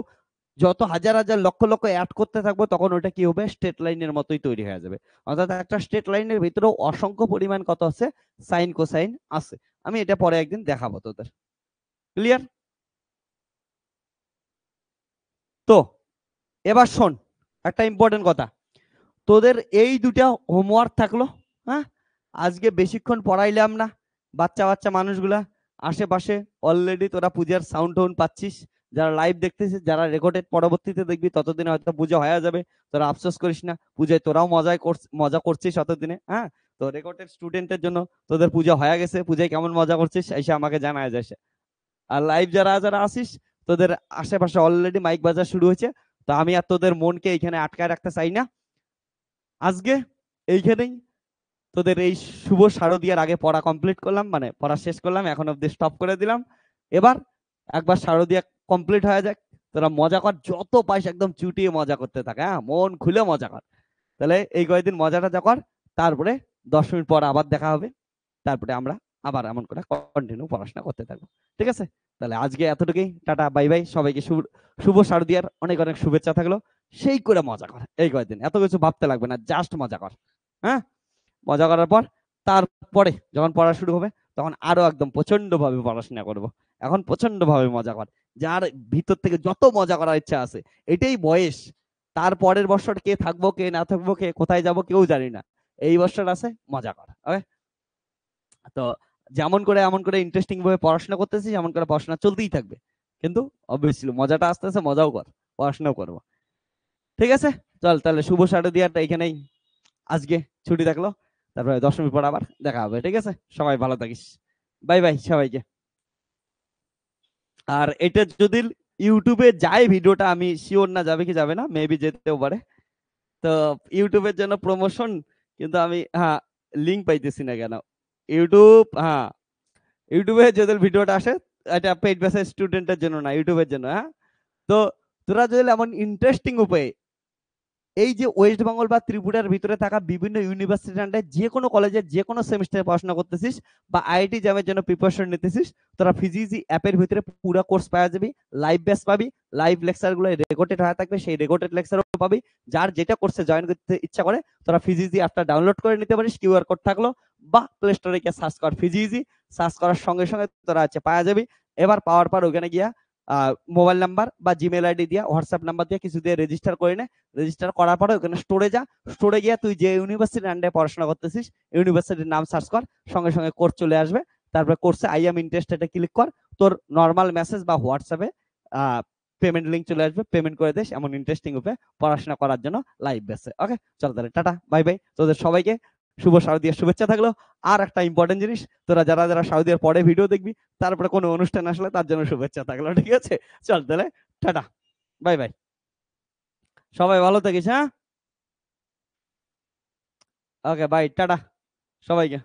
যত হাজার হাজার লক্ষ লক্ষ অ্যাড করতে থাকবো তখন ওটা কি হবে, স্ট্রেট লাইনের মতোই তৈরি হয়ে যাবে। অর্থাৎ একটা স্ট্রেট লাইনের ভিতরে অসংখ্য পরিমাণ কত আছে, সাইন কোসাইন আছে। আমি এটা পরে একদিন দেখাবো তোদের। ক্লিয়ার? তো এবার শোন একটা ইম্পর্টেন্ট কথা, তোদের এই দুটা হোমওয়ার্ক থাকলো। হ্যাঁ, আজকে বেশিক্ষণ পড়াইলাম না, বাচ্চা বাচ্চা মানুষগুলা আশেপাশে অলরেডি তোরা পূজার সাউন্ড টাউন্ড পাচ্ছিস, যারা লাইভ দেখতেছিস, যারা রেকর্ডেড পরবর্তীতে দেখবি ততদিনে হয়তো পুজো হয়ে যাবে, তোরা আফসোস করিস না, পূজায় তোরাও মজা করছিস ততদিনে। হ্যাঁ, তো রেকর্ডেড স্টুডেন্টের জন্য তোদের পূজা হয়ে গেছে, পূজায় কেমন মজা করছিস এসে আমাকে জানায় যাস। আর লাইভ যারা যারা আসিস, তোদের আশেপাশে অলরেডি মাইক বাজা শুরু হয়েছে, তো আমি আর তোদের মনকে এখানে আটকায় রাখতে চাই না। আজকে এইখানেই তোদের এই শুভ শারদীয়ার আগে পড়া কমপ্লিট করলাম, মানে পড়া শেষ করলাম, এখন অব্দি স্টপ করে দিলাম। এবার একবার শারদীয়া কমপ্লিট হয়ে যাক, তোরা মজা কর, যত পাইস একদম চুটিয়ে মজা করতে থাকে, হ্যাঁ মন খুলে মজা কর। তাহলে এই কয়েকদিন মজাটা যা কর, তারপরে 10 মিনিট পর আবার দেখা হবে, তারপরে আমরা আবার এমন করে কন্টিনিউ পড়াশোনা করতে থাকবো। ঠিক আছে, তাহলে আজকে এতটুকুই, টাটা বাই বাই, সবাইকে শুভ শারদীয়ার অনেক অনেক শুভেচ্ছা থাকলো। সেই করে মজা কর এই কয়েকদিন, এত কিছু ভাবতে লাগবে না, জাস্ট মজা কর। হ্যাঁ, মজা করার পর তারপরে যখন পড়া শুরু হবে তখন আরো একদম প্রচন্ড ভাবে পড়াশোনা করব। এখন প্রচন্ড ভাবে মজা কর, যার ভিতর থেকে যত মজা করার ইচ্ছা আছে, এটাই বয়স। তারপরের বছর কে থাকবো কে না থাকবো, কে কোথায় যাব কেউ জানি না, এই বছর আছে মজা কর। ওকে, তো যেমন করে এমন করে ইন্টারেস্টিং ভাবে পড়াশোনা করতেছিস এমন করে পড়াশোনা চলতেই থাকবে, কিন্তু অবভিয়াসলি মজাটা আসতে আসতে মজাও কর, পড়াশোনাও করবো। ঠিক আছে, চল তাহলে শুভ শারদীয়াটা এখানেই আজকে ছুটি থাকলো, তারপরে 10 মিনিট পর আবার দেখা হবে। ঠিক আছে, সবাই ভালো থাকিস, বাই বাই সবাইকে। আর এটা যদি ইউটিউবে যায় ভিডিওটা, আমি শিওর না যাবে কি যাবে না, মেবি যেতেও পারে। তো ইউটিউবের জন্য প্রমোশন, কিন্তু আমি হ্যাঁ লিঙ্ক পাইতেছি না কেন ইউটিউব, হ্যাঁ ইউটিউবে যদি ভিডিওটা আসে, এটা পেইড বেসিস স্টুডেন্টের জন্য না, ইউটিউবের জন্য। হ্যাঁ, তো তোরা যদি এমন ইন্টারেস্টিং উপায়ে এই যে ওয়েস্ট বেঙ্গল বা ত্রিপুরার ভিতরে থাকা বিভিন্ন ইউনিভার্সিটি আন্ডারে যে কোনো কলেজের যে কোনো সেমিস্টারে পড়াশোনা করতেছিস বা আইআইটি জ্যামের জন্য প্রিপারেশন নিতেছিস, তোরা ফিজিজি অ্যাপের ভিতরে পুরো কোর্স পাওয়া যাবে, লাইভ ব্যাচ পাবি, লাইভ লেকচার গুলো রেকর্ডেড হয়ে থাকবে, সেই রেকর্ডেড লেকচারও পাবি। যার যেটা কোর্সে জয়েন করতে ইচ্ছা করে তোরা ফিজিজি অ্যাপটা ডাউনলোড করে নিতে পারিস, কিউআর কোড থাকলো, বা প্লে স্টোরে গিয়ে সার্চ কর ফিজিজি, সার্চ করার সঙ্গে সঙ্গে তোরা আছে পাওয়া যাবি। এবার পাওয়ার পর ওখানে গিয়া মোবাইল নাম্বার বা জিমেল আইডি দিয়া, হোয়াটসঅ্যাপ নাম্বার দিয়ে কিছু দিয়ে রেজিস্টার করে নে। রেজিস্টার করার পরে ওখানে স্টোরে যা, স্টোরে গিয়ে তুই যে ইউনিভার্সিটির আন্ডারে পড়াশোনা করতেছিস ইউনিভার্সিটির নাম সার্চ কর, সঙ্গে সঙ্গে কোর্স চলে আসবে। তারপরে কোর্সে আই এম ইন্টারেস্টেড ক্লিক কর, তোর নর্মাল মেসেজ বা হোয়াটসঅ্যাপে পেমেন্ট লিঙ্ক চলে আসবে, পেমেন্ট করে দিস এমন ইন্টারেস্টিং রূপে পড়াশোনা করার জন্য লাইভ বেসে। ওকে, চল তাহলে টাটা বাই বাই, তোদের সবাইকে শুভ শারদীয়ার শুভেচ্ছা থাকলো। আর একটা ইম্পর্টেন্ট জিনিস, তোরা যারা যারা শারদীয়ার পরে ভিডিও দেখবি, তারপরে কোনো অনুষ্ঠান আসলে তার জন্য শুভেচ্ছা থাকলো। ঠিক আছে, চল তাহলে টাটা বাই বাই, সবাই ভালো থাকিস। হ্যাঁ, ওকে বাই, টাটা সবাইকে।